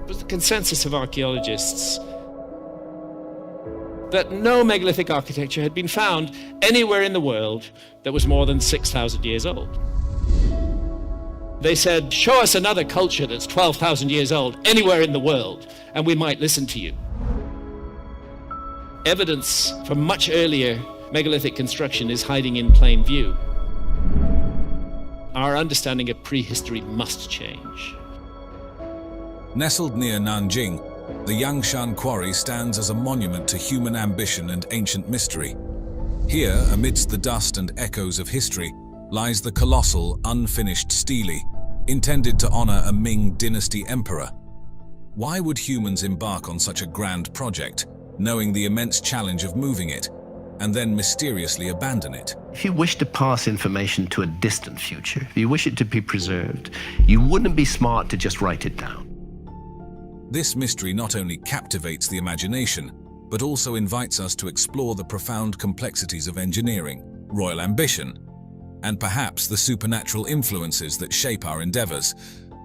It was the consensus of archaeologists that no megalithic architecture had been found anywhere in the world that was more than 6,000 years old. They said, show us another culture that's 12,000 years old anywhere in the world, and we might listen to you. Evidence from much earlier megalithic construction is hiding in plain view. Our understanding of prehistory must change. Nestled near Nanjing, the Yangshan Quarry stands as a monument to human ambition and ancient mystery. Here, amidst the dust and echoes of history, lies the colossal, unfinished stele, intended to honor a Ming dynasty emperor. Why would humans embark on such a grand project, knowing the immense challenge of moving it, and then mysteriously abandon it? If you wish to pass information to a distant future, if you wish it to be preserved, you wouldn't be smart to just write it down. This mystery not only captivates the imagination, but also invites us to explore the profound complexities of engineering, royal ambition, and perhaps the supernatural influences that shape our endeavors.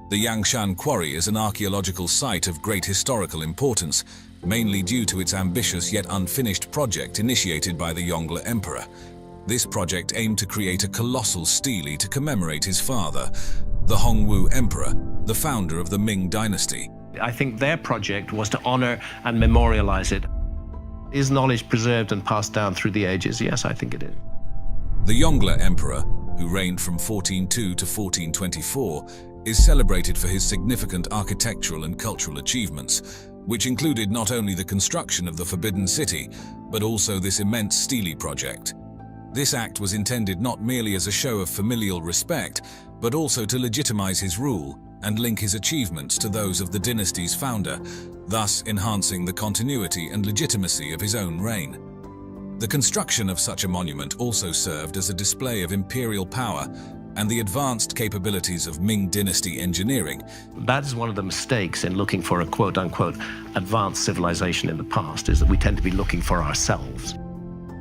The Yangshan Quarry is an archaeological site of great historical importance, mainly due to its ambitious yet unfinished project initiated by the Yongle Emperor. This project aimed to create a colossal stele to commemorate his father, the Hongwu Emperor, the founder of the Ming dynasty. I think their project was to honor and memorialize it. Is knowledge preserved and passed down through the ages? Yes, I think it is. The Yongle Emperor, who reigned from 1402 to 1424, is celebrated for his significant architectural and cultural achievements, which included not only the construction of the Forbidden City, but also this immense stele project. This act was intended not merely as a show of familial respect, but also to legitimize his rule and link his achievements to those of the dynasty's founder, thus enhancing the continuity and legitimacy of his own reign. The construction of such a monument also served as a display of imperial power and the advanced capabilities of Ming dynasty engineering. That is one of the mistakes in looking for a quote-unquote advanced civilization in the past, is that we tend to be looking for ourselves.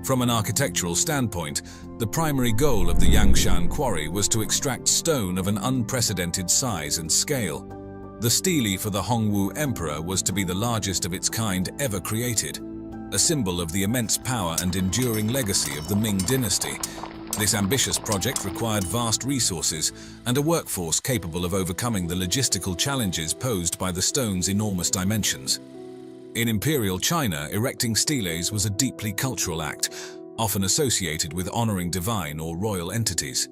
From an architectural standpoint, the primary goal of the Yangshan Quarry was to extract stone of an unprecedented size and scale. The stele for the Hongwu Emperor was to be the largest of its kind ever created, a symbol of the immense power and enduring legacy of the Ming dynasty. This ambitious project required vast resources and a workforce capable of overcoming the logistical challenges posed by the stone's enormous dimensions. In imperial China, erecting steles was a deeply cultural act, often associated with honoring divine or royal entities.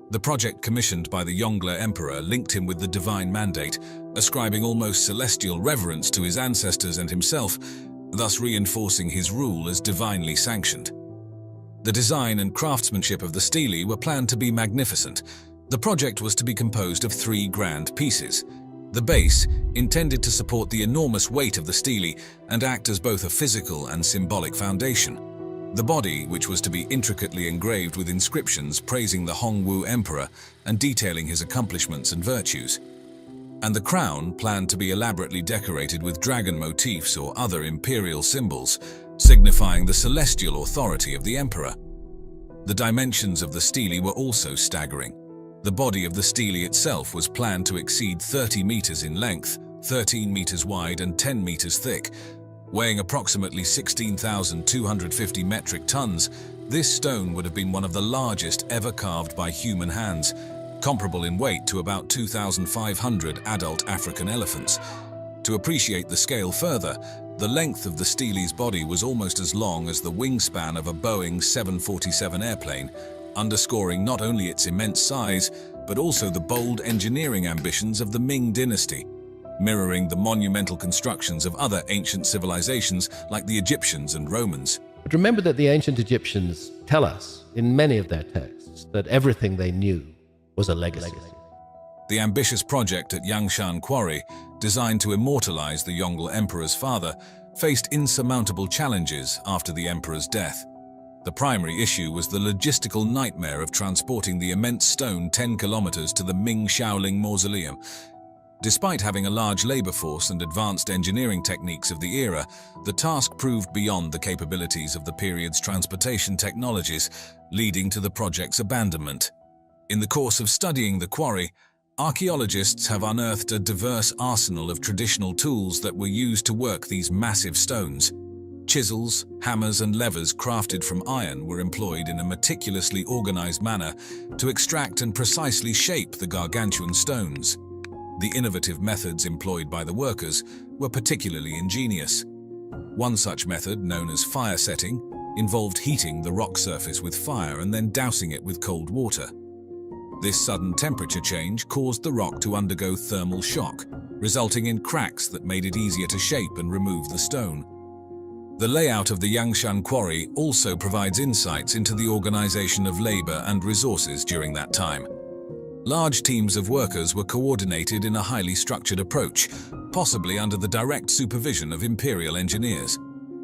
The project commissioned by the Yongle Emperor linked him with the divine mandate, ascribing almost celestial reverence to his ancestors and himself, thus reinforcing his rule as divinely sanctioned. The design and craftsmanship of the stele were planned to be magnificent. The project was to be composed of 3 grand pieces. The base, intended to support the enormous weight of the stele and act as both a physical and symbolic foundation. The body, which was to be intricately engraved with inscriptions praising the Hongwu Emperor and detailing his accomplishments and virtues. And the crown, planned to be elaborately decorated with dragon motifs or other imperial symbols, signifying the celestial authority of the emperor. The dimensions of the stele were also staggering. The body of the stele itself was planned to exceed 30 meters in length, 13 meters wide and 10 meters thick. Weighing approximately 16,250 metric tons, this stone would have been one of the largest ever carved by human hands, comparable in weight to about 2,500 adult African elephants. To appreciate the scale further, the length of the stele's body was almost as long as the wingspan of a Boeing 747 airplane, underscoring not only its immense size, but also the bold engineering ambitions of the Ming dynasty, mirroring the monumental constructions of other ancient civilizations like the Egyptians and Romans. But remember that the ancient Egyptians tell us in many of their texts that everything they knew was a legacy. The ambitious project at Yangshan Quarry, designed to immortalize the Yongle Emperor's father, faced insurmountable challenges after the emperor's death. The primary issue was the logistical nightmare of transporting the immense stone 10 kilometers to the Ming Shaoling Mausoleum. Despite having a large labor force and advanced engineering techniques of the era, the task proved beyond the capabilities of the period's transportation technologies, leading to the project's abandonment. In the course of studying the quarry, Archaeologists have unearthed a diverse arsenal of traditional tools that were used to work these massive stones. Chisels, hammers, and levers crafted from iron were employed in a meticulously organized manner to extract and precisely shape the gargantuan stones. The innovative methods employed by the workers were particularly ingenious. One such method, known as fire setting, involved heating the rock surface with fire and then dousing it with cold water. This sudden temperature change caused the rock to undergo thermal shock, resulting in cracks that made it easier to shape and remove the stone. The layout of the Yangshan quarry also provides insights into the organization of labor and resources during that time. Large teams of workers were coordinated in a highly structured approach, possibly under the direct supervision of imperial engineers.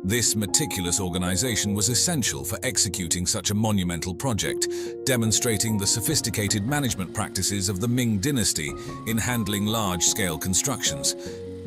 This meticulous organization was essential for executing such a monumental project, demonstrating the sophisticated management practices of the Ming dynasty in handling large-scale constructions.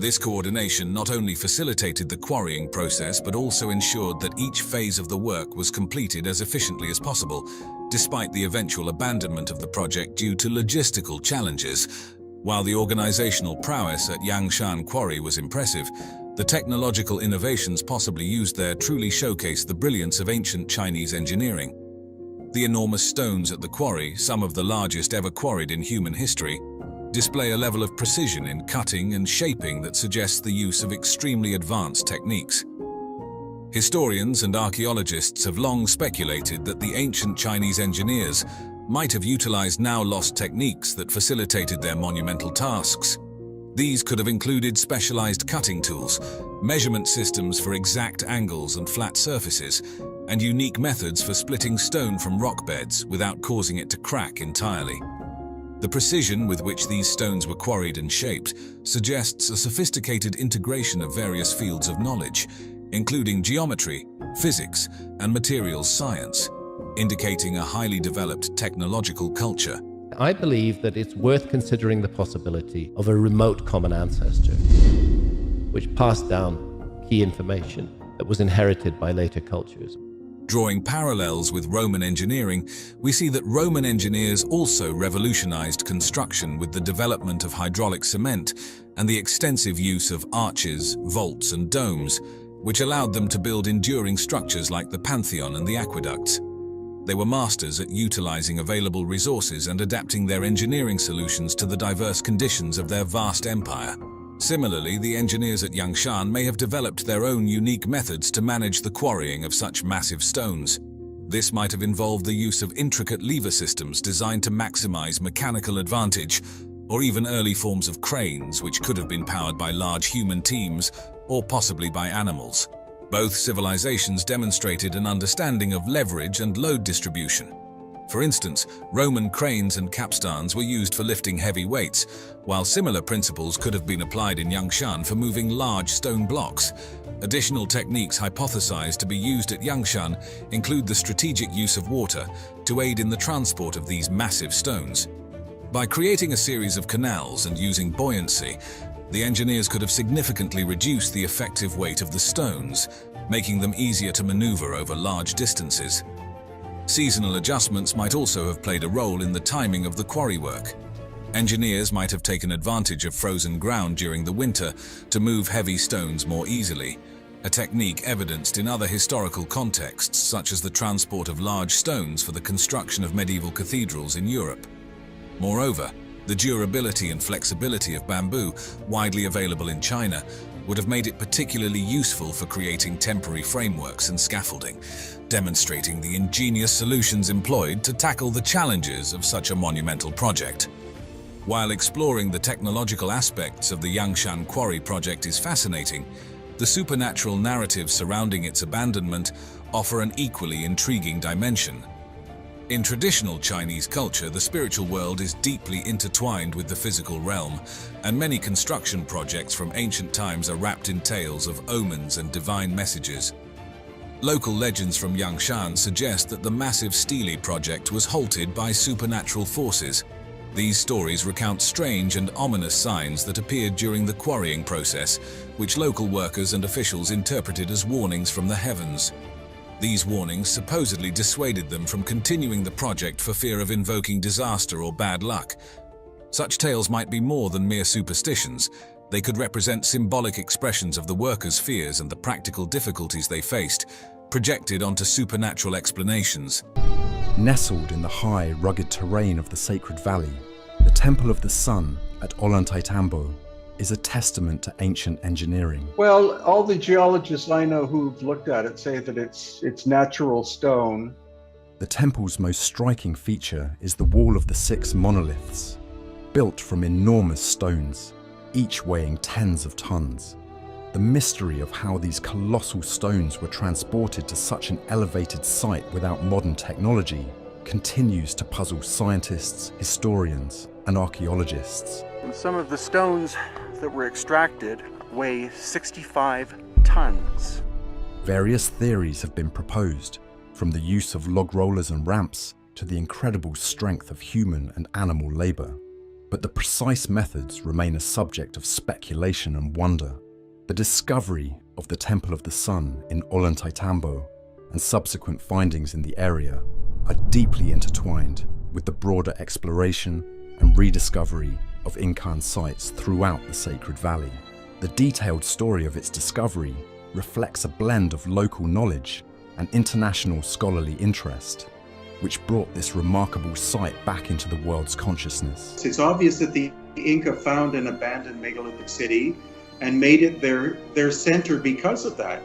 This coordination not only facilitated the quarrying process but also ensured that each phase of the work was completed as efficiently as possible, despite the eventual abandonment of the project due to logistical challenges. While the organizational prowess at Yangshan Quarry was impressive, the technological innovations possibly used there truly showcased the brilliance of ancient Chinese engineering. The enormous stones at the quarry, some of the largest ever quarried in human history, display a level of precision in cutting and shaping that suggests the use of extremely advanced techniques. Historians and archaeologists have long speculated that the ancient Chinese engineers might have utilized now-lost techniques that facilitated their monumental tasks. These could have included specialized cutting tools, measurement systems for exact angles and flat surfaces, and unique methods for splitting stone from rock beds without causing it to crack entirely. The precision with which these stones were quarried and shaped suggests a sophisticated integration of various fields of knowledge, including geometry, physics, and materials science, indicating a highly developed technological culture. I believe that it's worth considering the possibility of a remote common ancestor, which passed down key information that was inherited by later cultures. Drawing parallels with Roman engineering, we see that Roman engineers also revolutionized construction with the development of hydraulic cement and the extensive use of arches, vaults, and domes, which allowed them to build enduring structures like the Pantheon and the aqueducts. They were masters at utilizing available resources and adapting their engineering solutions to the diverse conditions of their vast empire. Similarly, the engineers at Yangshan may have developed their own unique methods to manage the quarrying of such massive stones. This might have involved the use of intricate lever systems designed to maximize mechanical advantage, or even early forms of cranes which could have been powered by large human teams or possibly by animals. Both civilizations demonstrated an understanding of leverage and load distribution. For instance, Roman cranes and capstans were used for lifting heavy weights, while similar principles could have been applied in Yangshan for moving large stone blocks. Additional techniques hypothesized to be used at Yangshan include the strategic use of water to aid in the transport of these massive stones. By creating a series of canals and using buoyancy, the engineers could have significantly reduced the effective weight of the stones, making them easier to maneuver over large distances. Seasonal adjustments might also have played a role in the timing of the quarry work. Engineers might have taken advantage of frozen ground during the winter to move heavy stones more easily, a technique evidenced in other historical contexts such as the transport of large stones for the construction of medieval cathedrals in Europe. Moreover, the durability and flexibility of bamboo, widely available in China, would have made it particularly useful for creating temporary frameworks and scaffolding, demonstrating the ingenious solutions employed to tackle the challenges of such a monumental project. While exploring the technological aspects of the Yangshan Quarry project is fascinating, the supernatural narratives surrounding its abandonment offer an equally intriguing dimension. In traditional Chinese culture, the spiritual world is deeply intertwined with the physical realm, and many construction projects from ancient times are wrapped in tales of omens and divine messages. Local legends from Yangshan suggest that the massive Stele project was halted by supernatural forces. These stories recount strange and ominous signs that appeared during the quarrying process, which local workers and officials interpreted as warnings from the heavens. These warnings supposedly dissuaded them from continuing the project for fear of invoking disaster or bad luck. Such tales might be more than mere superstitions. They could represent symbolic expressions of the workers' fears and the practical difficulties they faced, projected onto supernatural explanations. Nestled in the high, rugged terrain of the Sacred Valley, the Temple of the Sun at Ollantaytambo is a testament to ancient engineering. Well, all the geologists I know who've looked at it say that it's natural stone. The temple's most striking feature is the Wall of the Six Monoliths, built from enormous stones, each weighing tens of tons. The mystery of how these colossal stones were transported to such an elevated site without modern technology continues to puzzle scientists, historians, and archaeologists. Some of the stones that were extracted weigh 65 tons. Various theories have been proposed, from the use of log rollers and ramps to the incredible strength of human and animal labor. But the precise methods remain a subject of speculation and wonder. The discovery of the Temple of the Sun in Ollantaytambo and subsequent findings in the area are deeply intertwined with the broader exploration and rediscovery of Incan sites throughout the Sacred Valley. The detailed story of its discovery reflects a blend of local knowledge and international scholarly interest, which brought this remarkable site back into the world's consciousness. It's obvious that the Inca found an abandoned megalithic city and made it their center because of that.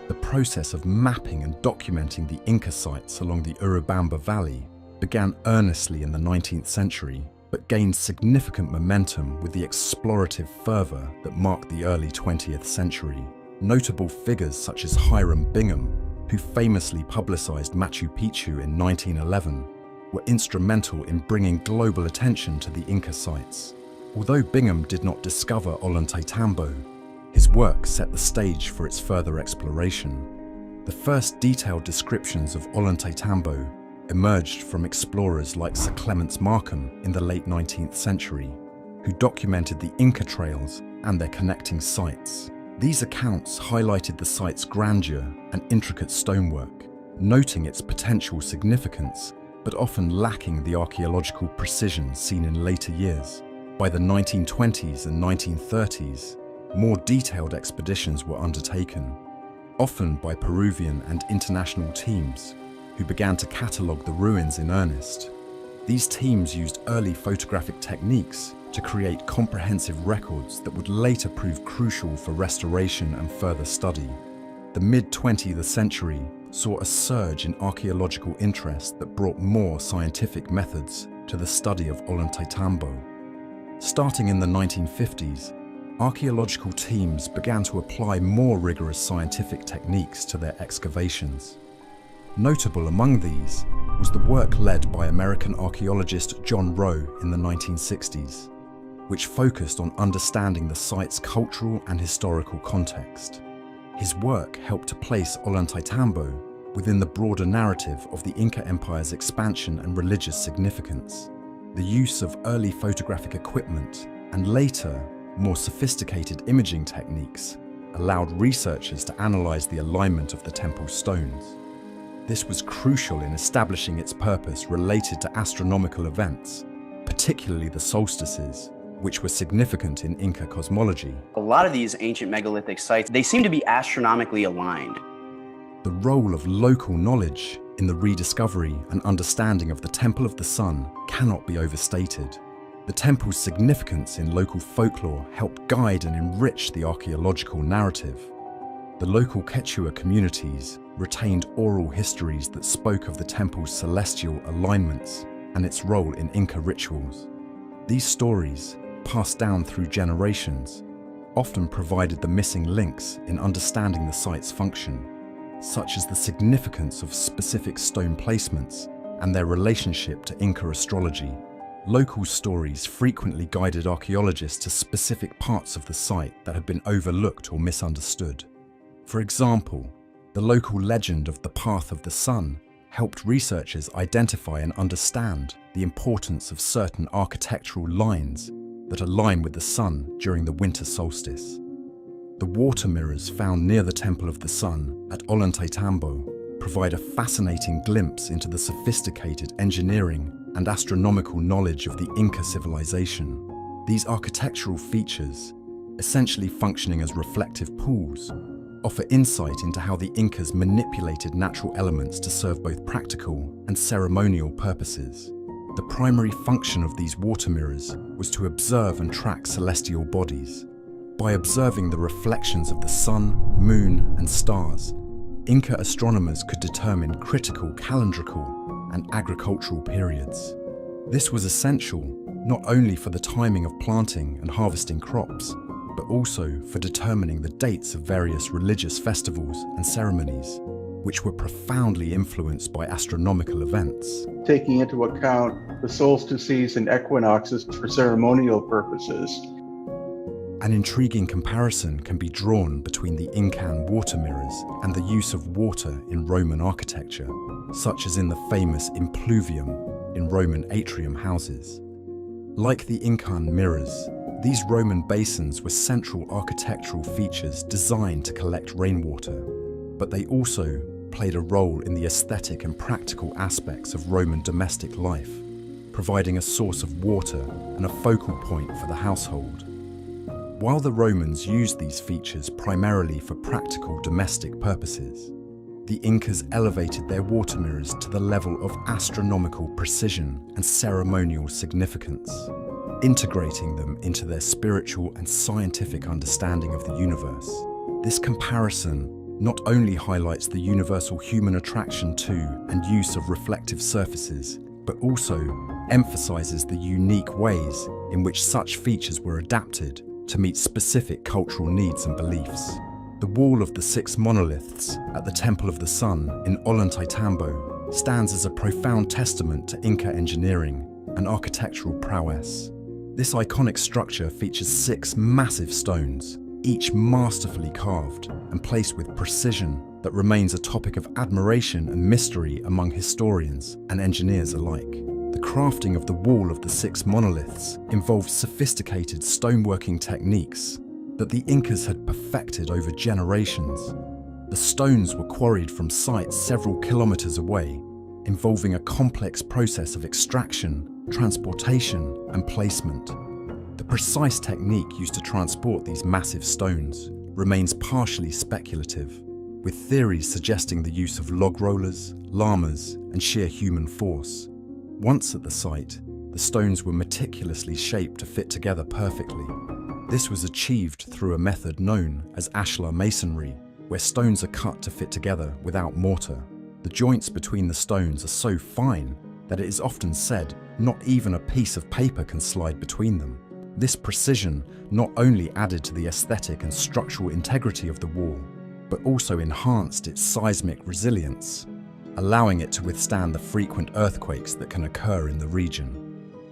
The process of mapping and documenting the Inca sites along the Urubamba Valley began earnestly in the 19th century, but gained significant momentum with the explorative fervor that marked the early 20th century. Notable figures such as Hiram Bingham, who famously publicized Machu Picchu in 1911, were instrumental in bringing global attention to the Inca sites. Although Bingham did not discover Ollantaytambo, his work set the stage for its further exploration. The first detailed descriptions of Ollantaytambo emerged from explorers like Sir Clements Markham in the late 19th century, who documented the Inca trails and their connecting sites. These accounts highlighted the site's grandeur and intricate stonework, noting its potential significance, but often lacking the archaeological precision seen in later years. By the 1920s and 1930s, more detailed expeditions were undertaken, often by Peruvian and international teams, who began to catalogue the ruins in earnest. These teams used early photographic techniques to create comprehensive records that would later prove crucial for restoration and further study. The mid-20th century saw a surge in archaeological interest that brought more scientific methods to the study of Ollantaytambo. Starting in the 1950s, archaeological teams began to apply more rigorous scientific techniques to their excavations. Notable among these was the work led by American archaeologist John Rowe in the 1960s, which focused on understanding the site's cultural and historical context. His work helped to place Ollantaytambo within the broader narrative of the Inca Empire's expansion and religious significance. The use of early photographic equipment and later, more sophisticated imaging techniques allowed researchers to analyze the alignment of the temple stones. This was crucial in establishing its purpose related to astronomical events, particularly the solstices, which were significant in Inca cosmology. A lot of these ancient megalithic sites, they seem to be astronomically aligned. The role of local knowledge in the rediscovery and understanding of the Temple of the Sun cannot be overstated. The temple's significance in local folklore helped guide and enrich the archaeological narrative. The local Quechua communities retained oral histories that spoke of the temple's celestial alignments and its role in Inca rituals. These stories, passed down through generations, often provided the missing links in understanding the site's function, such as the significance of specific stone placements and their relationship to Inca astrology. Local stories frequently guided archaeologists to specific parts of the site that had been overlooked or misunderstood. For example, the local legend of the Path of the Sun helped researchers identify and understand the importance of certain architectural lines that align with the sun during the winter solstice. The water mirrors found near the Temple of the Sun at Ollantaytambo provide a fascinating glimpse into the sophisticated engineering and astronomical knowledge of the Inca civilization. These architectural features, essentially functioning as reflective pools, offer insight into how the Incas manipulated natural elements to serve both practical and ceremonial purposes. The primary function of these water mirrors was to observe and track celestial bodies. By observing the reflections of the sun, moon, and stars, Inca astronomers could determine critical calendrical and agricultural periods. This was essential not only for the timing of planting and harvesting crops, but also for determining the dates of various religious festivals and ceremonies, which were profoundly influenced by astronomical events. Taking into account the solstices and equinoxes for ceremonial purposes. An intriguing comparison can be drawn between the Incan water mirrors and the use of water in Roman architecture, such as in the famous impluvium in Roman atrium houses. Like the Incan mirrors, these Roman basins were central architectural features designed to collect rainwater, but they also played a role in the aesthetic and practical aspects of Roman domestic life, providing a source of water and a focal point for the household. While the Romans used these features primarily for practical domestic purposes, the Incas elevated their water mirrors to the level of astronomical precision and ceremonial significance, integrating them into their spiritual and scientific understanding of the universe. This comparison not only highlights the universal human attraction to and use of reflective surfaces, but also emphasizes the unique ways in which such features were adapted to meet specific cultural needs and beliefs. The Wall of the Six Monoliths at the Temple of the Sun in Ollantaytambo stands as a profound testament to Inca engineering and architectural prowess. This iconic structure features 6 massive stones, each masterfully carved and placed with precision that remains a topic of admiration and mystery among historians and engineers alike. The crafting of the Wall of the Six Monoliths involved sophisticated stoneworking techniques that the Incas had perfected over generations. The stones were quarried from sites several kilometers away, involving a complex process of extraction, transportation, and placement. The precise technique used to transport these massive stones remains partially speculative, with theories suggesting the use of log rollers, llamas, and sheer human force. Once at the site, the stones were meticulously shaped to fit together perfectly. This was achieved through a method known as ashlar masonry, where stones are cut to fit together without mortar. The joints between the stones are so fine that it is often said not even a piece of paper can slide between them. This precision not only added to the aesthetic and structural integrity of the wall, but also enhanced its seismic resilience, allowing it to withstand the frequent earthquakes that can occur in the region.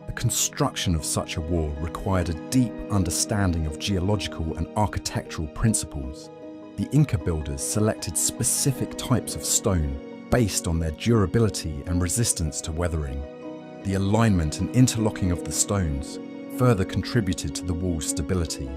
The construction of such a wall required a deep understanding of geological and architectural principles. The Inca builders selected specific types of stone based on their durability and resistance to weathering. The alignment and interlocking of the stones further contributed to the wall's stability,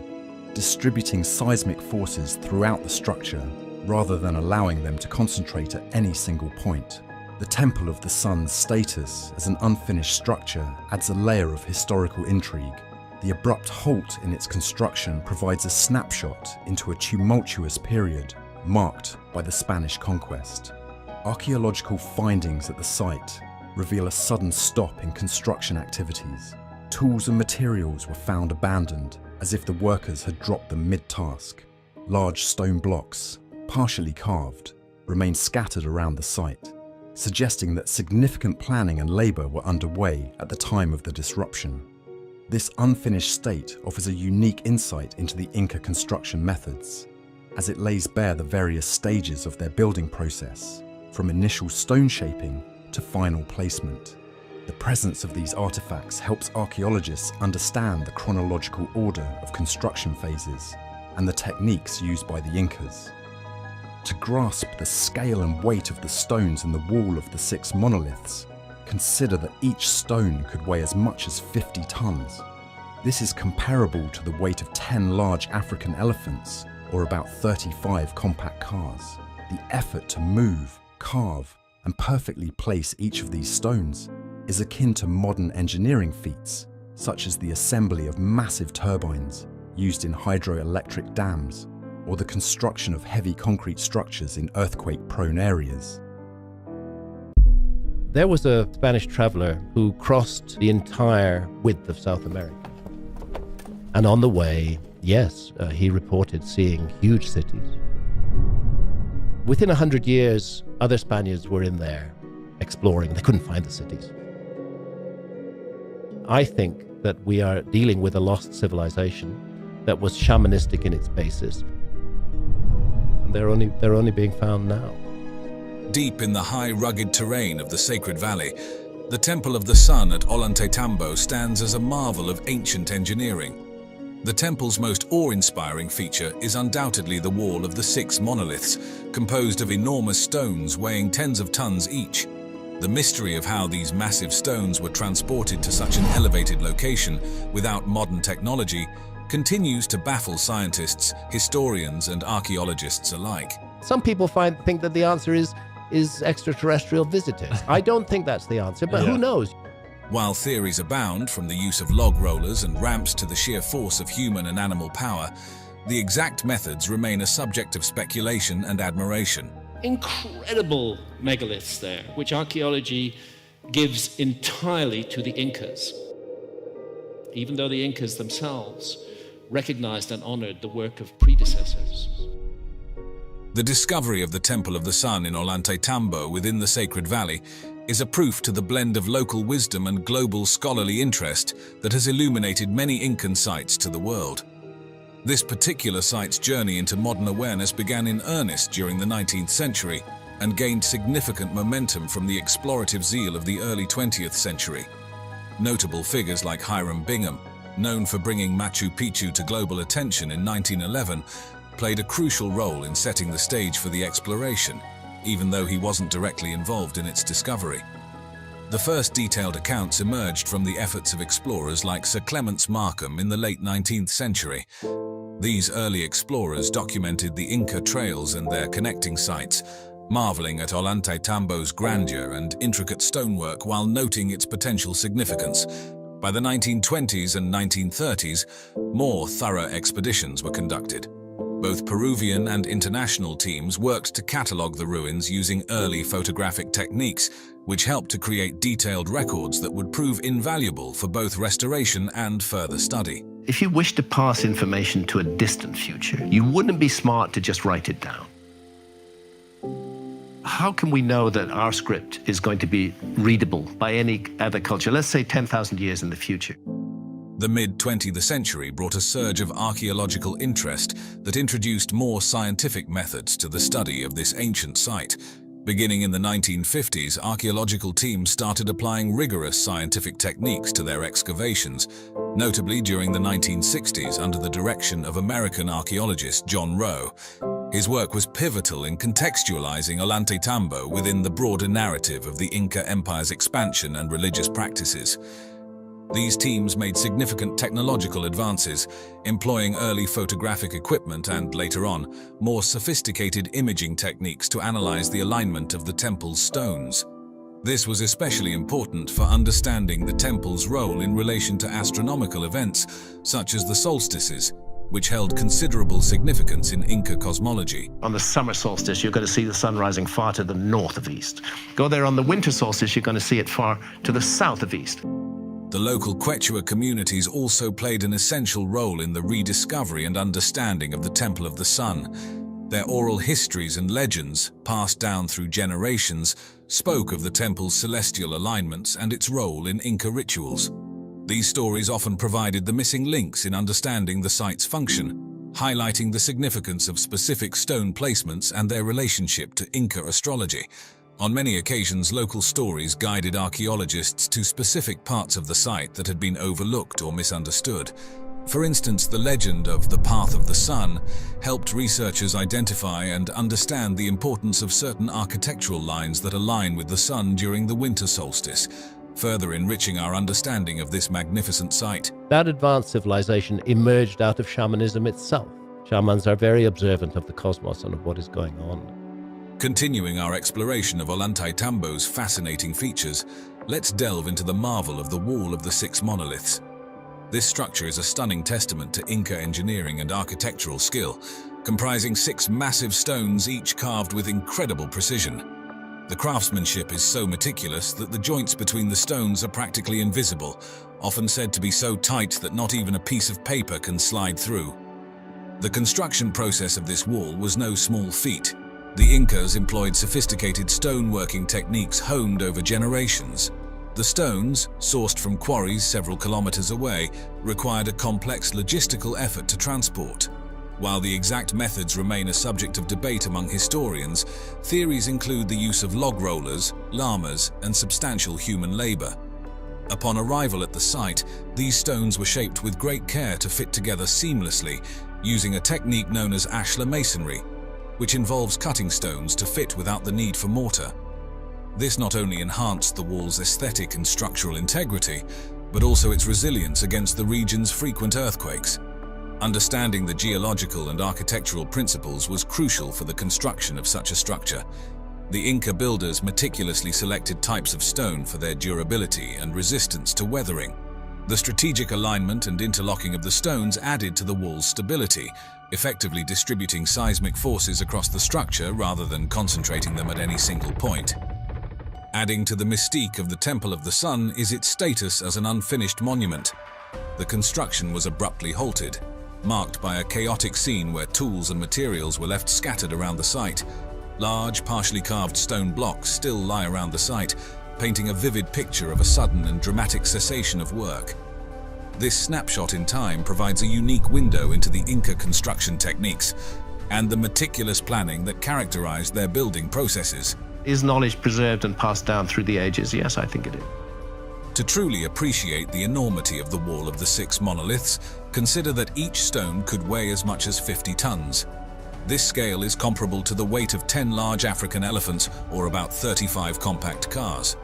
distributing seismic forces throughout the structure rather than allowing them to concentrate at any single point. The Temple of the Sun's status as an unfinished structure adds a layer of historical intrigue. The abrupt halt in its construction provides a snapshot into a tumultuous period marked by the Spanish conquest. Archaeological findings at the site reveal a sudden stop in construction activities. Tools and materials were found abandoned, as if the workers had dropped them mid-task. Large stone blocks, partially carved, remain scattered around the site, suggesting that significant planning and labor were underway at the time of the disruption. This unfinished state offers a unique insight into the Inca construction methods, as it lays bare the various stages of their building process, from initial stone shaping to final placement. The presence of these artifacts helps archaeologists understand the chronological order of construction phases and the techniques used by the Incas. To grasp the scale and weight of the stones in the Wall of the Six Monoliths, consider that each stone could weigh as much as 50 tons. This is comparable to the weight of 10 large African elephants, or about 35 compact cars. The effort to move, carve, and perfectly place each of these stones is akin to modern engineering feats, such as the assembly of massive turbines used in hydroelectric dams, or the construction of heavy concrete structures in earthquake-prone areas. There was a Spanish traveler who crossed the entire width of South America. And on the way, yes, he reported seeing huge cities. Within 100 years, other Spaniards were in there exploring. They couldn't find the cities. I think that we are dealing with a lost civilization that was shamanistic in its basis. And they're only being found now. Deep in the high, rugged terrain of the Sacred Valley, the Temple of the Sun at Ollantaytambo stands as a marvel of ancient engineering. The temple's most awe-inspiring feature is undoubtedly the wall of the 6 monoliths, composed of enormous stones weighing tens of tons each. The mystery of how these massive stones were transported to such an elevated location without modern technology continues to baffle scientists, historians, and archaeologists alike. Some people think that the answer is extraterrestrial visitors. I don't think that's the answer, but who knows? While theories abound, from the use of log rollers and ramps to the sheer force of human and animal power, the exact methods remain a subject of speculation and admiration. Incredible megaliths there, which archaeology gives entirely to the Incas, even though the Incas themselves recognized and honored the work of predecessors. The discovery of the Temple of the Sun in Ollantaytambo within the Sacred Valley is a proof to the blend of local wisdom and global scholarly interest that has illuminated many Incan sites to the world. This particular site's journey into modern awareness began in earnest during the 19th century and gained significant momentum from the explorative zeal of the early 20th century. Notable figures like Hiram Bingham, known for bringing Machu Picchu to global attention in 1911, played a crucial role in setting the stage for the exploration, even though he wasn't directly involved in its discovery. The first detailed accounts emerged from the efforts of explorers like Sir Clements Markham in the late 19th century. These early explorers documented the Inca trails and their connecting sites, marveling at Ollantaytambo's grandeur and intricate stonework while noting its potential significance. By the 1920s and 1930s, more thorough expeditions were conducted. Both Peruvian and international teams worked to catalogue the ruins using early photographic techniques, which helped to create detailed records that would prove invaluable for both restoration and further study. If you wish to pass information to a distant future, you wouldn't be smart to just write it down. How can we know that our script is going to be readable by any other culture, let's say 10,000 years in the future? The mid-20th century brought a surge of archaeological interest that introduced more scientific methods to the study of this ancient site. Beginning in the 1950s, archaeological teams started applying rigorous scientific techniques to their excavations, notably during the 1960s under the direction of American archaeologist John Rowe. His work was pivotal in contextualizing Ollantaytambo within the broader narrative of the Inca Empire's expansion and religious practices. These teams made significant technological advances, employing early photographic equipment and, later on, more sophisticated imaging techniques to analyze the alignment of the temple's stones. This was especially important for understanding the temple's role in relation to astronomical events, such as the solstices, which held considerable significance in Inca cosmology. On the summer solstice, you're going to see the sun rising far to the north of east. Go there on the winter solstice, you're going to see it far to the south of east. The local Quechua communities also played an essential role in the rediscovery and understanding of the Temple of the Sun. Their oral histories and legends, passed down through generations, spoke of the temple's celestial alignments and its role in Inca rituals. These stories often provided the missing links in understanding the site's function, highlighting the significance of specific stone placements and their relationship to Inca astrology. On many occasions, local stories guided archaeologists to specific parts of the site that had been overlooked or misunderstood. For instance, the legend of the Path of the Sun helped researchers identify and understand the importance of certain architectural lines that align with the sun during the winter solstice, further enriching our understanding of this magnificent site. That advanced civilization emerged out of shamanism itself. Shamans are very observant of the cosmos and of what is going on. Continuing our exploration of Ollantaytambo's fascinating features, let's delve into the marvel of the Wall of the Six Monoliths. This structure is a stunning testament to Inca engineering and architectural skill, comprising 6 massive stones each carved with incredible precision. The craftsmanship is so meticulous that the joints between the stones are practically invisible, often said to be so tight that not even a piece of paper can slide through. The construction process of this wall was no small feat. The Incas employed sophisticated stoneworking techniques honed over generations. The stones, sourced from quarries several kilometers away, required a complex logistical effort to transport. While the exact methods remain a subject of debate among historians, theories include the use of log rollers, llamas, and substantial human labor. Upon arrival at the site, these stones were shaped with great care to fit together seamlessly, using a technique known as ashlar masonry, which involves cutting stones to fit without the need for mortar. This not only enhanced the wall's aesthetic and structural integrity, but also its resilience against the region's frequent earthquakes. Understanding the geological and architectural principles was crucial for the construction of such a structure. The Inca builders meticulously selected types of stone for their durability and resistance to weathering. The strategic alignment and interlocking of the stones added to the wall's stability, effectively distributing seismic forces across the structure rather than concentrating them at any single point. Adding to the mystique of the Temple of the Sun is its status as an unfinished monument. The construction was abruptly halted, marked by a chaotic scene where tools and materials were left scattered around the site. Large, partially carved stone blocks still lie around the site, painting a vivid picture of a sudden and dramatic cessation of work. This snapshot in time provides a unique window into the Inca construction techniques and the meticulous planning that characterized their building processes. Is knowledge preserved and passed down through the ages? Yes, I think it is. To truly appreciate the enormity of the Wall of the Six Monoliths, consider that each stone could weigh as much as 50 tons. This scale is comparable to the weight of 10 large African elephants or about 35 compact cars.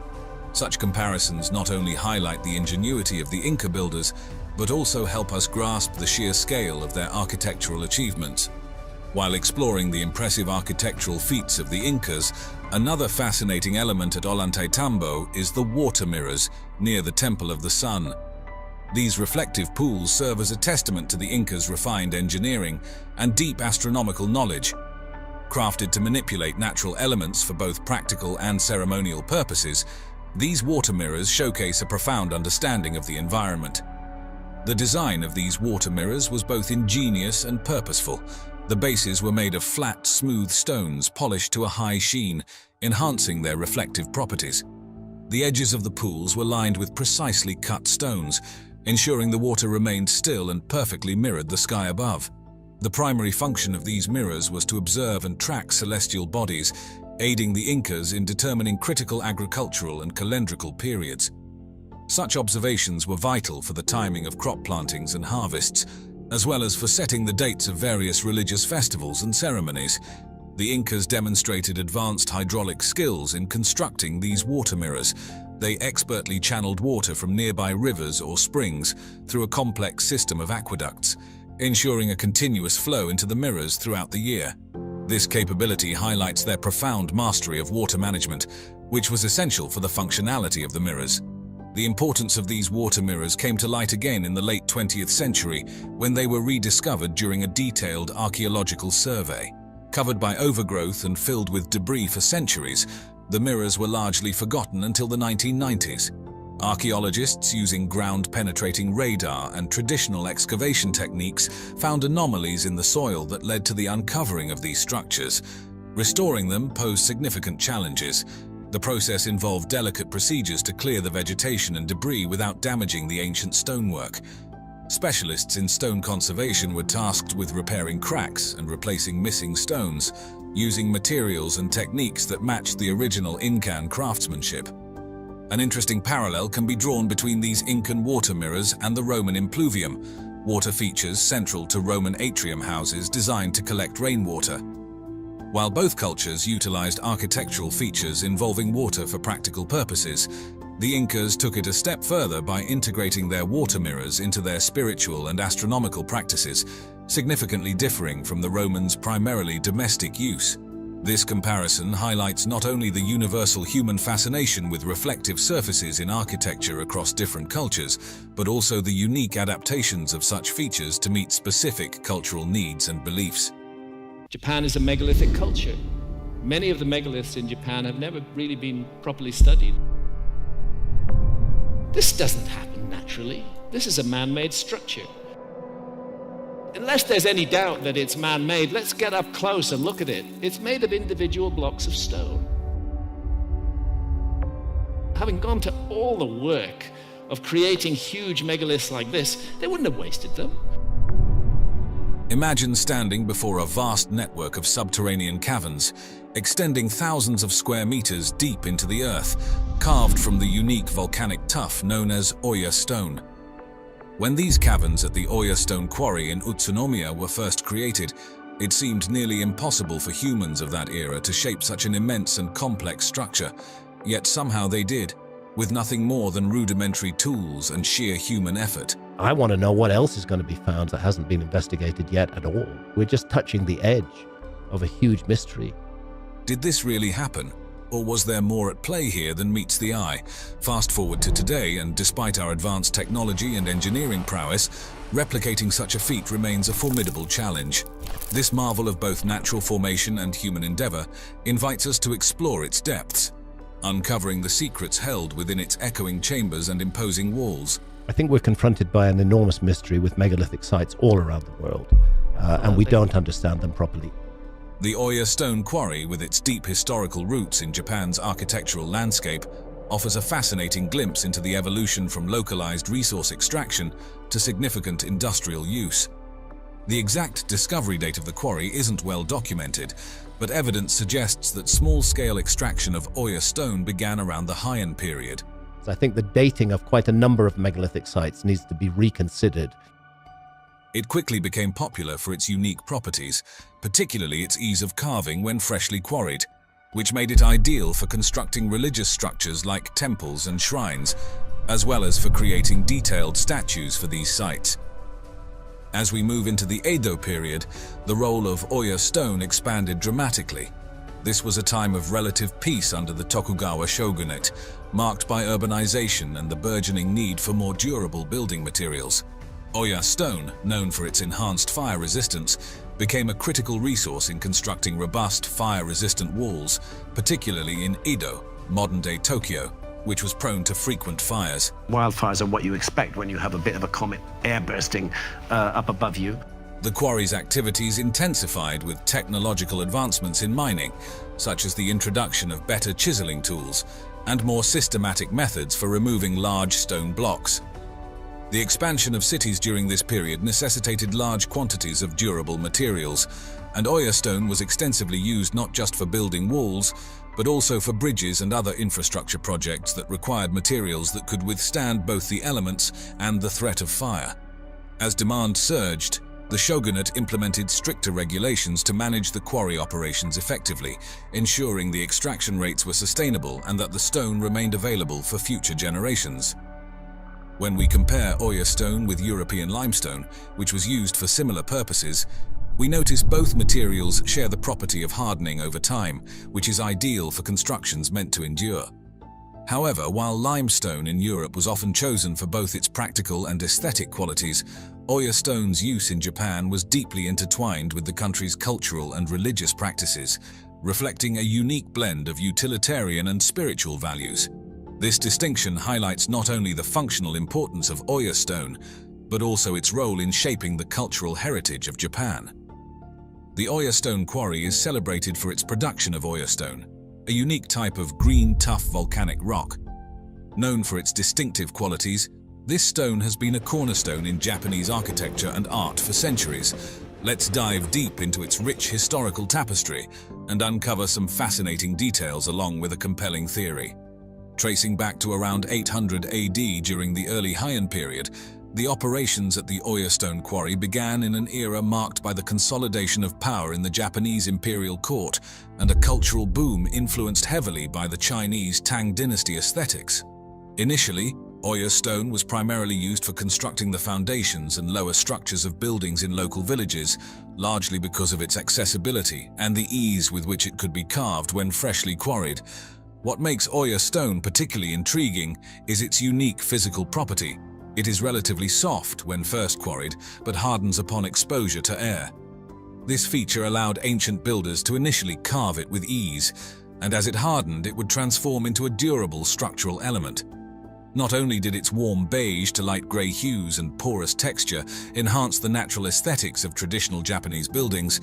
Such comparisons not only highlight the ingenuity of the Inca builders, but also help us grasp the sheer scale of their architectural achievements. While exploring the impressive architectural feats of the Incas, another fascinating element at Ollantaytambo is the water mirrors near the Temple of the Sun. These reflective pools serve as a testament to the Incas' refined engineering and deep astronomical knowledge. Crafted to manipulate natural elements for both practical and ceremonial purposes, these water mirrors showcase a profound understanding of the environment. The design of these water mirrors was both ingenious and purposeful. The bases were made of flat, smooth stones polished to a high sheen, enhancing their reflective properties. The edges of the pools were lined with precisely cut stones, ensuring the water remained still and perfectly mirrored the sky above. The primary function of these mirrors was to observe and track celestial bodies, aiding the Incas in determining critical agricultural and calendrical periods. Such observations were vital for the timing of crop plantings and harvests, as well as for setting the dates of various religious festivals and ceremonies. The Incas demonstrated advanced hydraulic skills in constructing these water mirrors. They expertly channeled water from nearby rivers or springs through a complex system of aqueducts, ensuring a continuous flow into the mirrors throughout the year. This capability highlights their profound mastery of water management, which was essential for the functionality of the mirrors. The importance of these water mirrors came to light again in the late 20th century when they were rediscovered during a detailed archaeological survey. Covered by overgrowth and filled with debris for centuries, the mirrors were largely forgotten until the 1990s. Archaeologists using ground-penetrating radar and traditional excavation techniques found anomalies in the soil that led to the uncovering of these structures. Restoring them posed significant challenges. The process involved delicate procedures to clear the vegetation and debris without damaging the ancient stonework. Specialists in stone conservation were tasked with repairing cracks and replacing missing stones, using materials and techniques that matched the original Incan craftsmanship. An interesting parallel can be drawn between these Incan water mirrors and the Roman impluvium, water features central to Roman atrium houses designed to collect rainwater. While both cultures utilized architectural features involving water for practical purposes, the Incas took it a step further by integrating their water mirrors into their spiritual and astronomical practices, significantly differing from the Romans' primarily domestic use. This comparison highlights not only the universal human fascination with reflective surfaces in architecture across different cultures, but also the unique adaptations of such features to meet specific cultural needs and beliefs. Japan is a megalithic culture. Many of the megaliths in Japan have never really been properly studied. This doesn't happen naturally. This is a man-made structure. Unless there's any doubt that it's man-made, let's get up close and look at it. It's made of individual blocks of stone. Having gone to all the work of creating huge megaliths like this, they wouldn't have wasted them. Imagine standing before a vast network of subterranean caverns, extending thousands of square meters deep into the earth, carved from the unique volcanic tuff known as Oya stone. When these caverns at the Oya stone quarry in Utsunomiya were first created, it seemed nearly impossible for humans of that era to shape such an immense and complex structure, yet somehow they did, with nothing more than rudimentary tools and sheer human effort. I want to know what else is going to be found that hasn't been investigated yet at all. We're just touching the edge of a huge mystery. Did this really happen? Or was there more at play here than meets the eye? Fast forward to today, and despite our advanced technology and engineering prowess, replicating such a feat remains a formidable challenge. This marvel of both natural formation and human endeavor invites us to explore its depths, uncovering the secrets held within its echoing chambers and imposing walls. I think we're confronted by an enormous mystery with megalithic sites all around the world, and we don't understand them properly. The Oya stone quarry, with its deep historical roots in Japan's architectural landscape, offers a fascinating glimpse into the evolution from localized resource extraction to significant industrial use. The exact discovery date of the quarry isn't well documented, but evidence suggests that small-scale extraction of Oya stone began around the Heian period. I think the dating of quite a number of megalithic sites needs to be reconsidered. It quickly became popular for its unique properties, particularly its ease of carving when freshly quarried, which made it ideal for constructing religious structures like temples and shrines, as well as for creating detailed statues for these sites. As we move into the Edo period, the role of Oya stone expanded dramatically. This was a time of relative peace under the Tokugawa shogunate, marked by urbanization and the burgeoning need for more durable building materials. Oya stone, known for its enhanced fire resistance, became a critical resource in constructing robust, fire-resistant walls, particularly in Edo, modern-day Tokyo, which was prone to frequent fires. Wildfires are what you expect when you have a bit of a comet air bursting up above you. The quarry's activities intensified with technological advancements in mining, such as the introduction of better chiseling tools and more systematic methods for removing large stone blocks. The expansion of cities during this period necessitated large quantities of durable materials, and Oya stone was extensively used not just for building walls, but also for bridges and other infrastructure projects that required materials that could withstand both the elements and the threat of fire. As demand surged, the shogunate implemented stricter regulations to manage the quarry operations effectively, ensuring the extraction rates were sustainable and that the stone remained available for future generations. When we compare Oya stone with European limestone, which was used for similar purposes, we notice both materials share the property of hardening over time, which is ideal for constructions meant to endure. However, while limestone in Europe was often chosen for both its practical and aesthetic qualities, Oya stone's use in Japan was deeply intertwined with the country's cultural and religious practices, reflecting a unique blend of utilitarian and spiritual values. This distinction highlights not only the functional importance of Oya stone, but also its role in shaping the cultural heritage of Japan. The Oya stone quarry is celebrated for its production of Oya stone, a unique type of green, tough volcanic rock. Known for its distinctive qualities, this stone has been a cornerstone in Japanese architecture and art for centuries. Let's dive deep into its rich historical tapestry and uncover some fascinating details along with a compelling theory. Tracing back to around 800 AD during the early Heian period, the operations at the Oya stone quarry began in an era marked by the consolidation of power in the Japanese imperial court and a cultural boom influenced heavily by the Chinese Tang dynasty aesthetics. Initially, Oya stone was primarily used for constructing the foundations and lower structures of buildings in local villages, largely because of its accessibility and the ease with which it could be carved when freshly quarried. What makes Oya stone particularly intriguing is its unique physical property. It is relatively soft when first quarried, but hardens upon exposure to air. This feature allowed ancient builders to initially carve it with ease, and as it hardened, it would transform into a durable structural element. Not only did its warm beige to light grey hues and porous texture enhance the natural aesthetics of traditional Japanese buildings,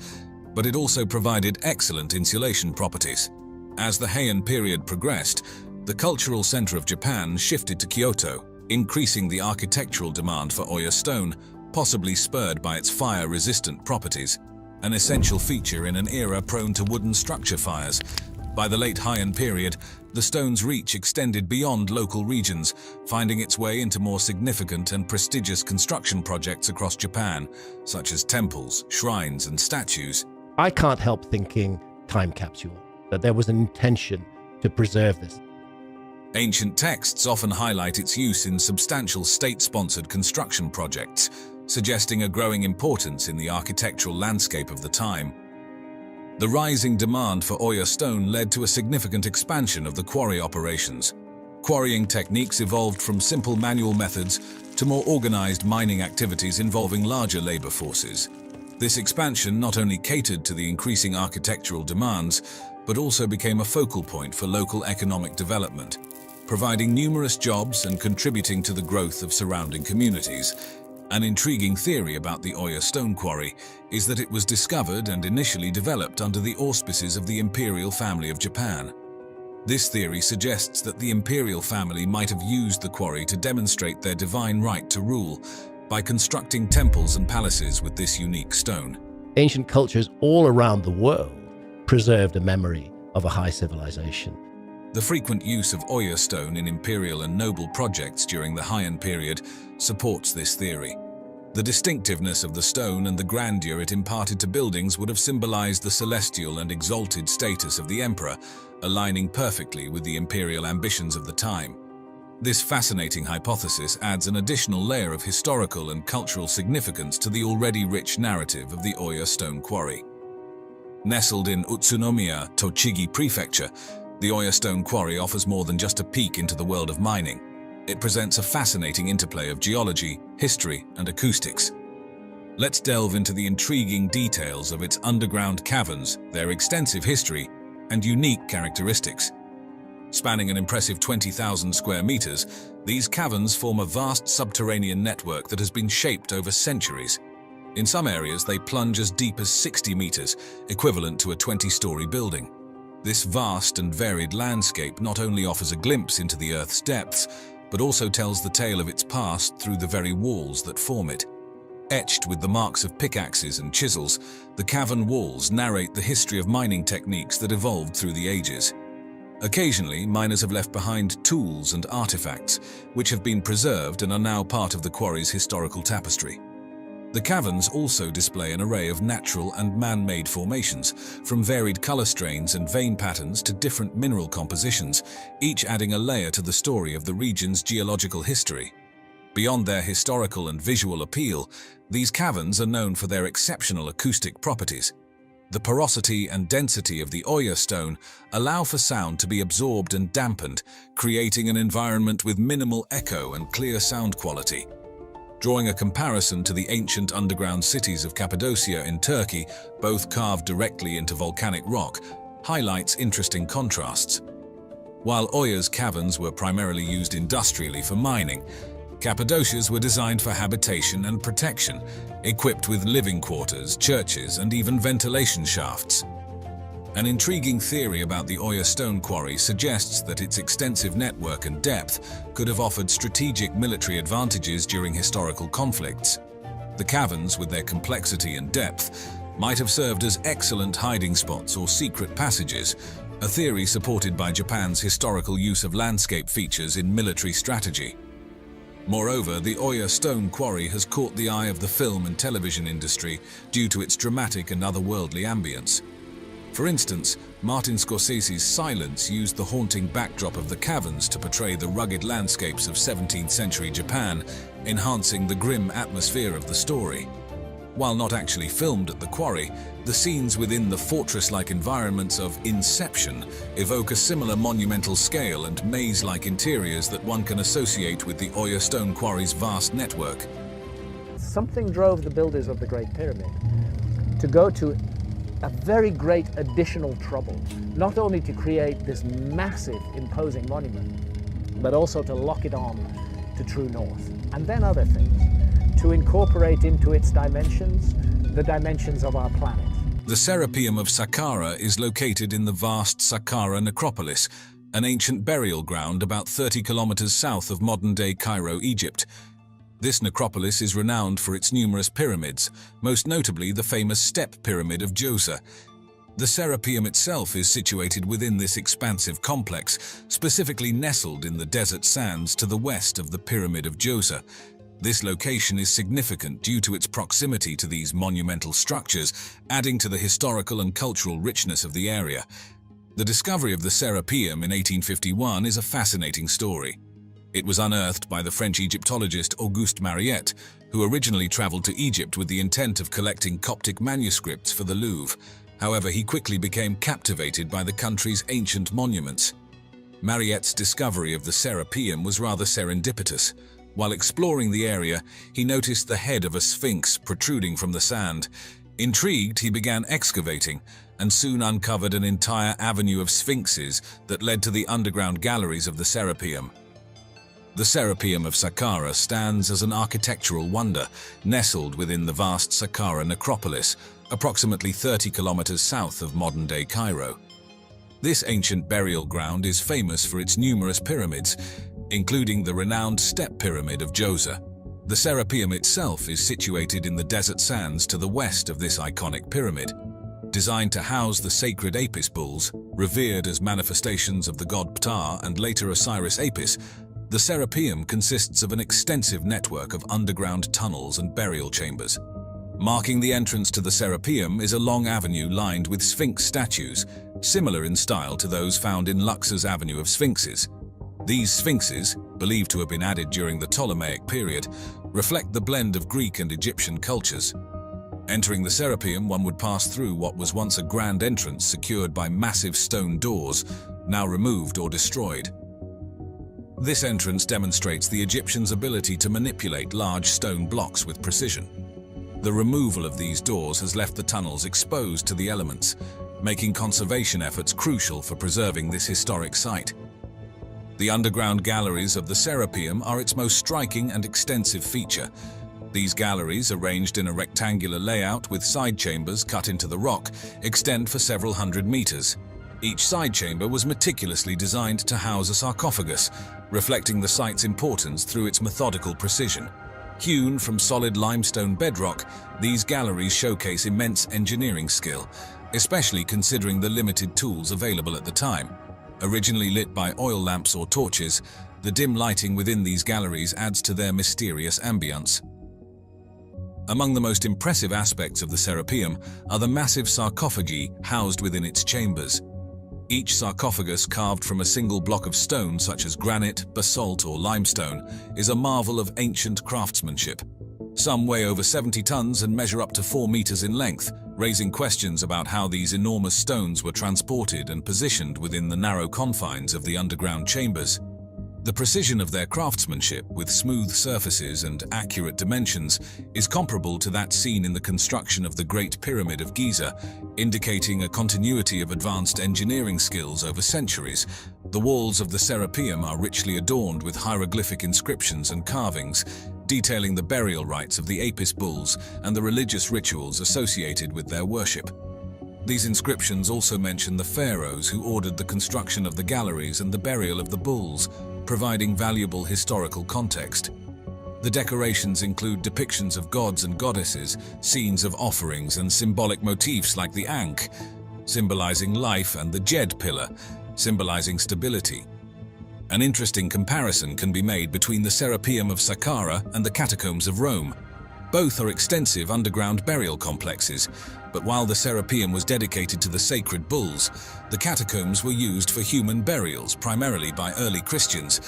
but it also provided excellent insulation properties. As the Heian period progressed, the cultural center of Japan shifted to Kyoto, increasing the architectural demand for Oya stone, possibly spurred by its fire-resistant properties, an essential feature in an era prone to wooden structure fires. By the late Heian period, the stone's reach extended beyond local regions, finding its way into more significant and prestigious construction projects across Japan, such as temples, shrines, and statues. I can't help thinking time capsule, that there was an intention to preserve this. Ancient texts often highlight its use in substantial state-sponsored construction projects, suggesting a growing importance in the architectural landscape of the time. The rising demand for Oya stone led to a significant expansion of the quarry operations. Quarrying techniques evolved from simple manual methods to more organized mining activities involving larger labor forces. This expansion not only catered to the increasing architectural demands, but also became a focal point for local economic development, providing numerous jobs and contributing to the growth of surrounding communities. An intriguing theory about the Oya stone quarry is that it was discovered and initially developed under the auspices of the imperial family of Japan. This theory suggests that the imperial family might have used the quarry to demonstrate their divine right to rule by constructing temples and palaces with this unique stone. Ancient cultures all around the world preserved a memory of a high civilization. The frequent use of Oya stone in imperial and noble projects during the Heian period supports this theory. The distinctiveness of the stone and the grandeur it imparted to buildings would have symbolized the celestial and exalted status of the emperor, aligning perfectly with the imperial ambitions of the time. This fascinating hypothesis adds an additional layer of historical and cultural significance to the already rich narrative of the Oya stone quarry. Nestled in Utsunomiya, Tochigi Prefecture, the Oya stone quarry offers more than just a peek into the world of mining. It presents a fascinating interplay of geology, history, and acoustics. Let's delve into the intriguing details of its underground caverns, their extensive history, and unique characteristics. Spanning an impressive 20,000 square meters, these caverns form a vast subterranean network that has been shaped over centuries. In some areas, they plunge as deep as 60 meters, equivalent to a 20-story building. This vast and varied landscape not only offers a glimpse into the Earth's depths, but also tells the tale of its past through the very walls that form it. Etched with the marks of pickaxes and chisels, the cavern walls narrate the history of mining techniques that evolved through the ages. Occasionally, miners have left behind tools and artifacts, which have been preserved and are now part of the quarry's historical tapestry. The caverns also display an array of natural and man-made formations, from varied color strains and vein patterns to different mineral compositions, each adding a layer to the story of the region's geological history. Beyond their historical and visual appeal, these caverns are known for their exceptional acoustic properties. The porosity and density of the Oya stone allow for sound to be absorbed and dampened, creating an environment with minimal echo and clear sound quality. Drawing a comparison to the ancient underground cities of Cappadocia in Turkey, both carved directly into volcanic rock, highlights interesting contrasts. While Oya's caverns were primarily used industrially for mining, Cappadocia's were designed for habitation and protection, equipped with living quarters, churches, and even ventilation shafts. An intriguing theory about the Oya stone quarry suggests that its extensive network and depth could have offered strategic military advantages during historical conflicts. The caverns, with their complexity and depth, might have served as excellent hiding spots or secret passages, a theory supported by Japan's historical use of landscape features in military strategy. Moreover, the Oya stone quarry has caught the eye of the film and television industry due to its dramatic and otherworldly ambience. For instance, Martin Scorsese's Silence used the haunting backdrop of the caverns to portray the rugged landscapes of 17th century Japan, enhancing the grim atmosphere of the story. While not actually filmed at the quarry, the scenes within the fortress-like environments of Inception evoke a similar monumental scale and maze-like interiors that one can associate with the Oyo Stone Quarry's vast network. Something drove the builders of the Great Pyramid to go to a very great additional trouble, not only to create this massive, imposing monument, but also to lock it on to true north, and then other things, to incorporate into its dimensions the dimensions of our planet. The Serapeum of Saqqara is located in the vast Saqqara necropolis, an ancient burial ground about 30 kilometers south of modern-day Cairo, Egypt. This necropolis is renowned for its numerous pyramids, most notably the famous Step Pyramid of Djoser. The Serapeum itself is situated within this expansive complex, specifically nestled in the desert sands to the west of the Pyramid of Djoser. This location is significant due to its proximity to these monumental structures, adding to the historical and cultural richness of the area. The discovery of the Serapeum in 1851 is a fascinating story. It was unearthed by the French Egyptologist Auguste Mariette, who originally traveled to Egypt with the intent of collecting Coptic manuscripts for the Louvre. However, he quickly became captivated by the country's ancient monuments. Mariette's discovery of the Serapeum was rather serendipitous. While exploring the area, he noticed the head of a sphinx protruding from the sand. Intrigued, he began excavating and soon uncovered an entire avenue of sphinxes that led to the underground galleries of the Serapeum. The Serapeum of Saqqara stands as an architectural wonder, nestled within the vast Saqqara necropolis, approximately 30 kilometers south of modern-day Cairo. This ancient burial ground is famous for its numerous pyramids, including the renowned Step Pyramid of Djoser. The Serapeum itself is situated in the desert sands to the west of this iconic pyramid. Designed to house the sacred Apis bulls, revered as manifestations of the god Ptah and later Osiris Apis, the Serapeum consists of an extensive network of underground tunnels and burial chambers. Marking the entrance to the Serapeum is a long avenue lined with sphinx statues, similar in style to those found in Luxor's Avenue of Sphinxes. These sphinxes, believed to have been added during the Ptolemaic period, reflect the blend of Greek and Egyptian cultures. Entering the Serapeum, one would pass through what was once a grand entrance secured by massive stone doors, now removed or destroyed. This entrance demonstrates the Egyptians' ability to manipulate large stone blocks with precision. The removal of these doors has left the tunnels exposed to the elements, making conservation efforts crucial for preserving this historic site. The underground galleries of the Serapeum are its most striking and extensive feature. These galleries, arranged in a rectangular layout with side chambers cut into the rock, extend for several hundred meters. Each side chamber was meticulously designed to house a sarcophagus, reflecting the site's importance through its methodical precision. Hewn from solid limestone bedrock, these galleries showcase immense engineering skill, especially considering the limited tools available at the time. Originally lit by oil lamps or torches, the dim lighting within these galleries adds to their mysterious ambience. Among the most impressive aspects of the Serapeum are the massive sarcophagi housed within its chambers. Each sarcophagus, carved from a single block of stone such as granite, basalt or limestone, is a marvel of ancient craftsmanship. Some weigh over 70 tons and measure up to 4 meters in length, raising questions about how these enormous stones were transported and positioned within the narrow confines of the underground chambers. The precision of their craftsmanship, with smooth surfaces and accurate dimensions, is comparable to that seen in the construction of the Great Pyramid of Giza, indicating a continuity of advanced engineering skills over centuries. The walls of the Serapeum are richly adorned with hieroglyphic inscriptions and carvings, detailing the burial rites of the Apis bulls and the religious rituals associated with their worship. These inscriptions also mention the pharaohs who ordered the construction of the galleries and the burial of the bulls, providing valuable historical context. The decorations include depictions of gods and goddesses, scenes of offerings, and symbolic motifs like the Ankh, symbolizing life, and the Jed pillar, symbolizing stability. An interesting comparison can be made between the Serapeum of Saqqara and the catacombs of Rome. Both are extensive underground burial complexes, but while the Serapeum was dedicated to the sacred bulls, the catacombs were used for human burials, primarily by early Christians.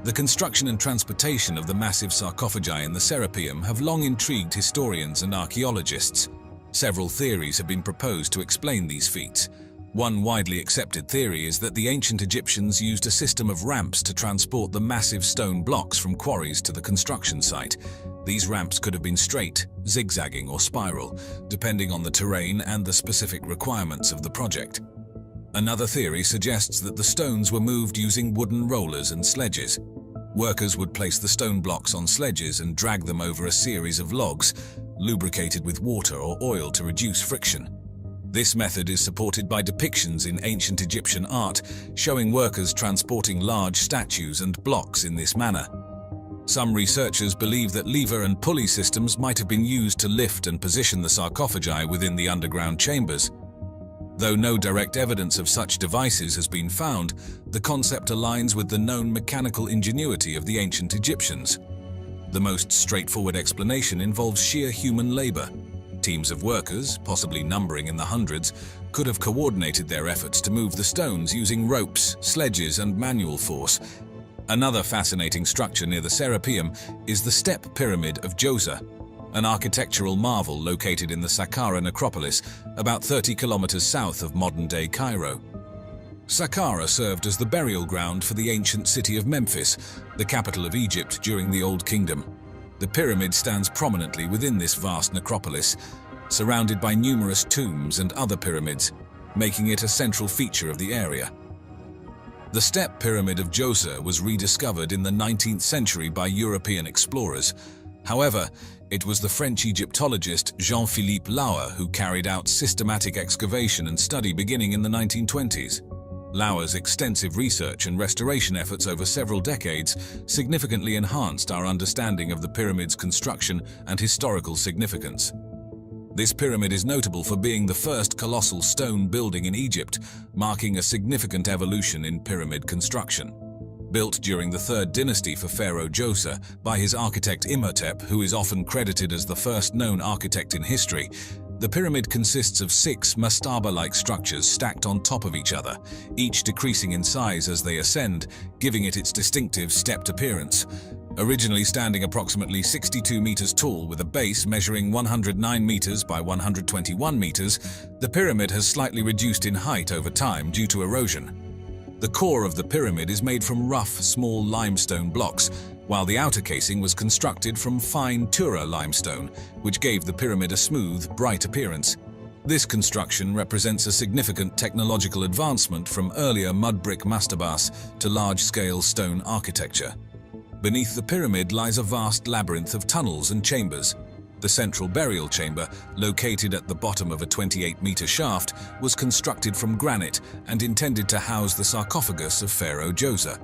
The construction and transportation of the massive sarcophagi in the Serapeum have long intrigued historians and archaeologists. Several theories have been proposed to explain these feats. One widely accepted theory is that the ancient Egyptians used a system of ramps to transport the massive stone blocks from quarries to the construction site. These ramps could have been straight, zigzagging, or spiral, depending on the terrain and the specific requirements of the project. Another theory suggests that the stones were moved using wooden rollers and sledges. Workers would place the stone blocks on sledges and drag them over a series of logs, lubricated with water or oil to reduce friction. This method is supported by depictions in ancient Egyptian art, showing workers transporting large statues and blocks in this manner. Some researchers believe that lever and pulley systems might have been used to lift and position the sarcophagi within the underground chambers. Though no direct evidence of such devices has been found, the concept aligns with the known mechanical ingenuity of the ancient Egyptians. The most straightforward explanation involves sheer human labor. Teams of workers, possibly numbering in the hundreds, could have coordinated their efforts to move the stones using ropes, sledges, and manual force. Another fascinating structure near the Serapeum is the Step Pyramid of Djoser, an architectural marvel located in the Saqqara necropolis, about 30 kilometers south of modern-day Cairo. Saqqara served as the burial ground for the ancient city of Memphis, the capital of Egypt during the Old Kingdom. The pyramid stands prominently within this vast necropolis, surrounded by numerous tombs and other pyramids, making it a central feature of the area. The Step Pyramid of Djoser was rediscovered in the 19th century by European explorers. However, it was the French Egyptologist Jean-Philippe Lauer who carried out systematic excavation and study beginning in the 1920s. Lauer's extensive research and restoration efforts over several decades significantly enhanced our understanding of the pyramid's construction and historical significance. This pyramid is notable for being the first colossal stone building in Egypt, marking a significant evolution in pyramid construction. Built during the 3rd dynasty for Pharaoh Djoser by his architect Imhotep, who is often credited as the first known architect in history, the pyramid consists of 6 mastaba-like structures stacked on top of each other, each decreasing in size as they ascend, giving it its distinctive stepped appearance. Originally standing approximately 62 meters tall with a base measuring 109 meters by 121 meters, the pyramid has slightly reduced in height over time due to erosion. The core of the pyramid is made from rough, small limestone blocks, while the outer casing was constructed from fine Tura limestone, which gave the pyramid a smooth, bright appearance. This construction represents a significant technological advancement from earlier mud brick mastabas to large-scale stone architecture. Beneath the pyramid lies a vast labyrinth of tunnels and chambers. The central burial chamber, located at the bottom of a 28-meter shaft, was constructed from granite and intended to house the sarcophagus of Pharaoh Djoser.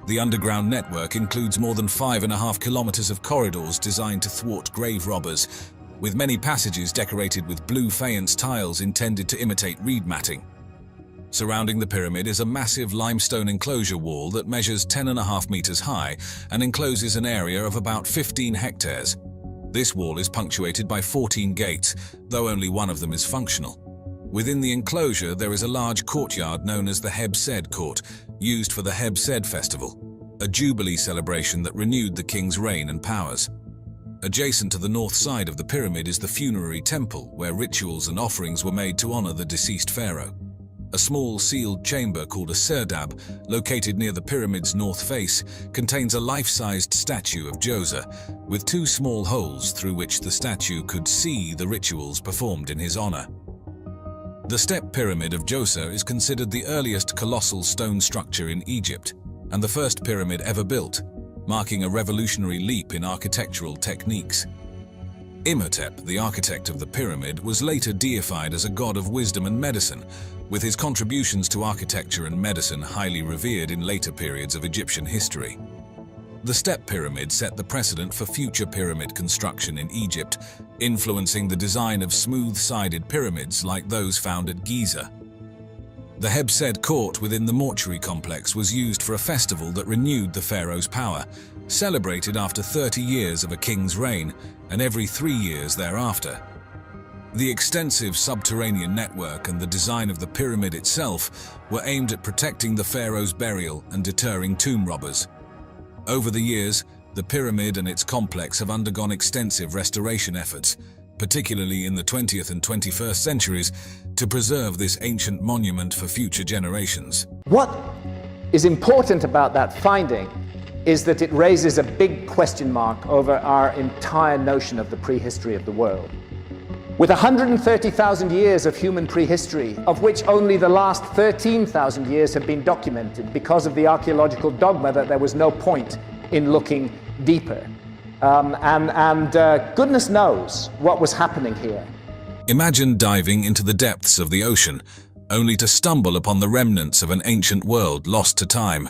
The underground network includes more than 5.5 kilometers of corridors designed to thwart grave robbers, with many passages decorated with blue faience tiles intended to imitate reed matting. Surrounding the pyramid is a massive limestone enclosure wall that measures 10.5 meters high and encloses an area of about 15 hectares. This wall is punctuated by 14 gates, though only one of them is functional. Within the enclosure there is a large courtyard known as the Heb Sed Court, used for the Heb Sed Festival, a jubilee celebration that renewed the king's reign and powers. Adjacent to the north side of the pyramid is the funerary temple, where rituals and offerings were made to honor the deceased pharaoh. A small sealed chamber called a serdab, located near the pyramid's north face, contains a life-sized statue of Djoser, with 2 small holes through which the statue could see the rituals performed in his honor. The Step Pyramid of Djoser is considered the earliest colossal stone structure in Egypt, and the first pyramid ever built, marking a revolutionary leap in architectural techniques. Imhotep, the architect of the pyramid, was later deified as a god of wisdom and medicine, with his contributions to architecture and medicine highly revered in later periods of Egyptian history. The Step Pyramid set the precedent for future pyramid construction in Egypt, influencing the design of smooth-sided pyramids like those found at Giza. The Hebsed court within the mortuary complex was used for a festival that renewed the pharaoh's power, celebrated after 30 years of a king's reign and every 3 years thereafter. The extensive subterranean network and the design of the pyramid itself were aimed at protecting the pharaoh's burial and deterring tomb robbers. Over the years, the pyramid and its complex have undergone extensive restoration efforts, particularly in the 20th and 21st centuries, to preserve this ancient monument for future generations. What is important about that finding is that it raises a big question mark over our entire notion of the prehistory of the world. With 130,000 years of human prehistory, of which only the last 13,000 years have been documented because of the archaeological dogma that there was no point in looking deeper. Goodness knows what was happening here. Imagine diving into the depths of the ocean, only to stumble upon the remnants of an ancient world lost to time.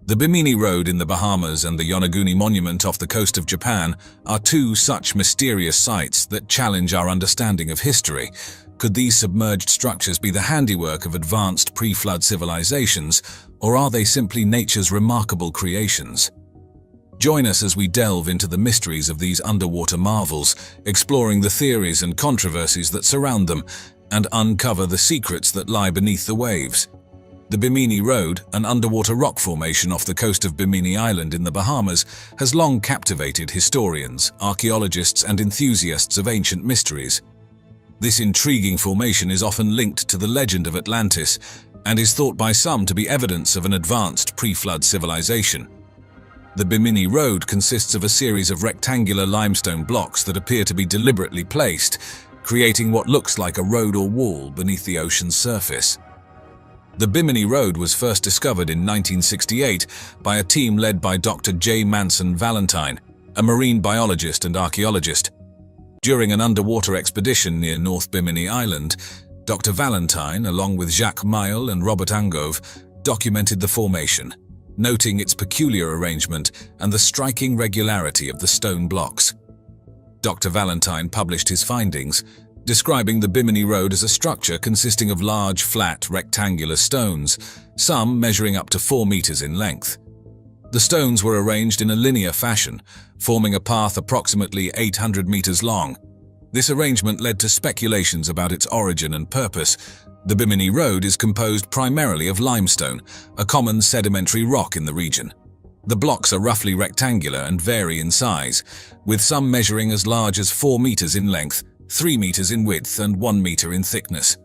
The Bimini Road in the Bahamas and the Yonaguni Monument off the coast of Japan are two such mysterious sites that challenge our understanding of history. Could these submerged structures be the handiwork of advanced pre-flood civilizations, or are they simply nature's remarkable creations? Join us as we delve into the mysteries of these underwater marvels, exploring the theories and controversies that surround them, and uncover the secrets that lie beneath the waves. The Bimini Road, an underwater rock formation off the coast of Bimini Island in the Bahamas, has long captivated historians, archaeologists, and enthusiasts of ancient mysteries. This intriguing formation is often linked to the legend of Atlantis and is thought by some to be evidence of an advanced pre-flood civilization. The Bimini Road consists of a series of rectangular limestone blocks that appear to be deliberately placed, creating what looks like a road or wall beneath the ocean's surface. The Bimini Road was first discovered in 1968 by a team led by Dr. J. Manson Valentine, a marine biologist and archaeologist. During an underwater expedition near North Bimini Island, Dr. Valentine, along with Jacques Mayol and Robert Angove, documented the formation, noting its peculiar arrangement and the striking regularity of the stone blocks. Dr. Valentine published his findings, describing the Bimini Road as a structure consisting of large, flat, rectangular stones, some measuring up to 4 meters in length. The stones were arranged in a linear fashion, forming a path approximately 800 meters long. This arrangement led to speculations about its origin and purpose. The Bimini Road is composed primarily of limestone, a common sedimentary rock in the region. The blocks are roughly rectangular and vary in size, with some measuring as large as 4 meters in length, 3 meters in width, and 1 meter in thickness.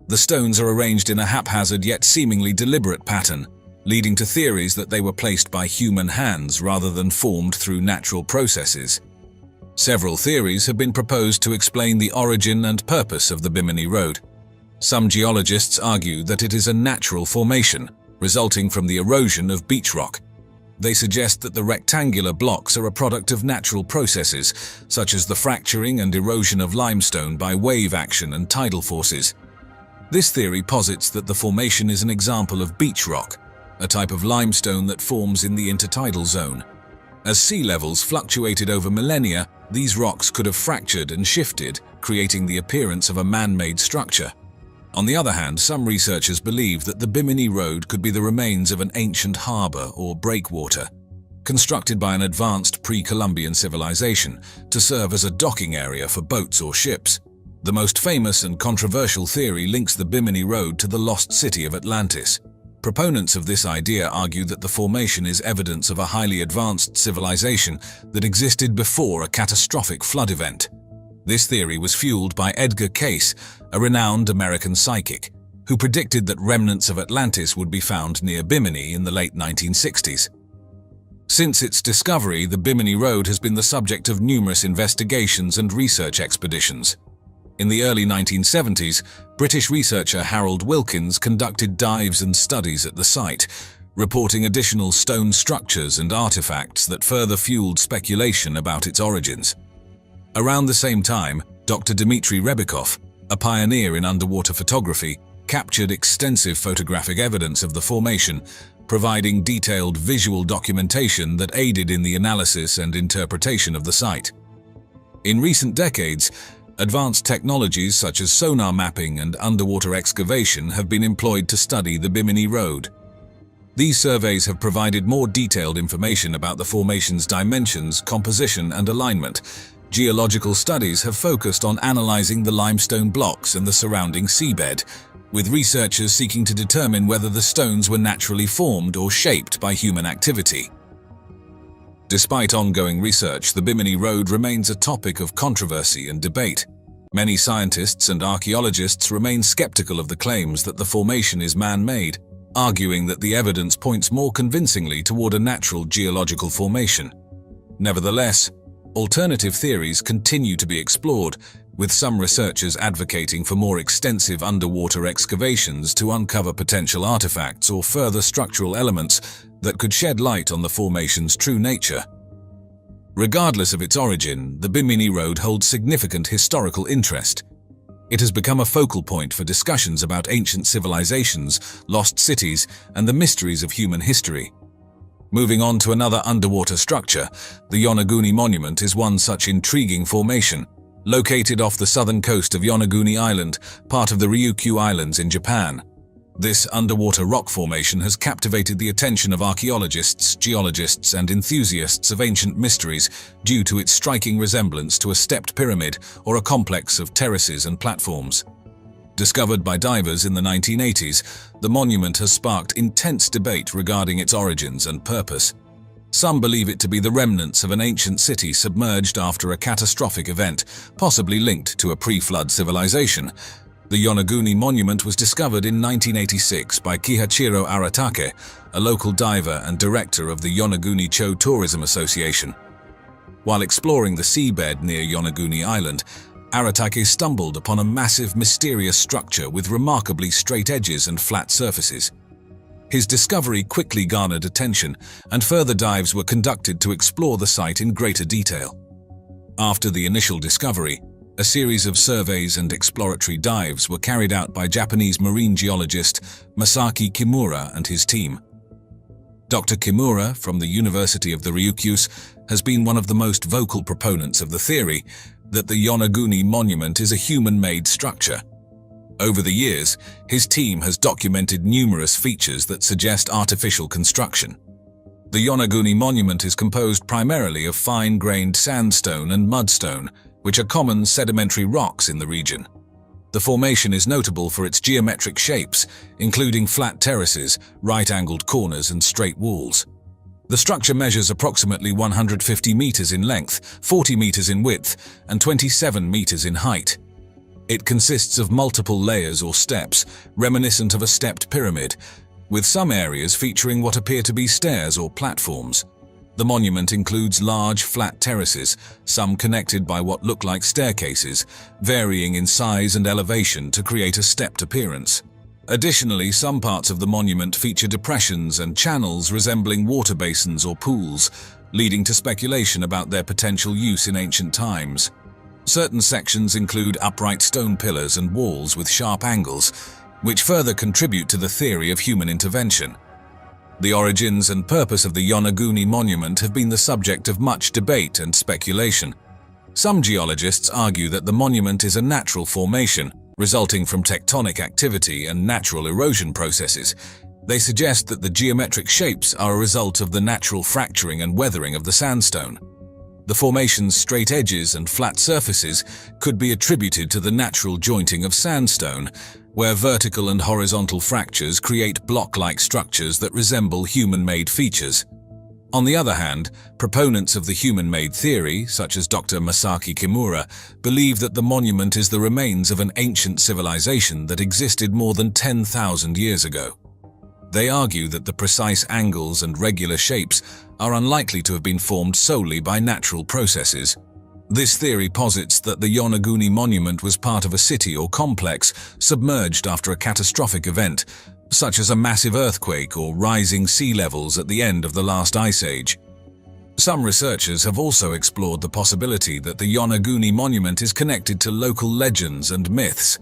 The stones are arranged in a haphazard yet seemingly deliberate pattern, leading to theories that they were placed by human hands rather than formed through natural processes. Several theories have been proposed to explain the origin and purpose of the Bimini Road. Some geologists argue that it is a natural formation, resulting from the erosion of beach rock. They suggest that the rectangular blocks are a product of natural processes, such as the fracturing and erosion of limestone by wave action and tidal forces. This theory posits that the formation is an example of beach rock, a type of limestone that forms in the intertidal zone. As sea levels fluctuated over millennia, these rocks could have fractured and shifted, creating the appearance of a man-made structure. On the other hand, some researchers believe that the Bimini Road could be the remains of an ancient harbor or breakwater, constructed by an advanced pre-Columbian civilization to serve as a docking area for boats or ships. The most famous and controversial theory links the Bimini Road to the lost city of Atlantis. Proponents of this idea argue that the formation is evidence of a highly advanced civilization that existed before a catastrophic flood event. This theory was fueled by Edgar Cayce, a renowned American psychic, who predicted that remnants of Atlantis would be found near Bimini in the late 1960s. Since its discovery, the Bimini Road has been the subject of numerous investigations and research expeditions. In the early 1970s, British researcher Harold Wilkins conducted dives and studies at the site, reporting additional stone structures and artifacts that further fueled speculation about its origins. Around the same time, Dr. Dmitry Rebikov, a pioneer in underwater photography, captured extensive photographic evidence of the formation, providing detailed visual documentation that aided in the analysis and interpretation of the site. In recent decades, Advanced technologies such as sonar mapping and underwater excavation have been employed to study the Bimini Road. These surveys have provided more detailed information about the formation's dimensions, composition, and alignment. Geological studies have focused on analyzing the limestone blocks and the surrounding seabed, with researchers seeking to determine whether the stones were naturally formed or shaped by human activity. Despite ongoing research, the Bimini Road remains a topic of controversy and debate. Many scientists and archaeologists remain skeptical of the claims that the formation is man-made, arguing that the evidence points more convincingly toward a natural geological formation. Nevertheless, alternative theories continue to be explored, with some researchers advocating for more extensive underwater excavations to uncover potential artifacts or further structural elements that could shed light on the formation's true nature. Regardless of its origin, the Bimini Road holds significant historical interest. It has become a focal point for discussions about ancient civilizations, lost cities, and the mysteries of human history. Moving on to another underwater structure, the Yonaguni Monument is one such intriguing formation. Located off the southern coast of Yonaguni Island, part of the Ryukyu Islands in Japan. This underwater rock formation has captivated the attention of archaeologists, geologists, and enthusiasts of ancient mysteries due to its striking resemblance to a stepped pyramid or a complex of terraces and platforms. Discovered by divers in the 1980s, the monument has sparked intense debate regarding its origins and purpose. Some believe it to be the remnants of an ancient city submerged after a catastrophic event, possibly linked to a pre-flood civilization. The Yonaguni Monument was discovered in 1986 by Kihachiro Aratake, a local diver and director of the Yonaguni-cho Tourism Association. While exploring the seabed near Yonaguni Island, Aratake stumbled upon a massive, mysterious structure with remarkably straight edges and flat surfaces. His discovery quickly garnered attention, and further dives were conducted to explore the site in greater detail. After the initial discovery, a series of surveys and exploratory dives were carried out by Japanese marine geologist Masaki Kimura and his team. Dr. Kimura, from the University of the Ryukyus, has been one of the most vocal proponents of the theory that the Yonaguni Monument is a human-made structure. Over the years, his team has documented numerous features that suggest artificial construction. The Yonaguni Monument is composed primarily of fine-grained sandstone and mudstone, which are common sedimentary rocks in the region. The formation is notable for its geometric shapes, including flat terraces, right-angled corners, and straight walls. The structure measures approximately 150 meters in length, 40 meters in width, and 27 meters in height. It consists of multiple layers or steps, reminiscent of a stepped pyramid, with some areas featuring what appear to be stairs or platforms. The monument includes large, flat terraces, some connected by what look like staircases, varying in size and elevation to create a stepped appearance. Additionally, some parts of the monument feature depressions and channels resembling water basins or pools, leading to speculation about their potential use in ancient times. Certain sections include upright stone pillars and walls with sharp angles, which further contribute to the theory of human intervention. The origins and purpose of the Yonaguni Monument have been the subject of much debate and speculation. Some geologists argue that the monument is a natural formation, resulting from tectonic activity and natural erosion processes. They suggest that the geometric shapes are a result of the natural fracturing and weathering of the sandstone. The formation's straight edges and flat surfaces could be attributed to the natural jointing of sandstone, where vertical and horizontal fractures create block-like structures that resemble human-made features. On the other hand, proponents of the human-made theory, such as Dr. Masaki Kimura, believe that the monument is the remains of an ancient civilization that existed more than 10,000 years ago. They argue that the precise angles and regular shapes are unlikely to have been formed solely by natural processes. This theory posits that the Yonaguni Monument was part of a city or complex submerged after a catastrophic event, such as a massive earthquake or rising sea levels at the end of the last ice age. Some researchers have also explored the possibility that the Yonaguni Monument is connected to local legends and myths.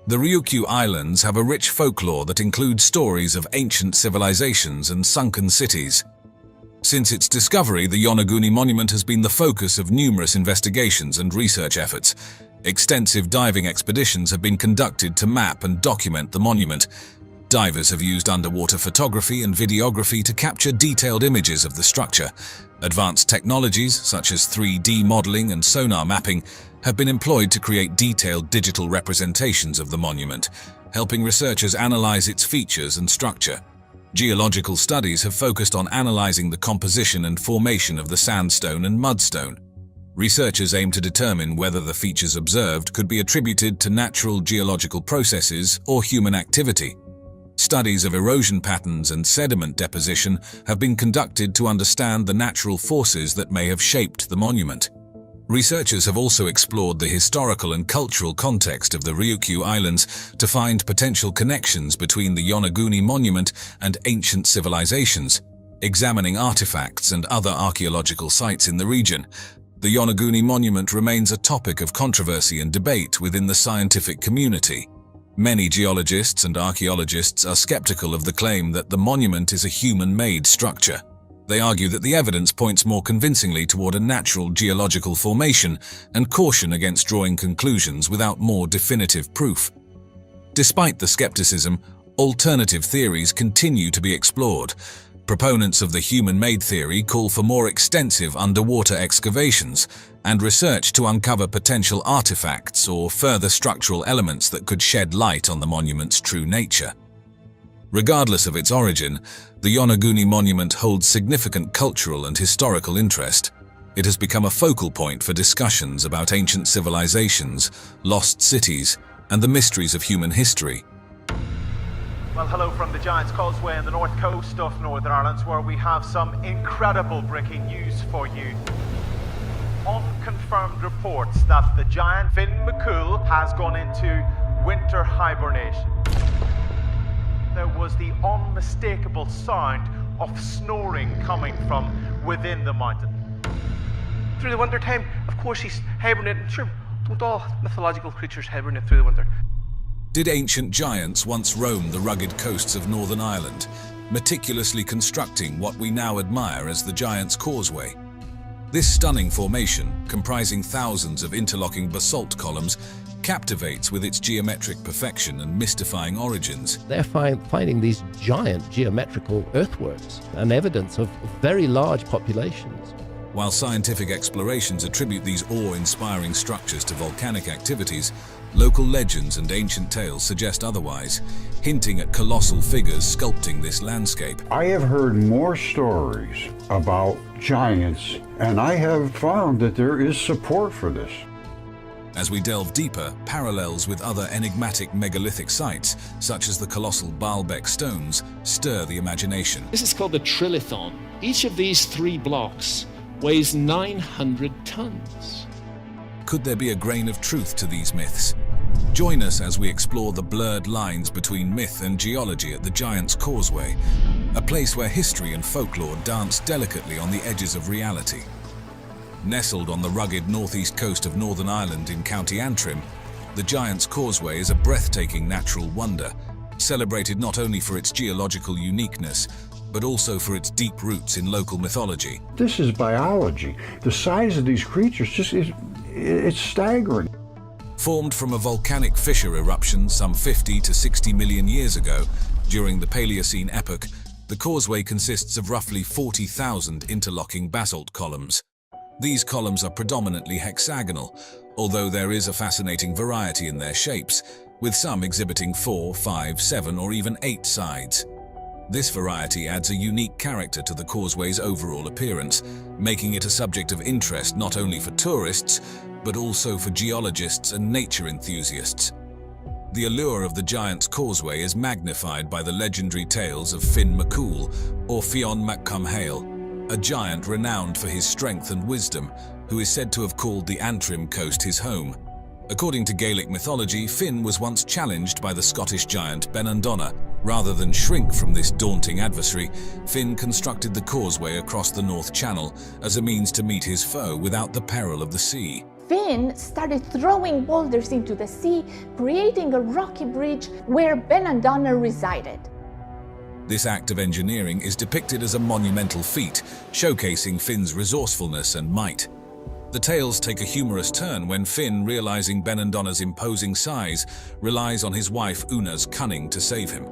The Ryukyu Islands have a rich folklore that includes stories of ancient civilizations and sunken cities. Since its discovery, the Yonaguni Monument has been the focus of numerous investigations and research efforts. Extensive diving expeditions have been conducted to map and document the monument. Divers have used underwater photography and videography to capture detailed images of the structure. Advanced technologies, such as 3D modeling and sonar mapping, have been employed to create detailed digital representations of the monument, helping researchers analyze its features and structure. Geological studies have focused on analyzing the composition and formation of the sandstone and mudstone. Researchers aim to determine whether the features observed could be attributed to natural geological processes or human activity. Studies of erosion patterns and sediment deposition have been conducted to understand the natural forces that may have shaped the monument. Researchers have also explored the historical and cultural context of the Ryukyu Islands to find potential connections between the Yonaguni monument and ancient civilizations. Examining artifacts and other archaeological sites in the region, the Yonaguni monument remains a topic of controversy and debate within the scientific community. Many geologists and archaeologists are skeptical of the claim that the monument is a human-made structure. They argue that the evidence points more convincingly toward a natural geological formation and caution against drawing conclusions without more definitive proof. Despite the skepticism, alternative theories continue to be explored. Proponents of the human-made theory call for more extensive underwater excavations and research to uncover potential artifacts or further structural elements that could shed light on the monument's true nature. Regardless of its origin, the Yonaguni monument holds significant cultural and historical interest. It has become a focal point for discussions about ancient civilizations, lost cities, and the mysteries of human history. Well, hello from the Giant's Causeway on the north coast of Northern Ireland, where we have some incredible breaking news for you. Unconfirmed reports that the giant Finn McCool has gone into winter hibernation. There was the unmistakable sound of snoring coming from within the mountain. Through the winter time, of course, he's hibernating. Sure, don't all mythological creatures hibernate through the winter? Did ancient giants once roam the rugged coasts of Northern Ireland, meticulously constructing what we now admire as the Giant's Causeway? This stunning formation, comprising thousands of interlocking basalt columns, captivates with its geometric perfection and mystifying origins. They're finding these giant geometrical earthworks and evidence of very large populations. While scientific explorations attribute these awe-inspiring structures to volcanic activities, local legends and ancient tales suggest otherwise, hinting at colossal figures sculpting this landscape. I have heard more stories about giants, and I have found that there is support for this. As we delve deeper, parallels with other enigmatic megalithic sites, such as the colossal Baalbek stones, stir the imagination. This is called the Trilithon. Each of these 3 blocks weighs 900 tons. Could there be a grain of truth to these myths? Join us as we explore the blurred lines between myth and geology at the Giant's Causeway, a place where history and folklore dance delicately on the edges of reality. Nestled on the rugged northeast coast of Northern Ireland in County Antrim, the Giant's Causeway is a breathtaking natural wonder, celebrated not only for its geological uniqueness, but also for its deep roots in local mythology. This is biology. The size of these creatures it's staggering. Formed from a volcanic fissure eruption some 50 to 60 million years ago, during the Paleocene epoch, the causeway consists of roughly 40,000 interlocking basalt columns. These columns are predominantly hexagonal, although there is a fascinating variety in their shapes, with some exhibiting 4, 5, 7, or even 8 sides. This variety adds a unique character to the causeway's overall appearance, making it a subject of interest not only for tourists, but also for geologists and nature enthusiasts. The allure of the Giant's Causeway is magnified by the legendary tales of Finn McCool, or Fionn MacCumhale, a giant renowned for his strength and wisdom, who is said to have called the Antrim coast his home. According to Gaelic mythology, Finn was once challenged by the Scottish giant Benandonna. Rather than shrink from this daunting adversary, Finn constructed the causeway across the North Channel as a means to meet his foe without the peril of the sea. Finn started throwing boulders into the sea, creating a rocky bridge where Benandonna resided. This act of engineering is depicted as a monumental feat, showcasing Finn's resourcefulness and might. The tales take a humorous turn when Finn, realizing Benandonna's imposing size, relies on his wife Una's cunning to save him.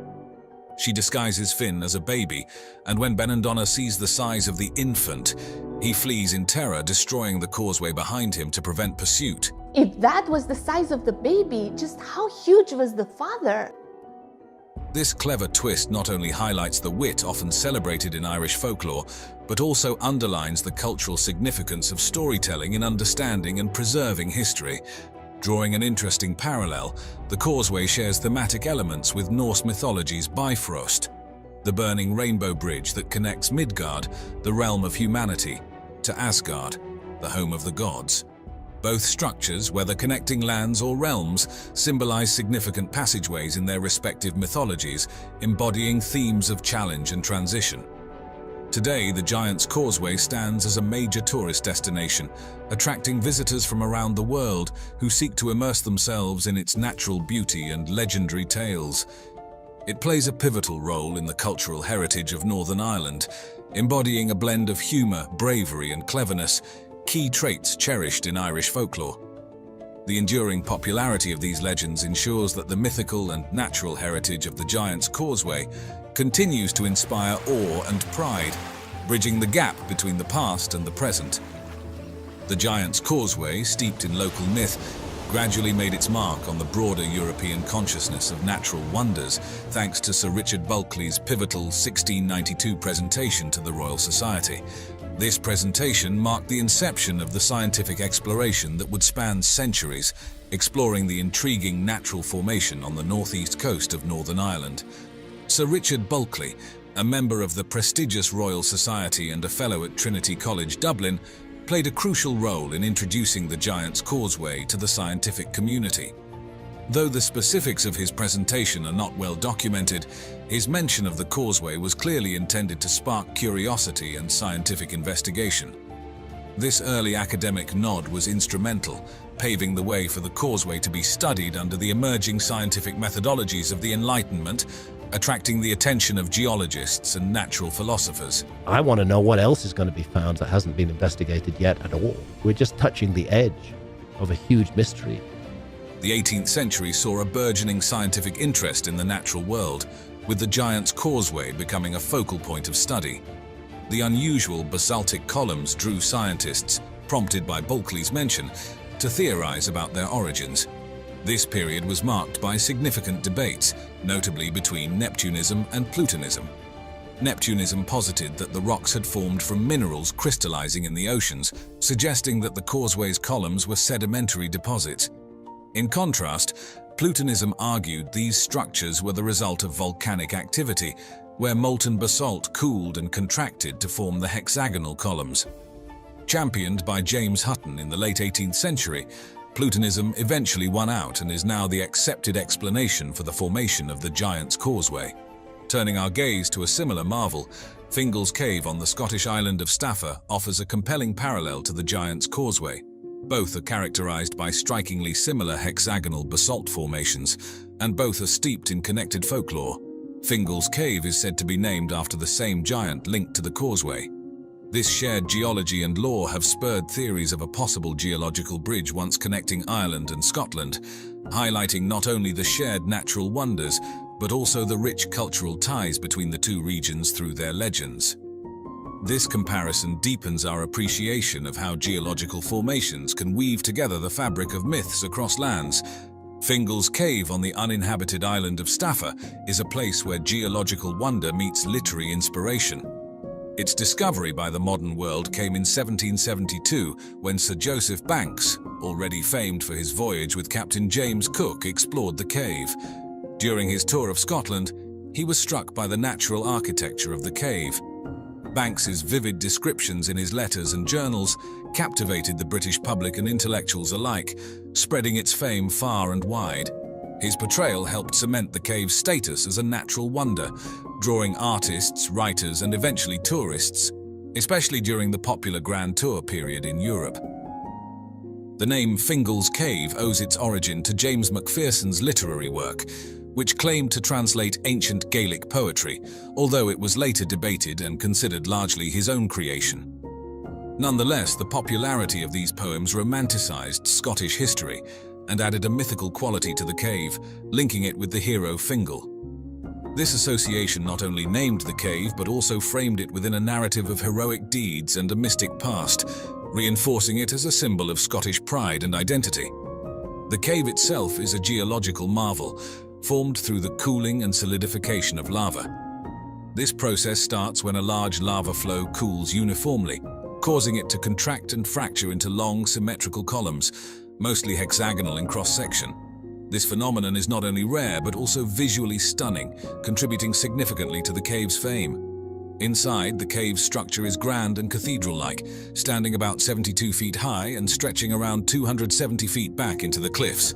She disguises Finn as a baby, and when Benandonna sees the size of the infant, he flees in terror, destroying the causeway behind him to prevent pursuit. If that was the size of the baby, just how huge was the father? This clever twist not only highlights the wit often celebrated in Irish folklore, but also underlines the cultural significance of storytelling in understanding and preserving history. Drawing an interesting parallel, the causeway shares thematic elements with Norse mythology's Bifrost, the burning rainbow bridge that connects Midgard, the realm of humanity, to Asgard, the home of the gods. Both structures, whether connecting lands or realms, symbolize significant passageways in their respective mythologies, embodying themes of challenge and transition. Today, the Giant's Causeway stands as a major tourist destination, attracting visitors from around the world who seek to immerse themselves in its natural beauty and legendary tales. It plays a pivotal role in the cultural heritage of Northern Ireland, embodying a blend of humor, bravery, and cleverness, key traits cherished in Irish folklore. The enduring popularity of these legends ensures that the mythical and natural heritage of the Giant's Causeway continues to inspire awe and pride, bridging the gap between the past and the present. The Giant's Causeway, steeped in local myth, gradually made its mark on the broader European consciousness of natural wonders thanks to Sir Richard Bulkeley's pivotal 1692 presentation to the Royal Society. This presentation marked the inception of the scientific exploration that would span centuries, exploring the intriguing natural formation on the northeast coast of Northern Ireland. Sir Richard Bulkeley, a member of the prestigious Royal Society and a fellow at Trinity College, Dublin, played a crucial role in introducing the Giant's Causeway to the scientific community. Though the specifics of his presentation are not well documented, his mention of the causeway was clearly intended to spark curiosity and scientific investigation. This early academic nod was instrumental, paving the way for the causeway to be studied under the emerging scientific methodologies of the Enlightenment, attracting the attention of geologists and natural philosophers. I want to know what else is going to be found that hasn't been investigated yet at all. We're just touching the edge of a huge mystery. The 18th century saw a burgeoning scientific interest in the natural world, with the Giant's Causeway becoming a focal point of study. The unusual basaltic columns drew scientists, prompted by Bulkeley's mention, to theorize about their origins. This period was marked by significant debates, notably between Neptunism and Plutonism. Neptunism posited that the rocks had formed from minerals crystallizing in the oceans, suggesting that the causeway's columns were sedimentary deposits. In contrast, Plutonism argued these structures were the result of volcanic activity, where molten basalt cooled and contracted to form the hexagonal columns. Championed by James Hutton in the late 18th century, Plutonism eventually won out and is now the accepted explanation for the formation of the Giant's Causeway. Turning our gaze to a similar marvel, Fingal's Cave on the Scottish island of Staffa offers a compelling parallel to the Giant's Causeway. Both are characterized by strikingly similar hexagonal basalt formations, and both are steeped in connected folklore. Fingal's Cave is said to be named after the same giant linked to the causeway. This shared geology and lore have spurred theories of a possible geological bridge once connecting Ireland and Scotland, highlighting not only the shared natural wonders, but also the rich cultural ties between the two regions through their legends. This comparison deepens our appreciation of how geological formations can weave together the fabric of myths across lands. Fingal's Cave on the uninhabited island of Staffa is a place where geological wonder meets literary inspiration. Its discovery by the modern world came in 1772 when Sir Joseph Banks, already famed for his voyage with Captain James Cook, explored the cave. During his tour of Scotland, he was struck by the natural architecture of the cave. Banks's vivid descriptions in his letters and journals captivated the British public and intellectuals alike, spreading its fame far and wide. His portrayal helped cement the cave's status as a natural wonder, drawing artists, writers, and eventually tourists, especially during the popular Grand Tour period in Europe. The name Fingal's Cave owes its origin to James Macpherson's literary work, which claimed to translate ancient Gaelic poetry, although it was later debated and considered largely his own creation. Nonetheless, the popularity of these poems romanticized Scottish history and added a mythical quality to the cave, linking it with the hero Fingal. This association not only named the cave, but also framed it within a narrative of heroic deeds and a mystic past, reinforcing it as a symbol of Scottish pride and identity. The cave itself is a geological marvel, formed through the cooling and solidification of lava. This process starts when a large lava flow cools uniformly, causing it to contract and fracture into long, symmetrical columns, mostly hexagonal in cross-section. This phenomenon is not only rare, but also visually stunning, contributing significantly to the cave's fame. Inside, the cave's structure is grand and cathedral-like, standing about 72 feet high and stretching around 270 feet back into the cliffs.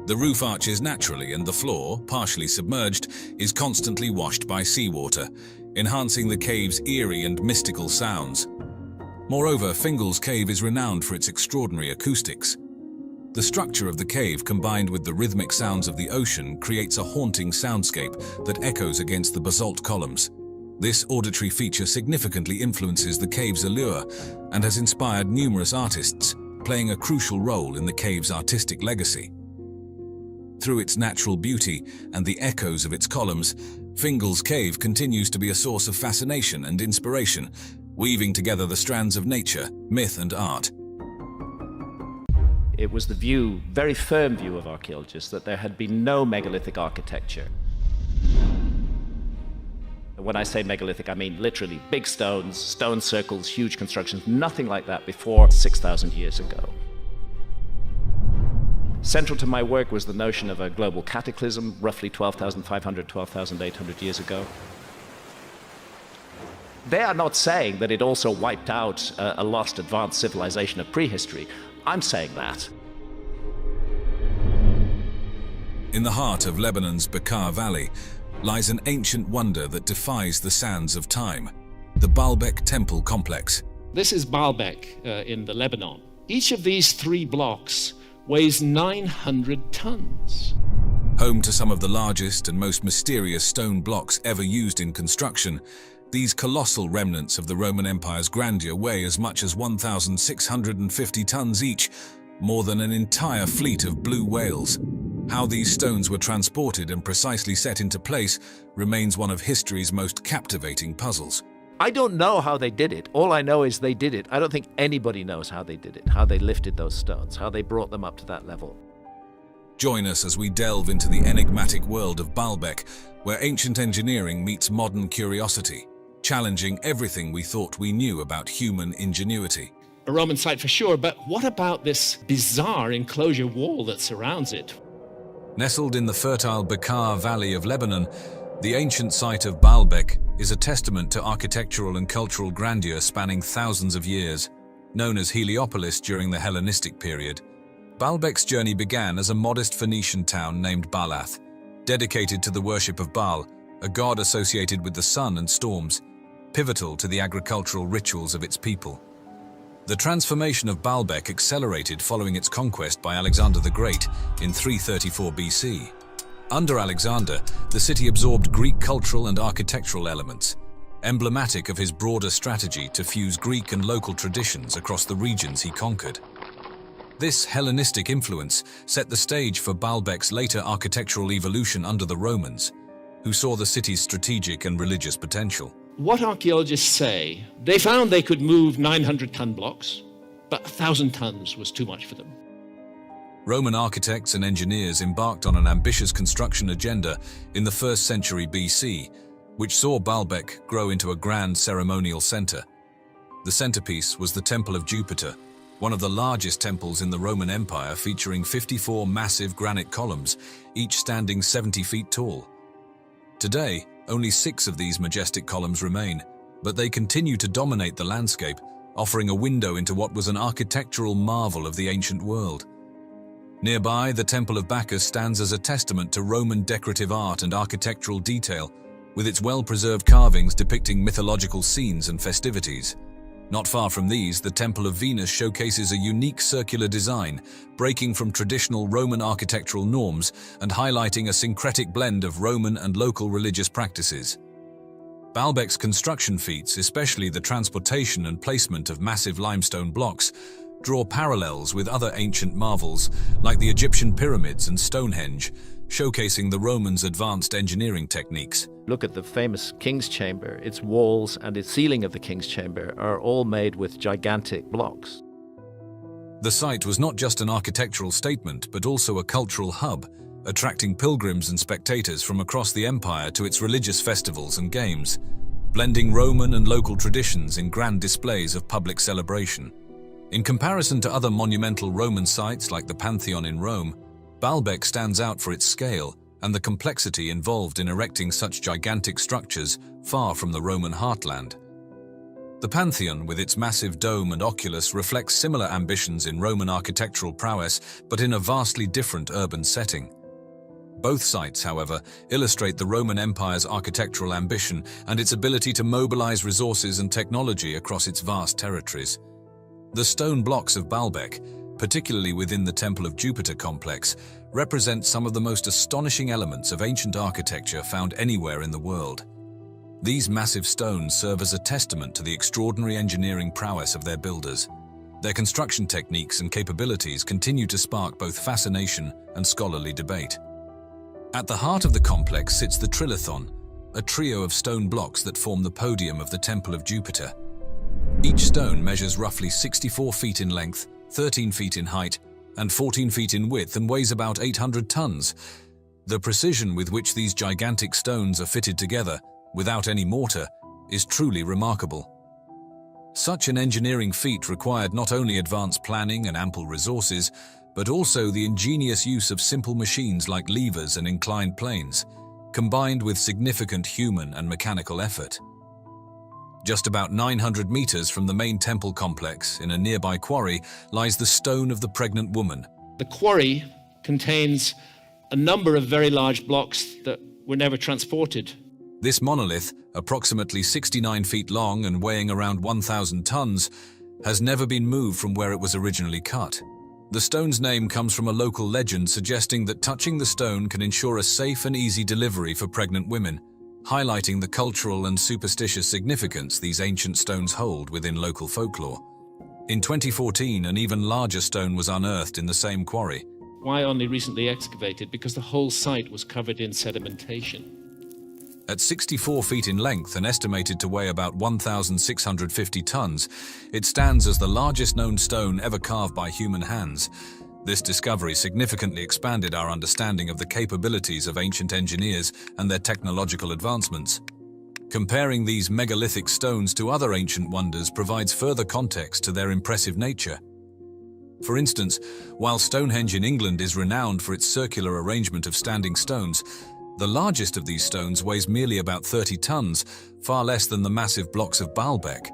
The roof arches naturally, and the floor, partially submerged, is constantly washed by seawater, enhancing the cave's eerie and mystical sounds. Moreover, Fingal's cave is renowned for its extraordinary acoustics. The structure of the cave, combined with the rhythmic sounds of the ocean, creates a haunting soundscape that echoes against the basalt columns. This auditory feature significantly influences the cave's allure and has inspired numerous artists, playing a crucial role in the cave's artistic legacy. Through its natural beauty and the echoes of its columns, Fingal's cave continues to be a source of fascination and inspiration, weaving together the strands of nature, myth, and art. It was the view, very firm view of archaeologists, that there had been no megalithic architecture. When I say megalithic, I mean literally big stones, stone circles, huge constructions, nothing like that before 6,000 years ago. Central to my work was the notion of a global cataclysm, roughly 12,500, 12,800 years ago. They are not saying that it also wiped out a lost advanced civilization of prehistory. I'm saying that. In the heart of Lebanon's Bekaa Valley lies an ancient wonder that defies the sands of time, the Baalbek Temple Complex. This is Baalbek in the Lebanon. Each of these 3 blocks weighs 900 tons. Home to some of the largest and most mysterious stone blocks ever used in construction, these colossal remnants of the Roman Empire's grandeur weigh as much as 1,650 tons each, more than an entire fleet of blue whales. How these stones were transported and precisely set into place remains one of history's most captivating puzzles. I don't know how they did it. All I know is they did it. I don't think anybody knows how they did it, how they lifted those stones, how they brought them up to that level. Join us as we delve into the enigmatic world of Baalbek, where ancient engineering meets modern curiosity, challenging everything we thought we knew about human ingenuity. A Roman site for sure, but what about this bizarre enclosure wall that surrounds it? Nestled in the fertile Bekaa Valley of Lebanon, the ancient site of Baalbek is a testament to architectural and cultural grandeur spanning thousands of years. Known as Heliopolis during the Hellenistic period, Baalbek's journey began as a modest Phoenician town named Baalath, dedicated to the worship of Baal, a god associated with the sun and storms, pivotal to the agricultural rituals of its people. The transformation of Baalbek accelerated following its conquest by Alexander the Great in 334 BC. Under Alexander, the city absorbed Greek cultural and architectural elements, emblematic of his broader strategy to fuse Greek and local traditions across the regions he conquered. This Hellenistic influence set the stage for Baalbek's later architectural evolution under the Romans, who saw the city's strategic and religious potential. What archaeologists say, they found they could move 900-ton blocks, but 1,000 tons was too much for them. Roman architects and engineers embarked on an ambitious construction agenda in the 1st century BC, which saw Baalbek grow into a grand ceremonial center. The centerpiece was the Temple of Jupiter, one of the largest temples in the Roman Empire, featuring 54 massive granite columns, each standing 70 feet tall. Today, only 6 of these majestic columns remain, but they continue to dominate the landscape, offering a window into what was an architectural marvel of the ancient world. Nearby, the Temple of Bacchus stands as a testament to Roman decorative art and architectural detail, with its well-preserved carvings depicting mythological scenes and festivities. Not far from these, the Temple of Venus showcases a unique circular design, breaking from traditional Roman architectural norms and highlighting a syncretic blend of Roman and local religious practices. Baalbek's construction feats, especially the transportation and placement of massive limestone blocks, draw parallels with other ancient marvels like the Egyptian pyramids and Stonehenge, showcasing the Romans' advanced engineering techniques. Look at the famous King's Chamber. Its walls and its ceiling of the King's Chamber are all made with gigantic blocks. The site was not just an architectural statement, but also a cultural hub, attracting pilgrims and spectators from across the empire to its religious festivals and games, blending Roman and local traditions in grand displays of public celebration. In comparison to other monumental Roman sites like the Pantheon in Rome, Baalbek stands out for its scale and the complexity involved in erecting such gigantic structures far from the Roman heartland. The Pantheon, with its massive dome and oculus, reflects similar ambitions in Roman architectural prowess, but in a vastly different urban setting. Both sites, however, illustrate the Roman Empire's architectural ambition and its ability to mobilize resources and technology across its vast territories. The stone blocks of Baalbek, particularly within the Temple of Jupiter complex, represent some of the most astonishing elements of ancient architecture found anywhere in the world. These massive stones serve as a testament to the extraordinary engineering prowess of their builders. Their construction techniques and capabilities continue to spark both fascination and scholarly debate. At the heart of the complex sits the Trilithon, a trio of stone blocks that form the podium of the Temple of Jupiter. Each stone measures roughly 64 feet in length, 13 feet in height, and 14 feet in width, and weighs about 800 tons. The precision with which these gigantic stones are fitted together, without any mortar, is truly remarkable. Such an engineering feat required not only advanced planning and ample resources, but also the ingenious use of simple machines like levers and inclined planes, combined with significant human and mechanical effort. Just about 900 meters from the main temple complex, in a nearby quarry, lies the Stone of the Pregnant Woman. The quarry contains a number of very large blocks that were never transported. This monolith, approximately 69 feet long and weighing around 1,000 tons, has never been moved from where it was originally cut. The stone's name comes from a local legend suggesting that touching the stone can ensure a safe and easy delivery for pregnant women, highlighting the cultural and superstitious significance these ancient stones hold within local folklore. In 2014, an even larger stone was unearthed in the same quarry. Why only recently excavated? Because the whole site was covered in sedimentation. At 64 feet in length and estimated to weigh about 1,650 tons, it stands as the largest known stone ever carved by human hands. This discovery significantly expanded our understanding of the capabilities of ancient engineers and their technological advancements. Comparing these megalithic stones to other ancient wonders provides further context to their impressive nature. For instance, while Stonehenge in England is renowned for its circular arrangement of standing stones, the largest of these stones weighs merely about 30 tons, far less than the massive blocks of Baalbek.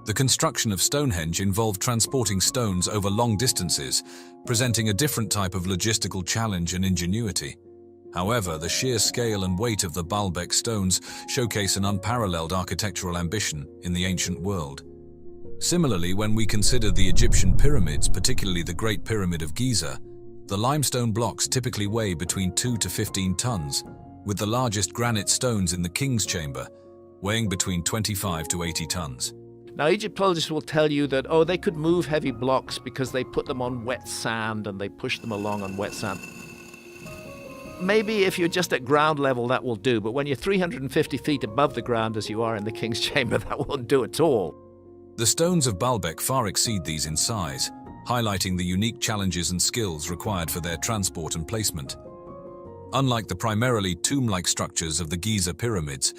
The construction of Stonehenge involved transporting stones over long distances, presenting a different type of logistical challenge and ingenuity. However, the sheer scale and weight of the Baalbek stones showcase an unparalleled architectural ambition in the ancient world. Similarly, when we consider the Egyptian pyramids, particularly the Great Pyramid of Giza, the limestone blocks typically weigh between 2 to 15 tons, with the largest granite stones in the King's Chamber weighing between 25 to 80 tons. Now, Egyptologists will tell you that, they could move heavy blocks because they put them on wet sand and they push them along on wet sand. Maybe if you're just at ground level, that will do, but when you're 350 feet above the ground, as you are in the King's Chamber, that won't do at all. The stones of Baalbek far exceed these in size, highlighting the unique challenges and skills required for their transport and placement. Unlike the primarily tomb-like structures of the Giza pyramids,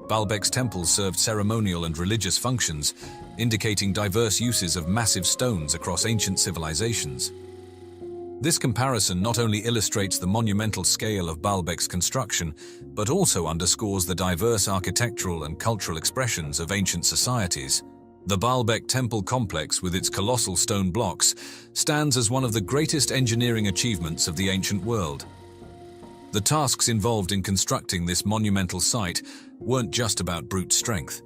Baalbek's temples served ceremonial and religious functions, indicating diverse uses of massive stones across ancient civilizations. This comparison not only illustrates the monumental scale of Baalbek's construction, but also underscores the diverse architectural and cultural expressions of ancient societies. The Baalbek temple complex, with its colossal stone blocks, stands as one of the greatest engineering achievements of the ancient world. The tasks involved in constructing this monumental site weren't just about brute strength.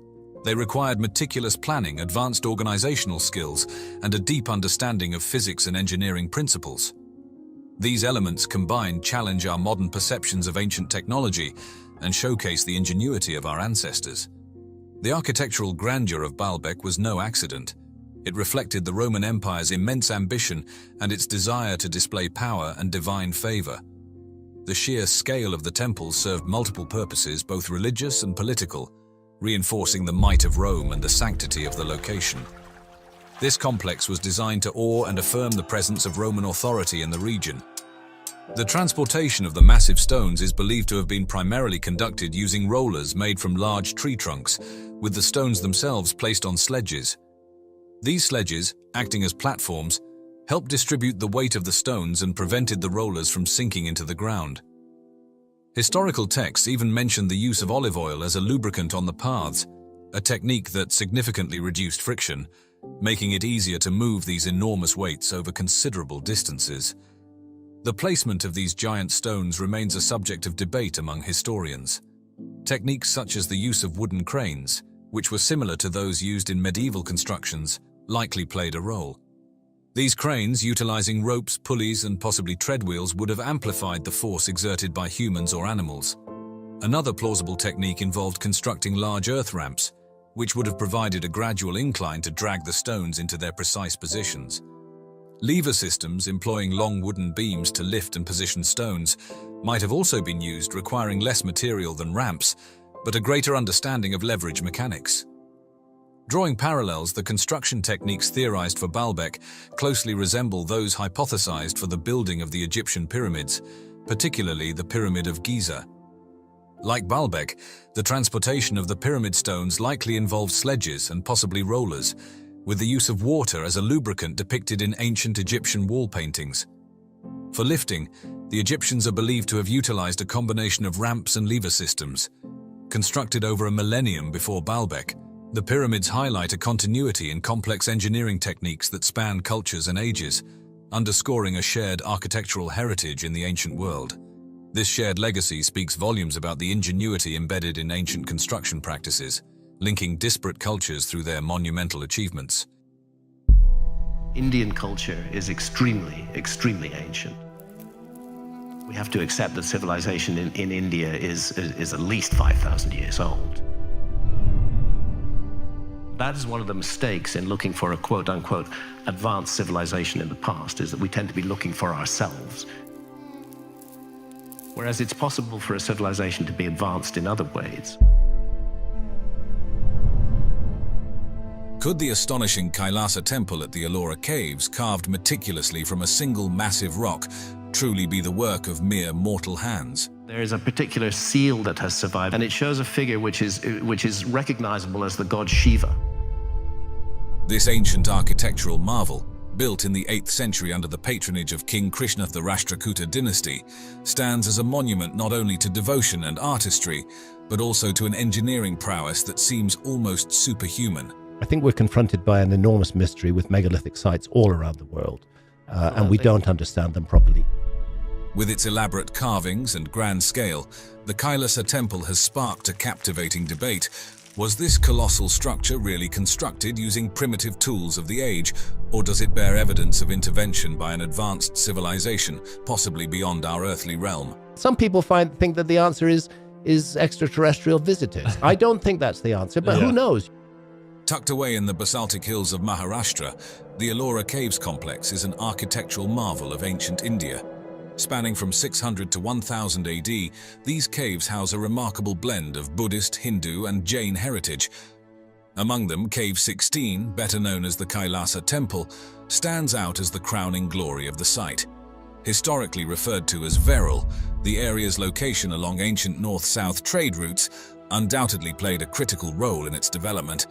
They required meticulous planning, advanced organizational skills, and a deep understanding of physics and engineering principles. These elements combined challenge our modern perceptions of ancient technology, and showcase the ingenuity of our ancestors. The architectural grandeur of Baalbek was no accident. It reflected the Roman Empire's immense ambition and its desire to display power and divine favor. The sheer scale of the temple served multiple purposes, both religious and political, reinforcing the might of Rome and the sanctity of the location. This complex was designed to awe and affirm the presence of Roman authority in the region. The transportation of the massive stones is believed to have been primarily conducted using rollers made from large tree trunks, with the stones themselves placed on sledges. These sledges, acting as platforms, helped distribute the weight of the stones and prevented the rollers from sinking into the ground. Historical texts even mention the use of olive oil as a lubricant on the paths, a technique that significantly reduced friction, making it easier to move these enormous weights over considerable distances. The placement of these giant stones remains a subject of debate among historians. Techniques such as the use of wooden cranes, which were similar to those used in medieval constructions, likely played a role. These cranes, utilizing ropes, pulleys, and possibly treadwheels, would have amplified the force exerted by humans or animals. Another plausible technique involved constructing large earth ramps, which would have provided a gradual incline to drag the stones into their precise positions. Lever systems, employing long wooden beams to lift and position stones, might have also been used, requiring less material than ramps, but a greater understanding of leverage mechanics. Drawing parallels, the construction techniques theorized for Baalbek closely resemble those hypothesized for the building of the Egyptian pyramids, particularly the Pyramid of Giza. Like Baalbek, the transportation of the pyramid stones likely involved sledges and possibly rollers, with the use of water as a lubricant depicted in ancient Egyptian wall paintings. For lifting, the Egyptians are believed to have utilized a combination of ramps and lever systems. Constructed over a millennium before Baalbek, the pyramids highlight a continuity in complex engineering techniques that span cultures and ages, underscoring a shared architectural heritage in the ancient world. This shared legacy speaks volumes about the ingenuity embedded in ancient construction practices, linking disparate cultures through their monumental achievements. Indian culture is extremely ancient. We have to accept that civilization in India is at least 5,000 years old. That is one of the mistakes in looking for a quote-unquote advanced civilization in the past, is that we tend to be looking for ourselves. Whereas it's possible for a civilization to be advanced in other ways. Could the astonishing Kailasa temple at the Ellora Caves, carved meticulously from a single massive rock, truly be the work of mere mortal hands? There is a particular seal that has survived, and it shows a figure which is recognizable as the god Shiva. This ancient architectural marvel, built in the 8th century under the patronage of King Krishna of the Rashtrakuta dynasty, stands as a monument not only to devotion and artistry, but also to an engineering prowess that seems almost superhuman. I think we're confronted by an enormous mystery with megalithic sites all around the world, and we don't understand them properly. With its elaborate carvings and grand scale, the Kailasa temple has sparked a captivating debate. Was this colossal structure really constructed using primitive tools of the age, or does it bear evidence of intervention by an advanced civilization, possibly beyond our earthly realm? Some people think that the answer is extraterrestrial visitors. I don't think that's the answer, but who knows? Tucked away in the basaltic hills of Maharashtra, the Ellora Caves complex is an architectural marvel of ancient India. Spanning from 600 to 1000 AD, these caves house a remarkable blend of Buddhist, Hindu, and Jain heritage. Among them, Cave 16, better known as the Kailasa Temple, stands out as the crowning glory of the site. Historically referred to as Veral, the area's location along ancient north-south trade routes undoubtedly played a critical role in its development.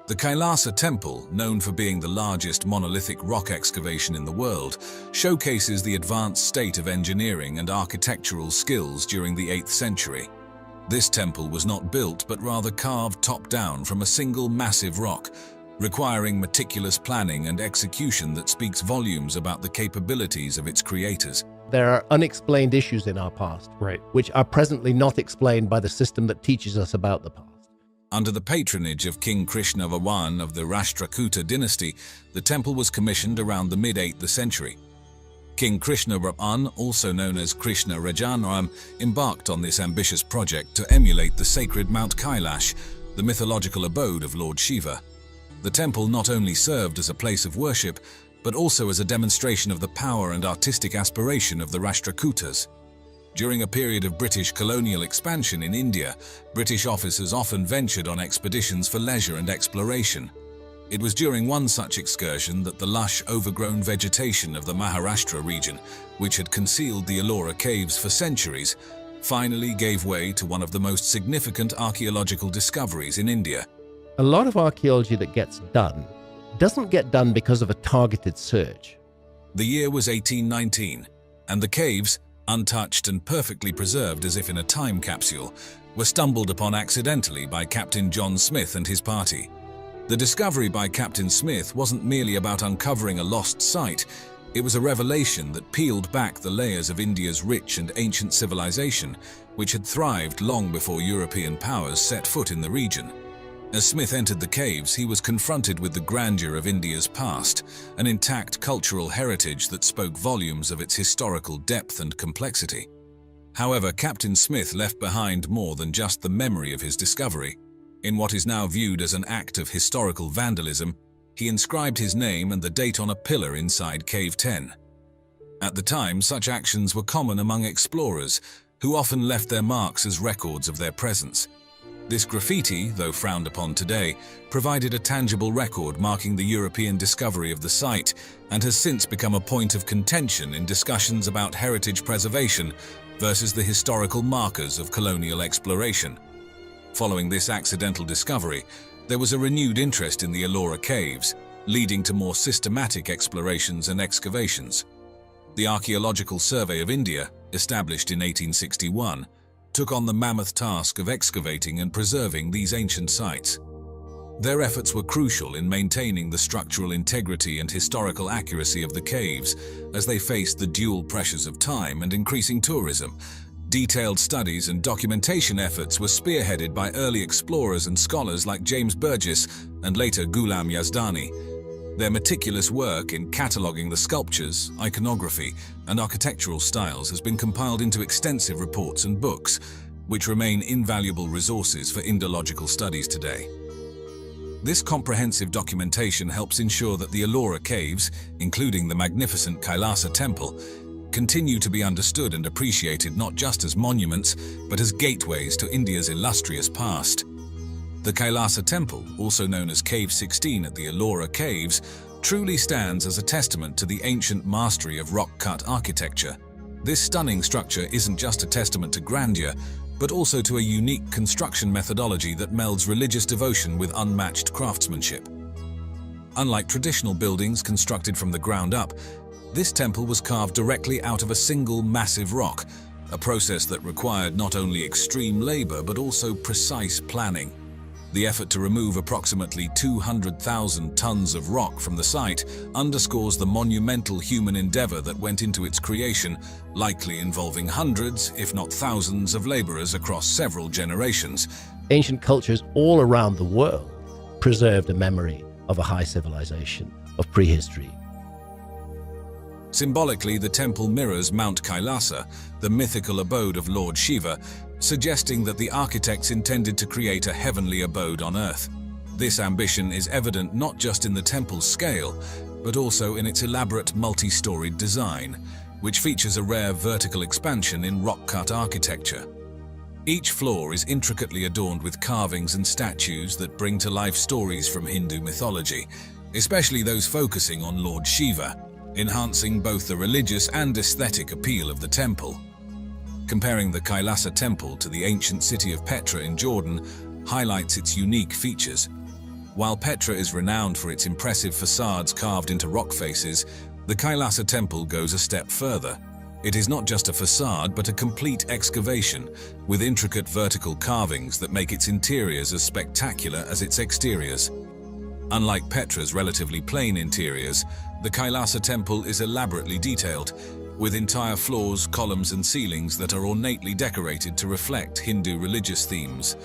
The Kailasa Temple, known for being the largest monolithic rock excavation in the world, showcases the advanced state of engineering and architectural skills during the 8th century. This temple was not built but rather carved top-down from a single massive rock, requiring meticulous planning and execution that speaks volumes about the capabilities of its creators. There are unexplained issues in our past, which are presently not explained by the system that teaches us about the past. Under the patronage of King Krishna of the Rashtrakuta dynasty, the temple was commissioned around the mid-8th century. King Krishna, also known as Krishna Rajaram, embarked on this ambitious project to emulate the sacred Mount Kailash, the mythological abode of Lord Shiva. The temple not only served as a place of worship, but also as a demonstration of the power and artistic aspiration of the Rashtrakutas. During a period of British colonial expansion in India, British officers often ventured on expeditions for leisure and exploration. It was during one such excursion that the lush, overgrown vegetation of the Maharashtra region, which had concealed the Ellora caves for centuries, finally gave way to one of the most significant archaeological discoveries in India. A lot of archaeology that gets done doesn't get done because of a targeted search. The year was 1819, and the caves, untouched and perfectly preserved as if in a time capsule, were stumbled upon accidentally by Captain John Smith and his party. The discovery by Captain Smith wasn't merely about uncovering a lost site, it was a revelation that peeled back the layers of India's rich and ancient civilization, which had thrived long before European powers set foot in the region. As Smith entered the caves, he was confronted with the grandeur of India's past, an intact cultural heritage that spoke volumes of its historical depth and complexity. However, Captain Smith left behind more than just the memory of his discovery. In what is now viewed as an act of historical vandalism, he inscribed his name and the date on a pillar inside Cave 10. At the time, such actions were common among explorers, who often left their marks as records of their presence. This graffiti, though frowned upon today, provided a tangible record marking the European discovery of the site and has since become a point of contention in discussions about heritage preservation versus the historical markers of colonial exploration. Following this accidental discovery, there was a renewed interest in the Ellora caves, leading to more systematic explorations and excavations. The Archaeological Survey of India, established in 1861, took on the mammoth task of excavating and preserving these ancient sites. Their efforts were crucial in maintaining the structural integrity and historical accuracy of the caves as they faced the dual pressures of time and increasing tourism. Detailed studies and documentation efforts were spearheaded by early explorers and scholars like James Burgess and later Ghulam Yazdani. Their meticulous work in cataloguing the sculptures, iconography, and architectural styles has been compiled into extensive reports and books, which remain invaluable resources for Indological studies today. This comprehensive documentation helps ensure that the Ellora caves, including the magnificent Kailasa temple, continue to be understood and appreciated not just as monuments, but as gateways to India's illustrious past. The Kailasa temple, also known as Cave 16 at the Ellora caves, truly stands as a testament to the ancient mastery of rock-cut architecture. This stunning structure isn't just a testament to grandeur, but also to a unique construction methodology that melds religious devotion with unmatched craftsmanship. Unlike traditional buildings constructed from the ground up, this temple was carved directly out of a single massive rock, a process that required not only extreme labor but also precise planning. The effort to remove approximately 200,000 tons of rock from the site underscores the monumental human endeavor that went into its creation, likely involving hundreds, if not thousands, of laborers across several generations. Ancient cultures all around the world preserved a memory of a high civilization, of prehistory. Symbolically, the temple mirrors Mount Kailasa, the mythical abode of Lord Shiva, suggesting that the architects intended to create a heavenly abode on earth. This ambition is evident not just in the temple's scale, but also in its elaborate multi-storied design, which features a rare vertical expansion in rock-cut architecture. Each floor is intricately adorned with carvings and statues that bring to life stories from Hindu mythology, especially those focusing on Lord Shiva, enhancing both the religious and aesthetic appeal of the temple. Comparing the Kailasa temple to the ancient city of Petra in Jordan highlights its unique features. While Petra is renowned for its impressive facades carved into rock faces, the Kailasa temple goes a step further. It is not just a facade, but a complete excavation, with intricate vertical carvings that make its interiors as spectacular as its exteriors. Unlike Petra's relatively plain interiors, the Kailasa temple is elaborately detailed, with entire floors, columns, and ceilings that are ornately decorated to reflect Hindu religious themes.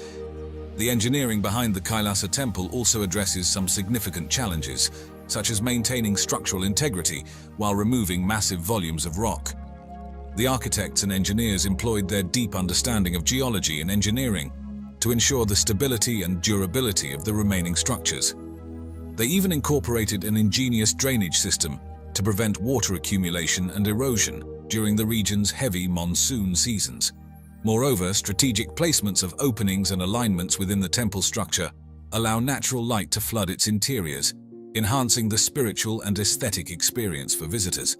The engineering behind the Kailasa temple also addresses some significant challenges. such as maintaining structural integrity while removing massive volumes of rock. The architects and engineers employed their deep understanding of geology and engineering to ensure the stability and durability of the remaining structures. They even incorporated an ingenious drainage system to prevent water accumulation and erosion during the region's heavy monsoon seasons. Moreover, strategic placements of openings and alignments within the temple structure allow natural light to flood its interiors, enhancing the spiritual and aesthetic experience for visitors.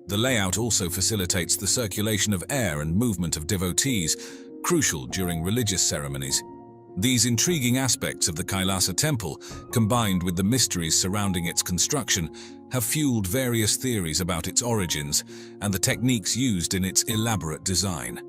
The layout also facilitates the circulation of air and movement of devotees, crucial during religious ceremonies. These intriguing aspects of the Kailasa temple, combined with the mysteries surrounding its construction, have fueled various theories about its origins and the techniques used in its elaborate design.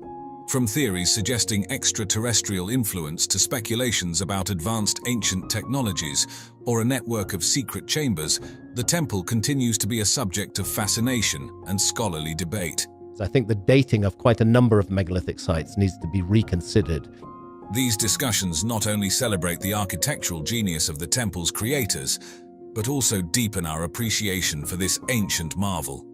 From theories suggesting extraterrestrial influence to speculations about advanced ancient technologies or a network of secret chambers, the temple continues to be a subject of fascination and scholarly debate. I think the dating of quite a number of megalithic sites needs to be reconsidered. These discussions not only celebrate the architectural genius of the temple's creators, but also deepen our appreciation for this ancient marvel.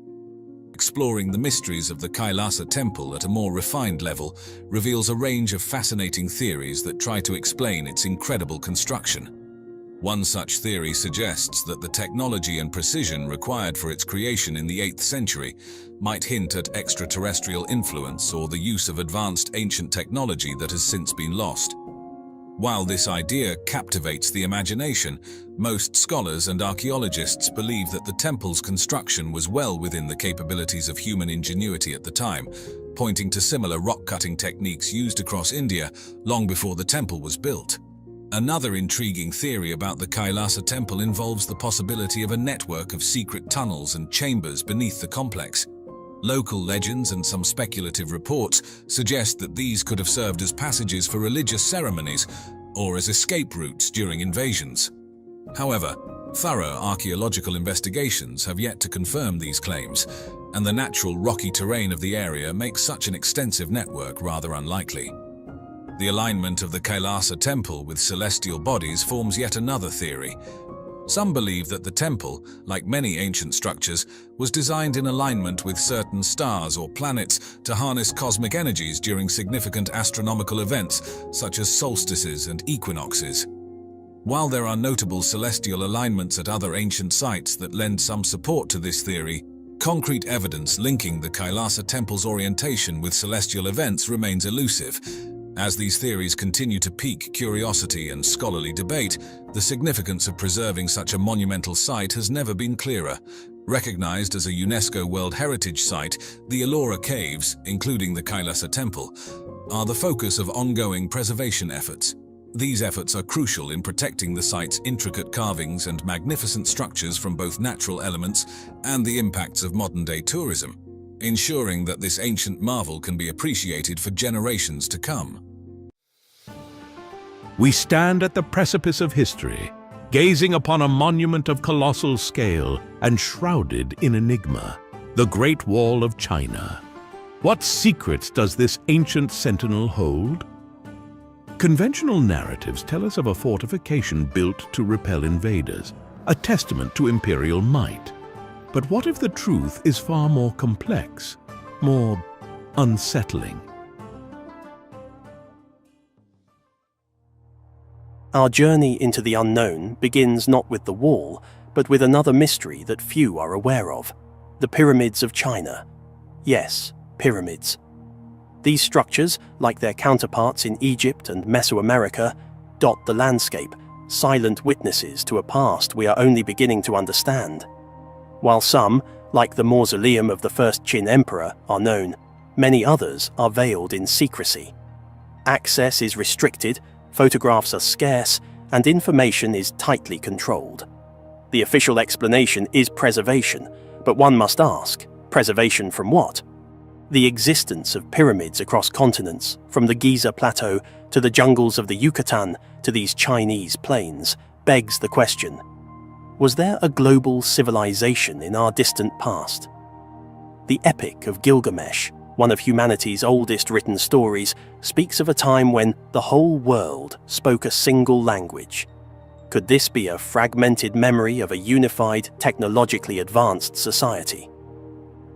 Exploring the mysteries of the Kailasa temple at a more refined level reveals a range of fascinating theories that try to explain its incredible construction. One such theory suggests that the technology and precision required for its creation in the 8th century might hint at extraterrestrial influence or the use of advanced ancient technology that has since been lost. While this idea captivates the imagination, most scholars and archaeologists believe that the temple's construction was well within the capabilities of human ingenuity at the time, pointing to similar rock-cutting techniques used across India long before the temple was built. Another intriguing theory about the Kailasa temple involves the possibility of a network of secret tunnels and chambers beneath the complex. Local legends and some speculative reports suggest that these could have served as passages for religious ceremonies or as escape routes during invasions. However, thorough archaeological investigations have yet to confirm these claims, and the natural rocky terrain of the area makes such an extensive network rather unlikely. The alignment of the Kailasa temple with celestial bodies forms yet another theory. Some believe that the temple, like many ancient structures, was designed in alignment with certain stars or planets to harness cosmic energies during significant astronomical events such as solstices and equinoxes. While there are notable celestial alignments at other ancient sites that lend some support to this theory, concrete evidence linking the Kailasa temple's orientation with celestial events remains elusive. As these theories continue to pique curiosity and scholarly debate, the significance of preserving such a monumental site has never been clearer. Recognized as a UNESCO World Heritage Site, the Ellora Caves, including the Kailasa Temple, are the focus of ongoing preservation efforts. These efforts are crucial in protecting the site's intricate carvings and magnificent structures from both natural elements and the impacts of modern-day tourism, ensuring that this ancient marvel can be appreciated for generations to come. We stand at the precipice of history, gazing upon a monument of colossal scale and shrouded in enigma, the Great Wall of China. What secrets does this ancient sentinel hold? Conventional narratives tell us of a fortification built to repel invaders, a testament to imperial might. But what if the truth is far more complex, more unsettling? Our journey into the unknown begins not with the wall, but with another mystery that few are aware of: the pyramids of China. Yes, pyramids. These structures, like their counterparts in Egypt and Mesoamerica, dot the landscape, silent witnesses to a past we are only beginning to understand. While some, like the mausoleum of the first Qin emperor, are known, many others are veiled in secrecy. Access is restricted, photographs are scarce, and information is tightly controlled. The official explanation is preservation, but one must ask, preservation from what? The existence of pyramids across continents, from the Giza Plateau to the jungles of the Yucatan to these Chinese plains, begs the question: was there a global civilization in our distant past? The Epic of Gilgamesh, one of humanity's oldest written stories, speaks of a time when the whole world spoke a single language. Could this be a fragmented memory of a unified, technologically advanced society?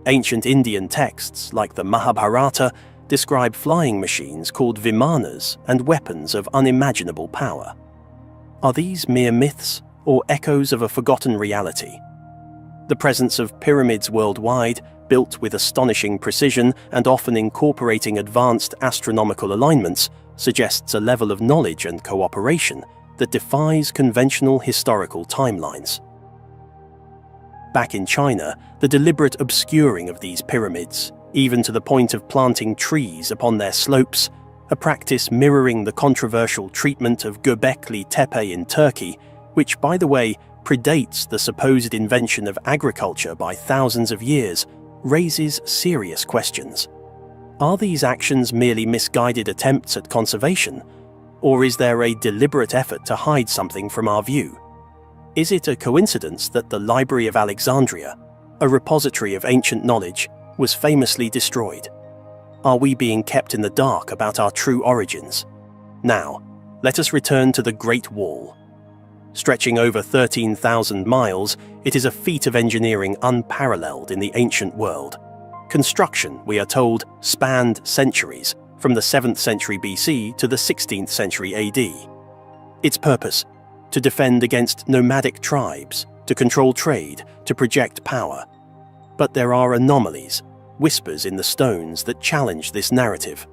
Ancient Indian texts, like the Mahabharata, describe flying machines called vimanas and weapons of unimaginable power. Are these mere myths or echoes of a forgotten reality? The presence of pyramids worldwide, built with astonishing precision and often incorporating advanced astronomical alignments, suggests a level of knowledge and cooperation that defies conventional historical timelines. Back in China, the deliberate obscuring of these pyramids, even to the point of planting trees upon their slopes, a practice mirroring the controversial treatment of Göbekli Tepe in Turkey, which, by the way, predates the supposed invention of agriculture by thousands of years, raises serious questions. Are these actions merely misguided attempts at conservation, or is there a deliberate effort to hide something from our view? Is it a coincidence that the Library of Alexandria, a repository of ancient knowledge, was famously destroyed? Are we being kept in the dark about our true origins? Now, let us return to the Great Wall. Stretching over 13,000 miles, it is a feat of engineering unparalleled in the ancient world. Construction, we are told, spanned centuries, from the 7th century BC to the 16th century AD. Its purpose? To defend against nomadic tribes, to control trade, to project power. But there are anomalies, whispers in the stones that challenge this narrative.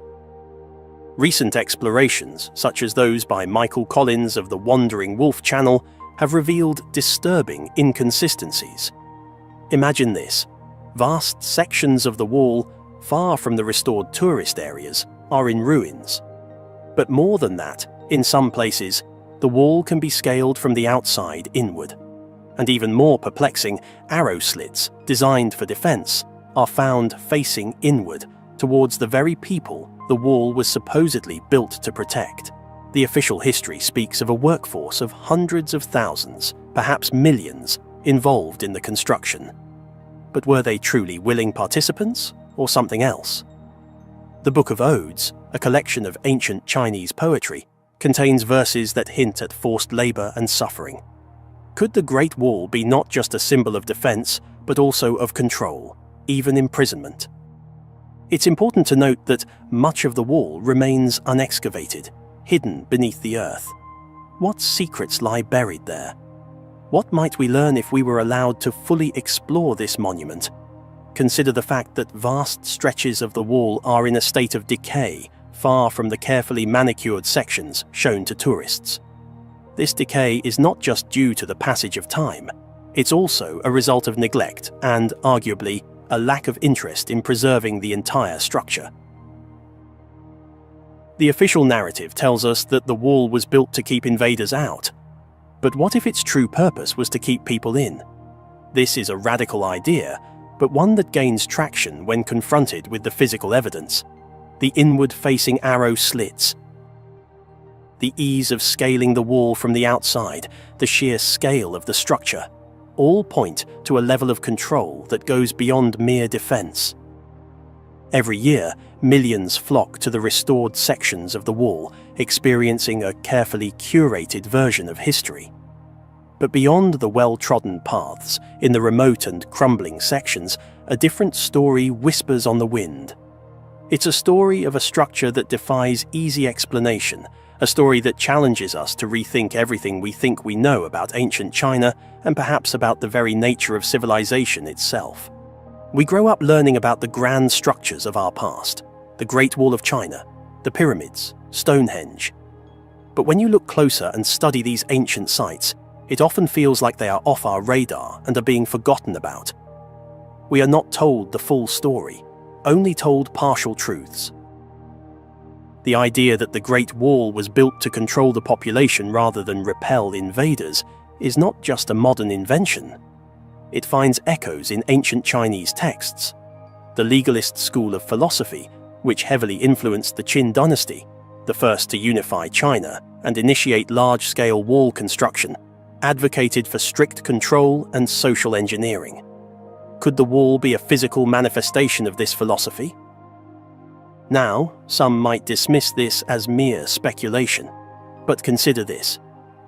Recent explorations, such as those by Michael Collins of the Wandering Wolf Channel, have revealed disturbing inconsistencies. Imagine this: vast sections of the wall, far from the restored tourist areas, are in ruins. But more than that, in some places, the wall can be scaled from the outside inward. And even more perplexing, arrow slits, designed for defense, are found facing inward, towards the very people the wall was supposedly built to protect. The official history speaks of a workforce of hundreds of thousands, perhaps millions, involved in the construction. But were they truly willing participants, or something else? The Book of Odes, a collection of ancient Chinese poetry, contains verses that hint at forced labor and suffering. Could the Great Wall be not just a symbol of defense, but also of control, even imprisonment? It's important to note that much of the wall remains unexcavated, hidden beneath the earth. What secrets lie buried there? What might we learn if we were allowed to fully explore this monument? Consider the fact that vast stretches of the wall are in a state of decay, far from the carefully manicured sections shown to tourists. This decay is not just due to the passage of time, it's also a result of neglect and, arguably, a lack of interest in preserving the entire structure. The official narrative tells us that the wall was built to keep invaders out. But what if its true purpose was to keep people in? This is a radical idea, but one that gains traction when confronted with the physical evidence. The inward-facing arrow slits, the ease of scaling the wall from the outside, the sheer scale of the structure, all point to a level of control that goes beyond mere defense. Every year, millions flock to the restored sections of the wall, experiencing a carefully curated version of history. But beyond the well-trodden paths, in the remote and crumbling sections, a different story whispers on the wind. It's a story of a structure that defies easy explanation, a story that challenges us to rethink everything we think we know about ancient China and perhaps about the very nature of civilization itself. We grow up learning about the grand structures of our past, the Great Wall of China, the pyramids, Stonehenge. But when you look closer and study these ancient sites, it often feels like they are off our radar and are being forgotten about. We are not told the full story, only told partial truths. The idea that the Great Wall was built to control the population rather than repel invaders is not just a modern invention. It finds echoes in ancient Chinese texts. The legalist school of philosophy, which heavily influenced the Qin dynasty, the first to unify China and initiate large-scale wall construction, advocated for strict control and social engineering. Could the wall be a physical manifestation of this philosophy? Now, some might dismiss this as mere speculation. But consider this.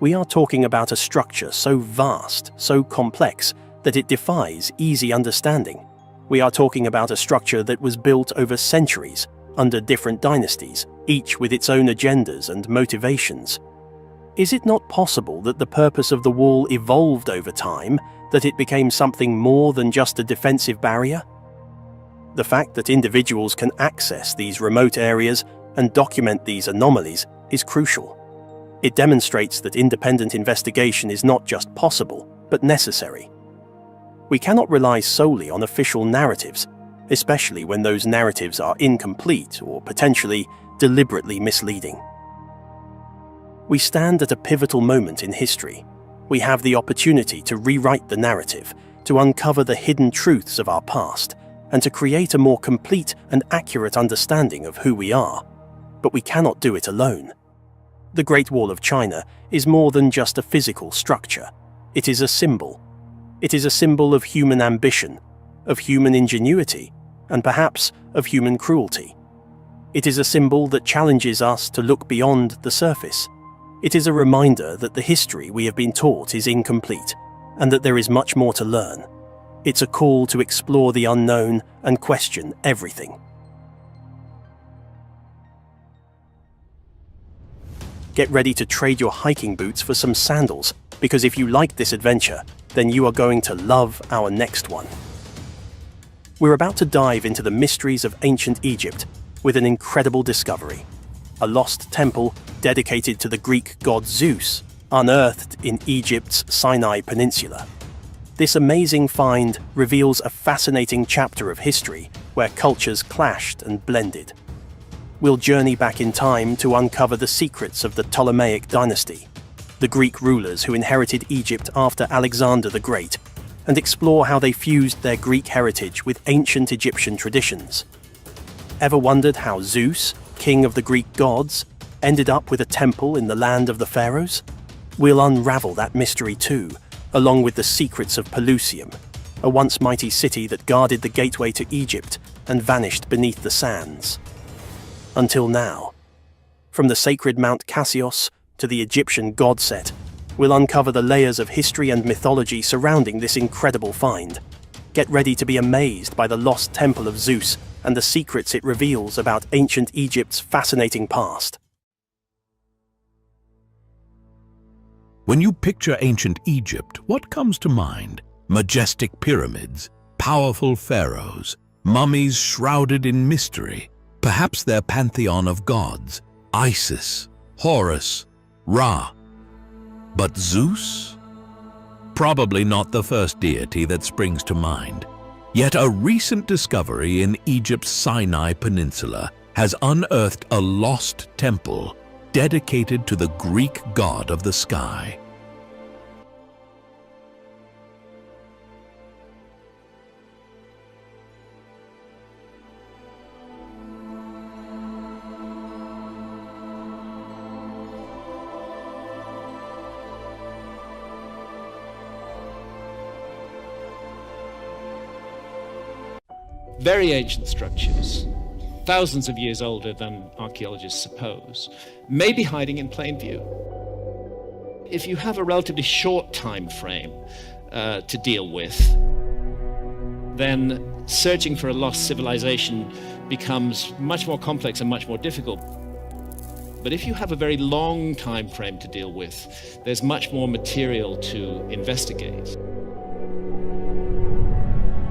We are talking about a structure so vast, so complex, that it defies easy understanding. We are talking about a structure that was built over centuries, under different dynasties, each with its own agendas and motivations. Is it not possible that the purpose of the wall evolved over time, that it became something more than just a defensive barrier? The fact that individuals can access these remote areas and document these anomalies is crucial. It demonstrates that independent investigation is not just possible, but necessary. We cannot rely solely on official narratives, especially when those narratives are incomplete or potentially deliberately misleading. We stand at a pivotal moment in history. We have the opportunity to rewrite the narrative, to uncover the hidden truths of our past, and to create a more complete and accurate understanding of who we are. But we cannot do it alone. The Great Wall of China is more than just a physical structure. It is a symbol. It is a symbol of human ambition, of human ingenuity, and perhaps of human cruelty. It is a symbol that challenges us to look beyond the surface. It is a reminder that the history we have been taught is incomplete, and that there is much more to learn. It's a call to explore the unknown and question everything. Get ready to trade your hiking boots for some sandals, because if you like this adventure, then you are going to love our next one. We're about to dive into the mysteries of ancient Egypt with an incredible discovery. A lost temple dedicated to the Greek god Zeus, unearthed in Egypt's Sinai Peninsula. This amazing find reveals a fascinating chapter of history where cultures clashed and blended. We'll journey back in time to uncover the secrets of the Ptolemaic dynasty, the Greek rulers who inherited Egypt after Alexander the Great, and explore how they fused their Greek heritage with ancient Egyptian traditions. Ever wondered how Zeus, king of the Greek gods, ended up with a temple in the land of the pharaohs? We'll unravel that mystery too, along with the secrets of Pelusium, a once mighty city that guarded the gateway to Egypt and vanished beneath the sands. Until now, from the sacred Mount Cassius to the Egyptian god set, we'll uncover the layers of history and mythology surrounding this incredible find. Get ready to be amazed by the lost temple of Zeus and the secrets it reveals about ancient Egypt's fascinating past. When you picture ancient Egypt, what comes to mind? Majestic pyramids, powerful pharaohs, mummies shrouded in mystery, perhaps their pantheon of gods, Isis, Horus, Ra. But Zeus? Probably not the first deity that springs to mind. Yet a recent discovery in Egypt's Sinai Peninsula has unearthed a lost temple dedicated to the Greek god of the sky. Very ancient structures, thousands of years older than archaeologists suppose, may be hiding in plain view. If you have a relatively short time frame to deal with, then searching for a lost civilization becomes much more complex and much more difficult. But if you have a very long time frame to deal with, there's much more material to investigate.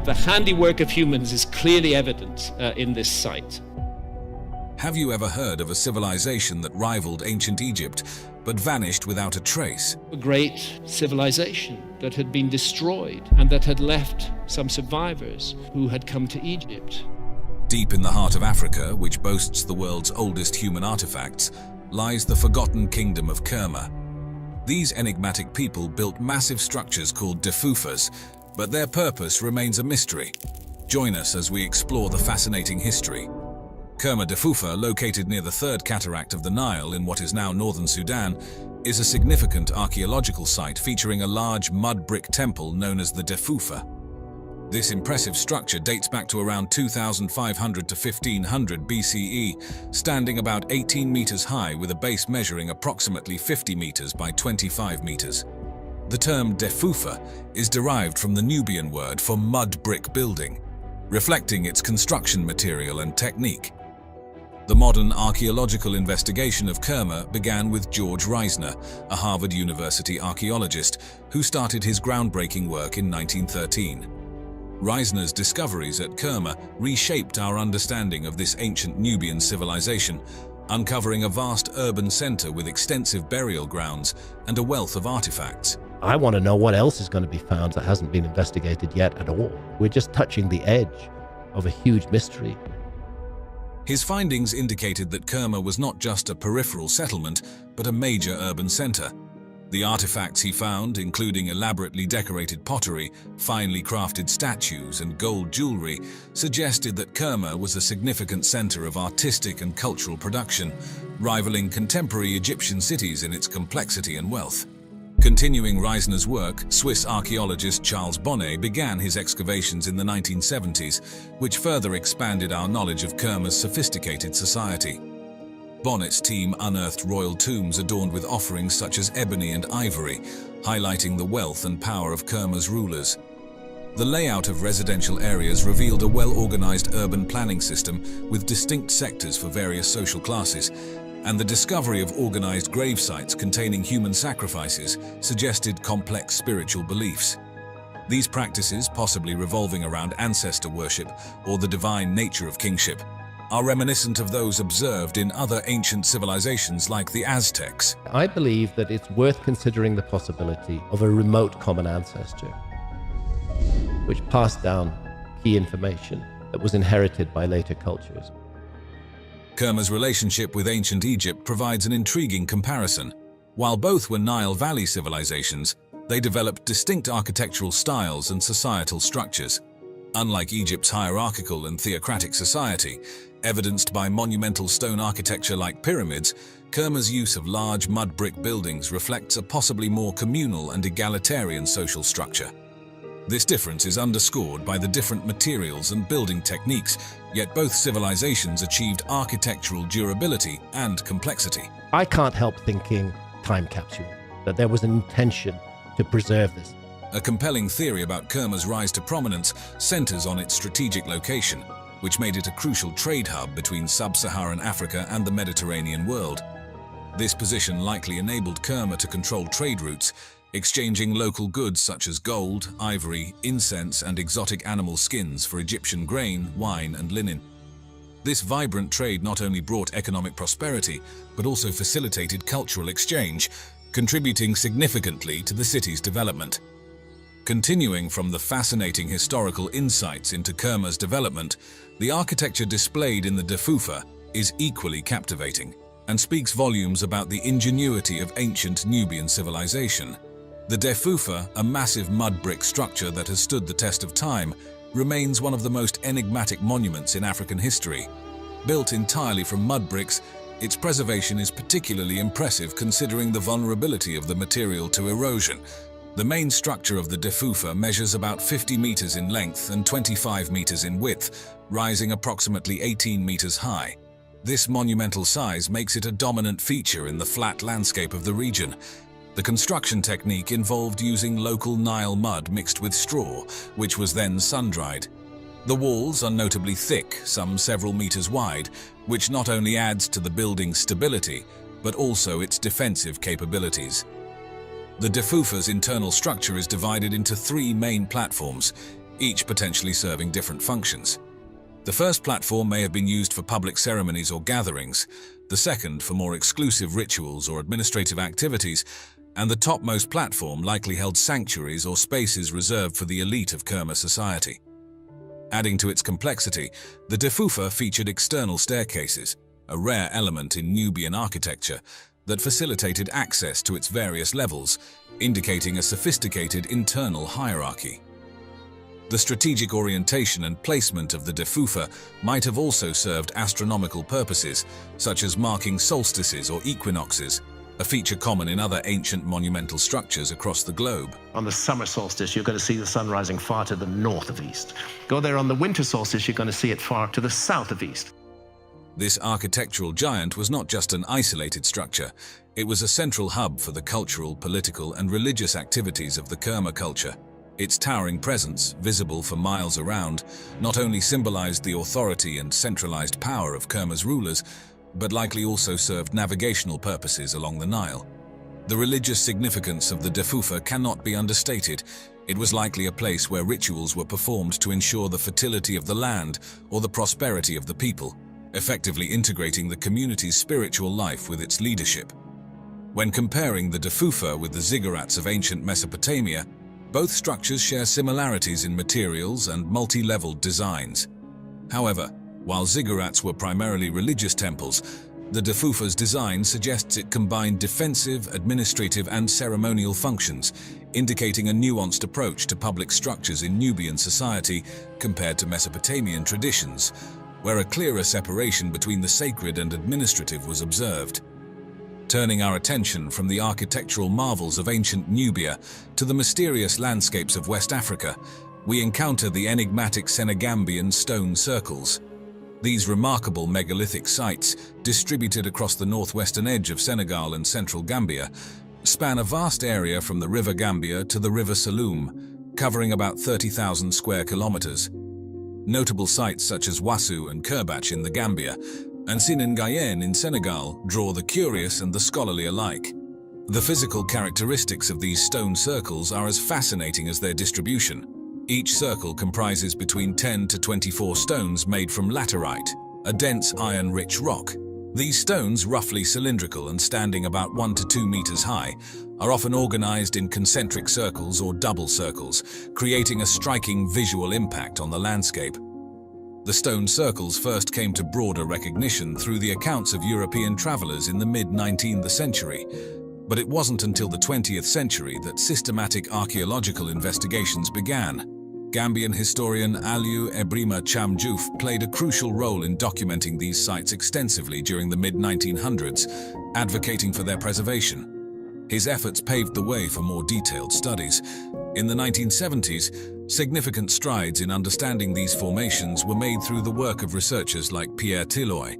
The handiwork of humans is clearly evident in this site. Have you ever heard of a civilization that rivaled ancient Egypt, but vanished without a trace? A great civilization that had been destroyed and that had left some survivors who had come to Egypt. Deep in the heart of Africa, which boasts the world's oldest human artifacts, lies the forgotten kingdom of Kerma. These enigmatic people built massive structures called defufas, but their purpose remains a mystery. Join us as we explore the fascinating history. Kerma Defufa, located near the third cataract of the Nile in what is now northern Sudan, is a significant archaeological site featuring a large mud brick temple known as the Defufa. This impressive structure dates back to around 2500 to 1500 BCE, standing about 18 meters high with a base measuring approximately 50 meters by 25 meters. The term defufa is derived from the Nubian word for mud brick building, reflecting its construction material and technique. The modern archaeological investigation of Kerma began with George Reisner, a Harvard University archaeologist who started his groundbreaking work in 1913. Reisner's discoveries at Kerma reshaped our understanding of this ancient Nubian civilization, uncovering a vast urban center with extensive burial grounds and a wealth of artifacts. I want to know what else is going to be found that hasn't been investigated yet at all. We're just touching the edge of a huge mystery. His findings indicated that Kerma was not just a peripheral settlement, but a major urban center. The artifacts he found, including elaborately decorated pottery, finely crafted statues, and gold jewelry, suggested that Kerma was a significant center of artistic and cultural production, rivaling contemporary Egyptian cities in its complexity and wealth. Continuing Reisner's work, Swiss archaeologist Charles Bonnet began his excavations in the 1970s, which further expanded our knowledge of Kerma's sophisticated society. Bonnet's team unearthed royal tombs adorned with offerings such as ebony and ivory, highlighting the wealth and power of Kerma's rulers. The layout of residential areas revealed a well-organized urban planning system with distinct sectors for various social classes, and the discovery of organized grave sites containing human sacrifices suggested complex spiritual beliefs. These practices, possibly revolving around ancestor worship or the divine nature of kingship, are reminiscent of those observed in other ancient civilizations like the Aztecs. I believe that it's worth considering the possibility of a remote common ancestor, which passed down key information that was inherited by later cultures. Kerma's relationship with ancient Egypt provides an intriguing comparison. While both were Nile Valley civilizations, they developed distinct architectural styles and societal structures. Unlike Egypt's hierarchical and theocratic society, evidenced by monumental stone architecture like pyramids, Kerma's use of large mud brick buildings reflects a possibly more communal and egalitarian social structure. This difference is underscored by the different materials and building techniques, yet both civilizations achieved architectural durability and complexity. I can't help thinking time capsule, that there was an intention to preserve this. A compelling theory about Kerma's rise to prominence centers on its strategic location, which made it a crucial trade hub between sub-Saharan Africa and the Mediterranean world. This position likely enabled Kerma to control trade routes, exchanging local goods such as gold, ivory, incense, and exotic animal skins for Egyptian grain, wine, and linen. This vibrant trade not only brought economic prosperity, but also facilitated cultural exchange, contributing significantly to the city's development. Continuing from the fascinating historical insights into Kerma's development, the architecture displayed in the Defufa is equally captivating and speaks volumes about the ingenuity of ancient Nubian civilization. The Defufa, a massive mud brick structure that has stood the test of time, remains one of the most enigmatic monuments in African history. Built entirely from mud bricks, its preservation is particularly impressive considering the vulnerability of the material to erosion. The main structure of the Defufa measures about 50 meters in length and 25 meters in width, rising approximately 18 meters high. This monumental size makes it a dominant feature in the flat landscape of the region. The construction technique involved using local Nile mud mixed with straw, which was then sun-dried. The walls are notably thick, some several meters wide, which not only adds to the building's stability, but also its defensive capabilities. The Defufa's internal structure is divided into 3 main platforms, each potentially serving different functions. The first platform may have been used for public ceremonies or gatherings, the second for more exclusive rituals or administrative activities, and the topmost platform likely held sanctuaries or spaces reserved for the elite of Kerma society. Adding to its complexity, the Defufa featured external staircases, a rare element in Nubian architecture, that facilitated access to its various levels, indicating a sophisticated internal hierarchy. The strategic orientation and placement of the Defufa might have also served astronomical purposes, such as marking solstices or equinoxes, a feature common in other ancient monumental structures across the globe. On the summer solstice, you're going to see the sun rising far to the north of east. Go there on the winter solstice, you're going to see it far to the south of east. This architectural giant was not just an isolated structure, it was a central hub for the cultural, political, and religious activities of the Kerma culture. Its towering presence, visible for miles around, not only symbolized the authority and centralized power of Kerma's rulers, but likely also served navigational purposes along the Nile. The religious significance of the Defufa cannot be understated. It was likely a place where rituals were performed to ensure the fertility of the land or the prosperity of the people, effectively integrating the community's spiritual life with its leadership. When comparing the Defufa with the ziggurats of ancient Mesopotamia, both structures share similarities in materials and multi-leveled designs. However, while ziggurats were primarily religious temples, the Defufa's design suggests it combined defensive, administrative, and ceremonial functions, indicating a nuanced approach to public structures in Nubian society compared to Mesopotamian traditions, where a clearer separation between the sacred and administrative was observed. Turning our attention from the architectural marvels of ancient Nubia to the mysterious landscapes of West Africa, we encounter the enigmatic Senegambian stone circles. These remarkable megalithic sites, distributed across the northwestern edge of Senegal and central Gambia, span a vast area from the River Gambia to the River Saloum, covering about 30,000 square kilometers. Notable sites such as Wassou and Kerbach in the Gambia and Sinangayen in Senegal draw the curious and the scholarly alike. The physical characteristics of these stone circles are as fascinating as their distribution. Each circle comprises between 10 to 24 stones made from laterite, a dense iron-rich rock. These stones, roughly cylindrical and standing about 1 to 2 meters high, are often organized in concentric circles or double circles, creating a striking visual impact on the landscape. The stone circles first came to broader recognition through the accounts of European travelers in the mid-19th century, but it wasn't until the 20th century that systematic archaeological investigations began. Gambian historian Aliou Ebrima Cham Diouf played a crucial role in documenting these sites extensively during the mid-1900s, advocating for their preservation. His efforts paved the way for more detailed studies. In the 1970s, significant strides in understanding these formations were made through the work of researchers like Pierre Tilloy.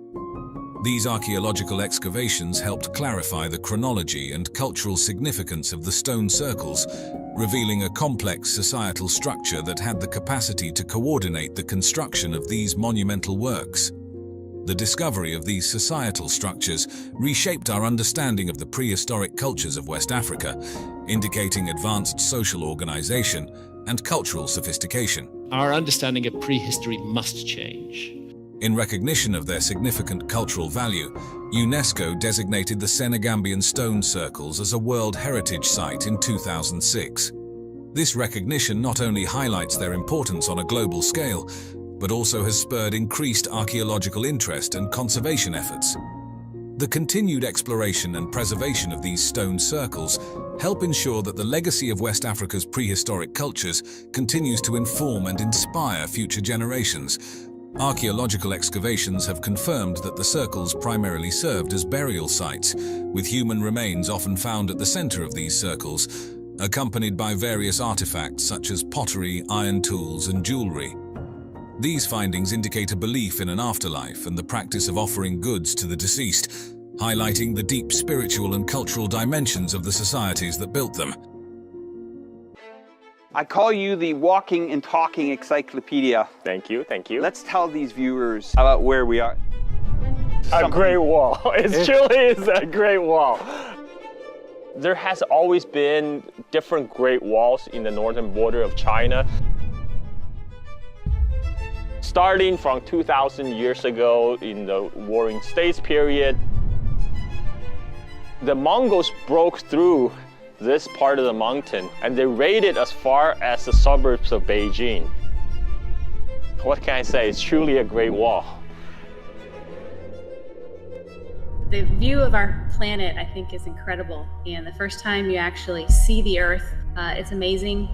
These archaeological excavations helped clarify the chronology and cultural significance of the stone circles, revealing a complex societal structure that had the capacity to coordinate the construction of these monumental works. The discovery of these societal structures reshaped our understanding of the prehistoric cultures of West Africa, indicating advanced social organization and cultural sophistication. Our understanding of prehistory must change. In recognition of their significant cultural value, UNESCO designated the Senegambian stone circles as a World Heritage Site in 2006. This recognition not only highlights their importance on a global scale, but also has spurred increased archaeological interest and conservation efforts. The continued exploration and preservation of these stone circles help ensure that the legacy of West Africa's prehistoric cultures continues to inform and inspire future generations. Archaeological excavations have confirmed that the circles primarily served as burial sites, with human remains often found at the center of these circles, accompanied by various artifacts such as pottery, iron tools, and jewelry. These findings indicate a belief in an afterlife and the practice of offering goods to the deceased, highlighting the deep spiritual and cultural dimensions of the societies that built them. I call you the walking and talking encyclopedia. Thank you, thank you. Let's tell these viewers about where we are. A great wall. It truly is a great wall. There has always been different great walls in the northern border of China. Starting from 2,000 years ago in the Warring States period, the Mongols broke through this part of the mountain and they raided as far as the suburbs of Beijing. What can I say? It's truly a great wall. The view of our planet, I think, is incredible. And the first time you actually see the Earth, it's amazing.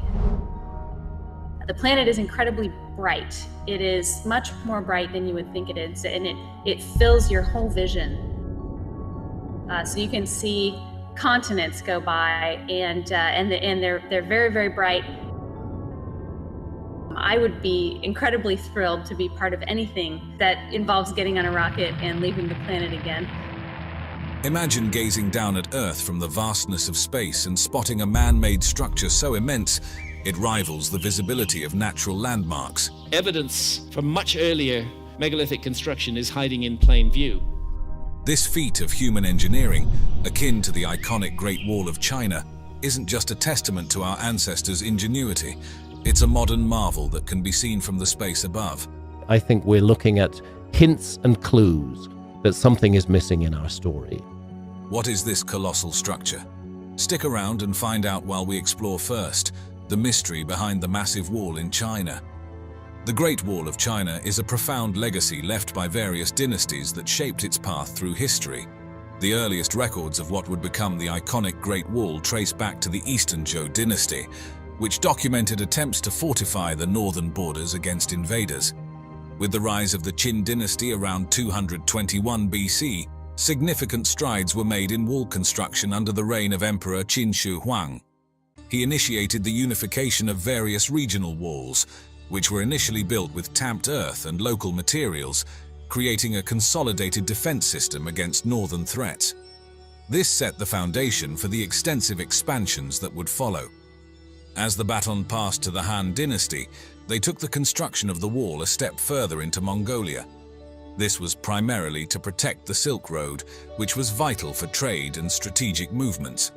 The planet is incredibly bright. It is much more bright than you would think it is, and it fills your whole vision. So you can see continents go by, and they're very, very bright. I would be incredibly thrilled to be part of anything that involves getting on a rocket and leaving the planet again. Imagine gazing down at Earth from the vastness of space and spotting a man-made structure so immense it rivals the visibility of natural landmarks. Evidence from much earlier megalithic construction is hiding in plain view. This feat of human engineering, akin to the iconic Great Wall of China, isn't just a testament to our ancestors' ingenuity. It's a modern marvel that can be seen from the space above. I think we're looking at hints and clues that something is missing in our story. What is this colossal structure? Stick around and find out while we explore first the mystery behind the massive wall in China. The Great Wall of China is a profound legacy left by various dynasties that shaped its path through history. The earliest records of what would become the iconic Great Wall trace back to the Eastern Zhou dynasty, which documented attempts to fortify the northern borders against invaders. With the rise of the Qin dynasty around 221 BC, significant strides were made in wall construction under the reign of Emperor Qin Shi Huang. He initiated the unification of various regional walls, which were initially built with tamped earth and local materials, creating a consolidated defense system against northern threats. This set the foundation for the extensive expansions that would follow. As the baton passed to the Han dynasty, they took the construction of the wall a step further into Mongolia. This was primarily to protect the Silk Road, which was vital for trade and strategic movements.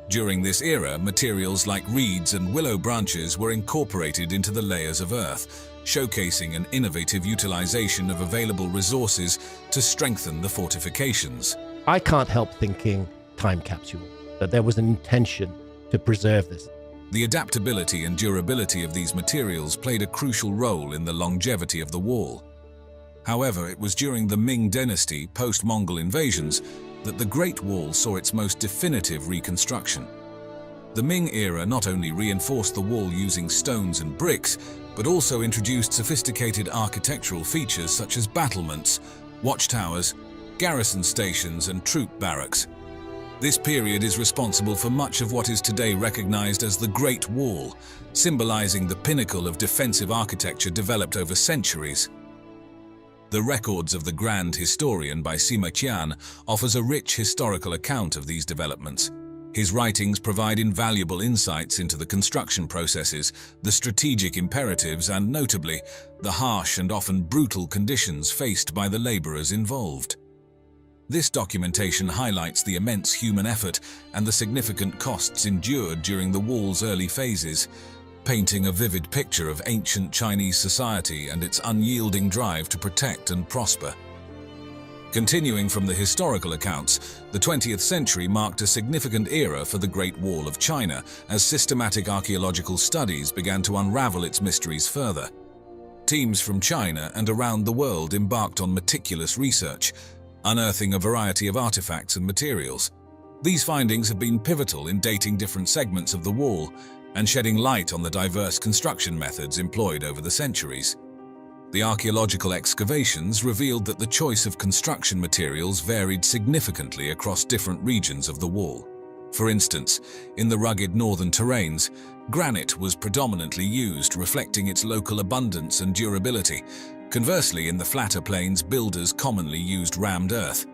During this era, materials like reeds and willow branches were incorporated into the layers of earth, showcasing an innovative utilization of available resources to strengthen the fortifications. I can't help thinking time capsule, that there was an intention to preserve this. The adaptability and durability of these materials played a crucial role in the longevity of the wall. However, it was during the Ming dynasty, post-Mongol invasions, that the Great Wall saw its most definitive reconstruction. The Ming era not only reinforced the wall using stones and bricks, but also introduced sophisticated architectural features such as battlements, watchtowers, garrison stations, and troop barracks. This period is responsible for much of what is today recognized as the Great Wall, symbolizing the pinnacle of defensive architecture developed over centuries. The Records of the Grand Historian by Sima Qian offers a rich historical account of these developments. His writings provide invaluable insights into the construction processes, the strategic imperatives, and notably, the harsh and often brutal conditions faced by the laborers involved. This documentation highlights the immense human effort and the significant costs endured during the wall's early phases, painting a vivid picture of ancient Chinese society and its unyielding drive to protect and prosper. Continuing from the historical accounts, the 20th century marked a significant era for the Great Wall of China as systematic archaeological studies began to unravel its mysteries further. Teams from China and around the world embarked on meticulous research, unearthing a variety of artifacts and materials. These findings have been pivotal in dating different segments of the wall and shedding light on the diverse construction methods employed over the centuries. The archaeological excavations revealed that the choice of construction materials varied significantly across different regions of the wall. For instance, in the rugged northern terrains, granite was predominantly used, reflecting its local abundance and durability. Conversely, in the flatter plains, builders commonly used rammed earth.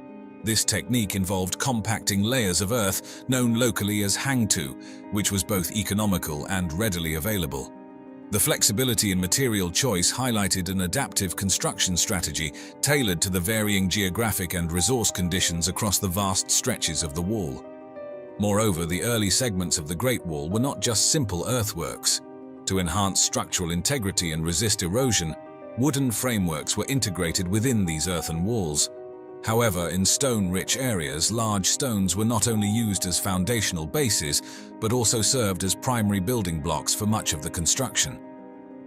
This technique involved compacting layers of earth, known locally as hangtu, which was both economical and readily available. The flexibility in material choice highlighted an adaptive construction strategy tailored to the varying geographic and resource conditions across the vast stretches of the wall. Moreover, the early segments of the Great Wall were not just simple earthworks. To enhance structural integrity and resist erosion, wooden frameworks were integrated within these earthen walls. However, in stone-rich areas, large stones were not only used as foundational bases, but also served as primary building blocks for much of the construction.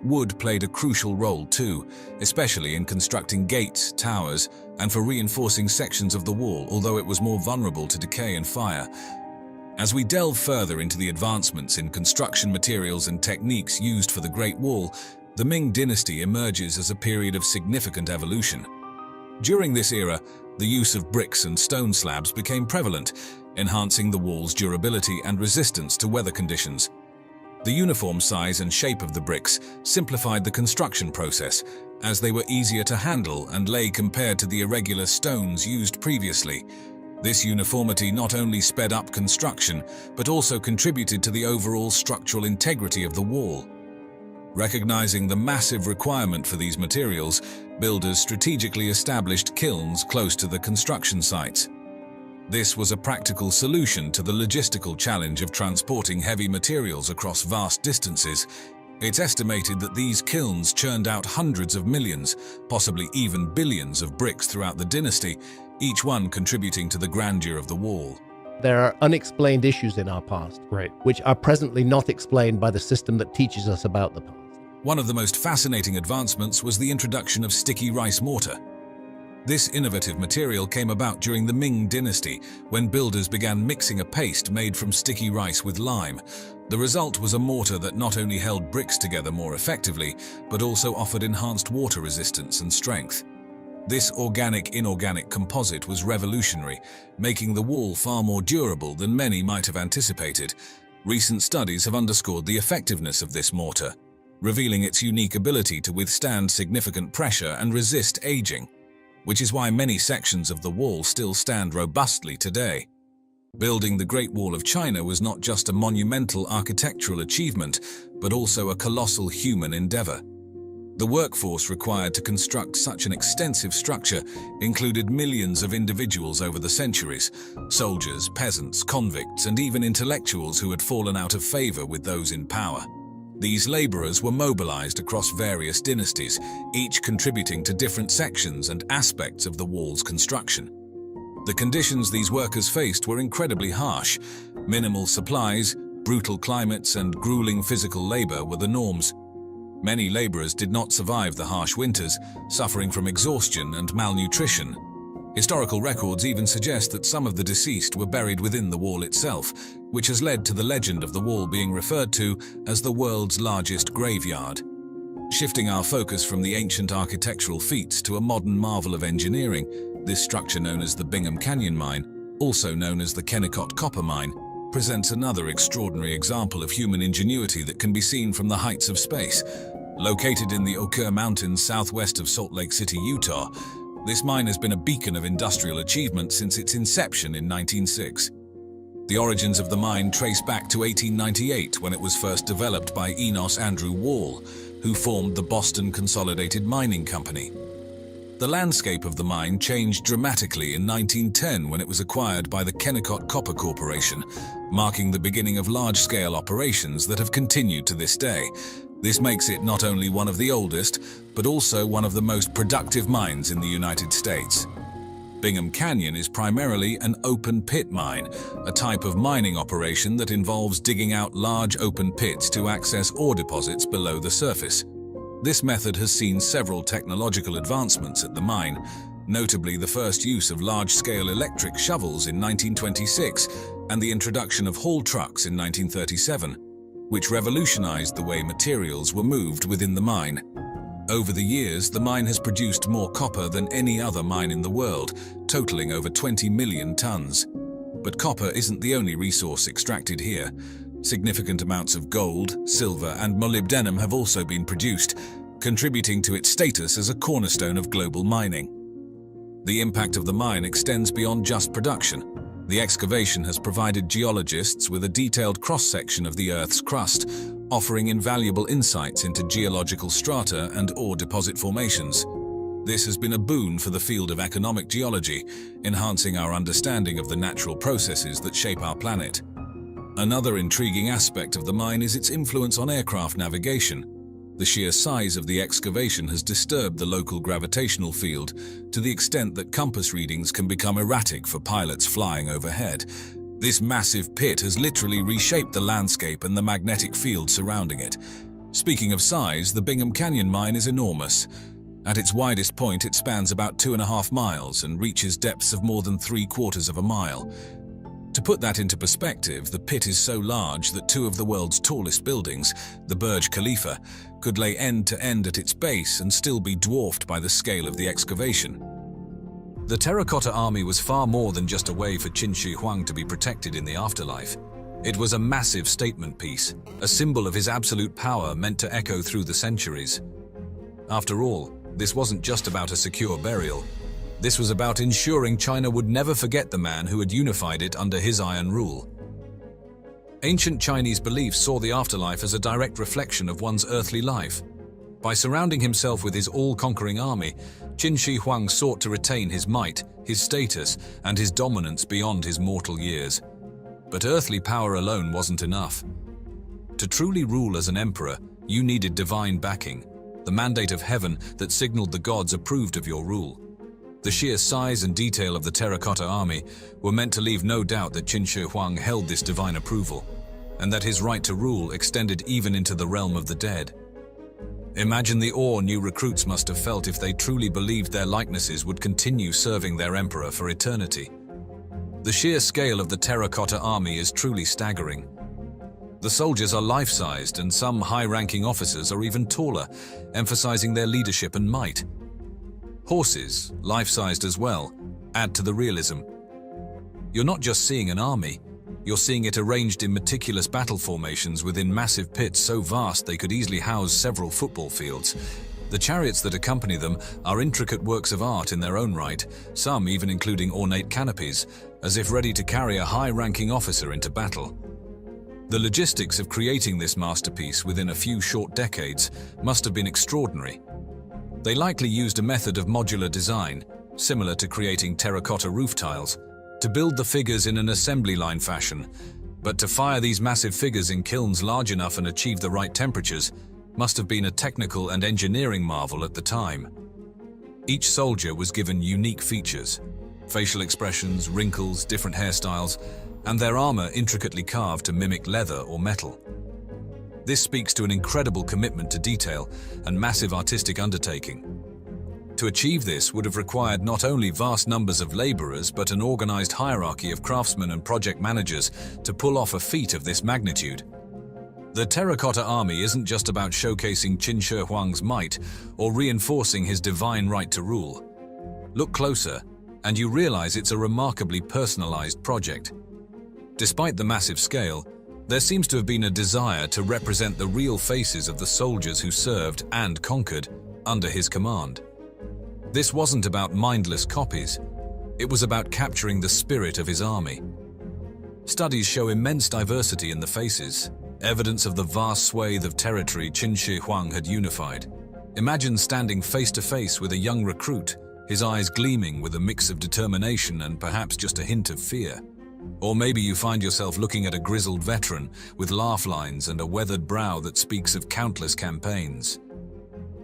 Wood played a crucial role too, especially in constructing gates, towers, and for reinforcing sections of the wall, although it was more vulnerable to decay and fire. As we delve further into the advancements in construction materials and techniques used for the Great Wall, the Ming dynasty emerges as a period of significant evolution. During this era, the use of bricks and stone slabs became prevalent, enhancing the wall's durability and resistance to weather conditions. The uniform size and shape of the bricks simplified the construction process, as they were easier to handle and lay compared to the irregular stones used previously. This uniformity not only sped up construction, but also contributed to the overall structural integrity of the wall. Recognizing the massive requirement for these materials, builders strategically established kilns close to the construction sites. This was a practical solution to the logistical challenge of transporting heavy materials across vast distances. It's estimated that these kilns churned out hundreds of millions, possibly even billions of bricks throughout the dynasty, each one contributing to the grandeur of the wall. There are unexplained issues in our past, which are presently not explained by the system that teaches us about the past. One of the most fascinating advancements was the introduction of sticky rice mortar. This innovative material came about during the Ming dynasty, when builders began mixing a paste made from sticky rice with lime. The result was a mortar that not only held bricks together more effectively, but also offered enhanced water resistance and strength. This organic-inorganic composite was revolutionary, making the wall far more durable than many might have anticipated. Recent studies have underscored the effectiveness of this mortar, revealing its unique ability to withstand significant pressure and resist aging, which is why many sections of the wall still stand robustly today. Building the Great Wall of China was not just a monumental architectural achievement, but also a colossal human endeavor. The workforce required to construct such an extensive structure included millions of individuals over the centuries: soldiers, peasants, convicts, and even intellectuals who had fallen out of favor with those in power. These laborers were mobilized across various dynasties, each contributing to different sections and aspects of the wall's construction. The conditions these workers faced were incredibly harsh. Minimal supplies, brutal climates, and grueling physical labor were the norms. Many laborers did not survive the harsh winters, suffering from exhaustion and malnutrition. Historical records even suggest that some of the deceased were buried within the wall itself, which has led to the legend of the wall being referred to as the world's largest graveyard. Shifting our focus from the ancient architectural feats to a modern marvel of engineering, this structure known as the Bingham Canyon Mine, also known as the Kennecott Copper Mine, presents another extraordinary example of human ingenuity that can be seen from the heights of space. Located in the Oquirrh Mountains southwest of Salt Lake City, Utah, this mine has been a beacon of industrial achievement since its inception in 1906. The origins of the mine trace back to 1898, when it was first developed by Enos Andrew Wall, who formed the Boston Consolidated Mining Company. The landscape of the mine changed dramatically in 1910 when it was acquired by the Kennecott Copper Corporation, marking the beginning of large-scale operations that have continued to this day. This makes it not only one of the oldest, but also one of the most productive mines in the United States. Bingham Canyon is primarily an open-pit mine, a type of mining operation that involves digging out large open pits to access ore deposits below the surface. This method has seen several technological advancements at the mine, notably the first use of large-scale electric shovels in 1926 and the introduction of haul trucks in 1937, which revolutionized the way materials were moved within the mine. Over the years, the mine has produced more copper than any other mine in the world, totaling over 20 million tons. But copper isn't the only resource extracted here. Significant amounts of gold, silver, and molybdenum have also been produced, contributing to its status as a cornerstone of global mining. The impact of the mine extends beyond just production. The excavation has provided geologists with a detailed cross-section of the Earth's crust, offering invaluable insights into geological strata and ore deposit formations. This has been a boon for the field of economic geology, enhancing our understanding of the natural processes that shape our planet. Another intriguing aspect of the mine is its influence on aircraft navigation. The sheer size of the excavation has disturbed the local gravitational field to the extent that compass readings can become erratic for pilots flying overhead. This massive pit has literally reshaped the landscape and the magnetic field surrounding it. Speaking of size, the Bingham Canyon Mine is enormous. At its widest point, it spans about 2.5 miles and reaches depths of more than 3/4 of a mile. To put that into perspective, the pit is so large that two of the world's tallest buildings, the Burj Khalifa, could lay end to end at its base and still be dwarfed by the scale of the excavation. The terracotta army was far more than just a way for Qin Shi Huang to be protected in the afterlife. It was a massive statement piece, a symbol of his absolute power meant to echo through the centuries. After all, this wasn't just about a secure burial. This was about ensuring China would never forget the man who had unified it under his iron rule. Ancient Chinese beliefs saw the afterlife as a direct reflection of one's earthly life. By surrounding himself with his all-conquering army, Qin Shi Huang sought to retain his might, his status, and his dominance beyond his mortal years. But earthly power alone wasn't enough. To truly rule as an emperor, you needed divine backing, the mandate of heaven that signaled the gods approved of your rule. The sheer size and detail of the terracotta army were meant to leave no doubt that Qin Shi Huang held this divine approval, and that his right to rule extended even into the realm of the dead. Imagine the awe new recruits must have felt if they truly believed their likenesses would continue serving their emperor for eternity. The sheer scale of the terracotta army is truly staggering. The soldiers are life-sized, and some high-ranking officers are even taller, emphasizing their leadership and might. Horses, life-sized as well, add to the realism. You're not just seeing an army, you're seeing it arranged in meticulous battle formations within massive pits so vast they could easily house several football fields. The chariots that accompany them are intricate works of art in their own right, some even including ornate canopies, as if ready to carry a high-ranking officer into battle. The logistics of creating this masterpiece within a few short decades must have been extraordinary. They likely used a method of modular design, similar to creating terracotta roof tiles, to build the figures in an assembly line fashion, but to fire these massive figures in kilns large enough and achieve the right temperatures must have been a technical and engineering marvel at the time. Each soldier was given unique features, facial expressions, wrinkles, different hairstyles, and their armor intricately carved to mimic leather or metal. This speaks to an incredible commitment to detail and massive artistic undertaking. To achieve this would have required not only vast numbers of laborers, but an organized hierarchy of craftsmen and project managers to pull off a feat of this magnitude. The terracotta army isn't just about showcasing Qin Shi Huang's might or reinforcing his divine right to rule. Look closer, and you realize it's a remarkably personalized project. Despite the massive scale, there seems to have been a desire to represent the real faces of the soldiers who served and conquered under his command. This wasn't about mindless copies. It was about capturing the spirit of his army. Studies show immense diversity in the faces, evidence of the vast swathe of territory Qin Shi Huang had unified. Imagine standing face to face with a young recruit, his eyes gleaming with a mix of determination and perhaps just a hint of fear. Or maybe you find yourself looking at a grizzled veteran with laugh lines and a weathered brow that speaks of countless campaigns.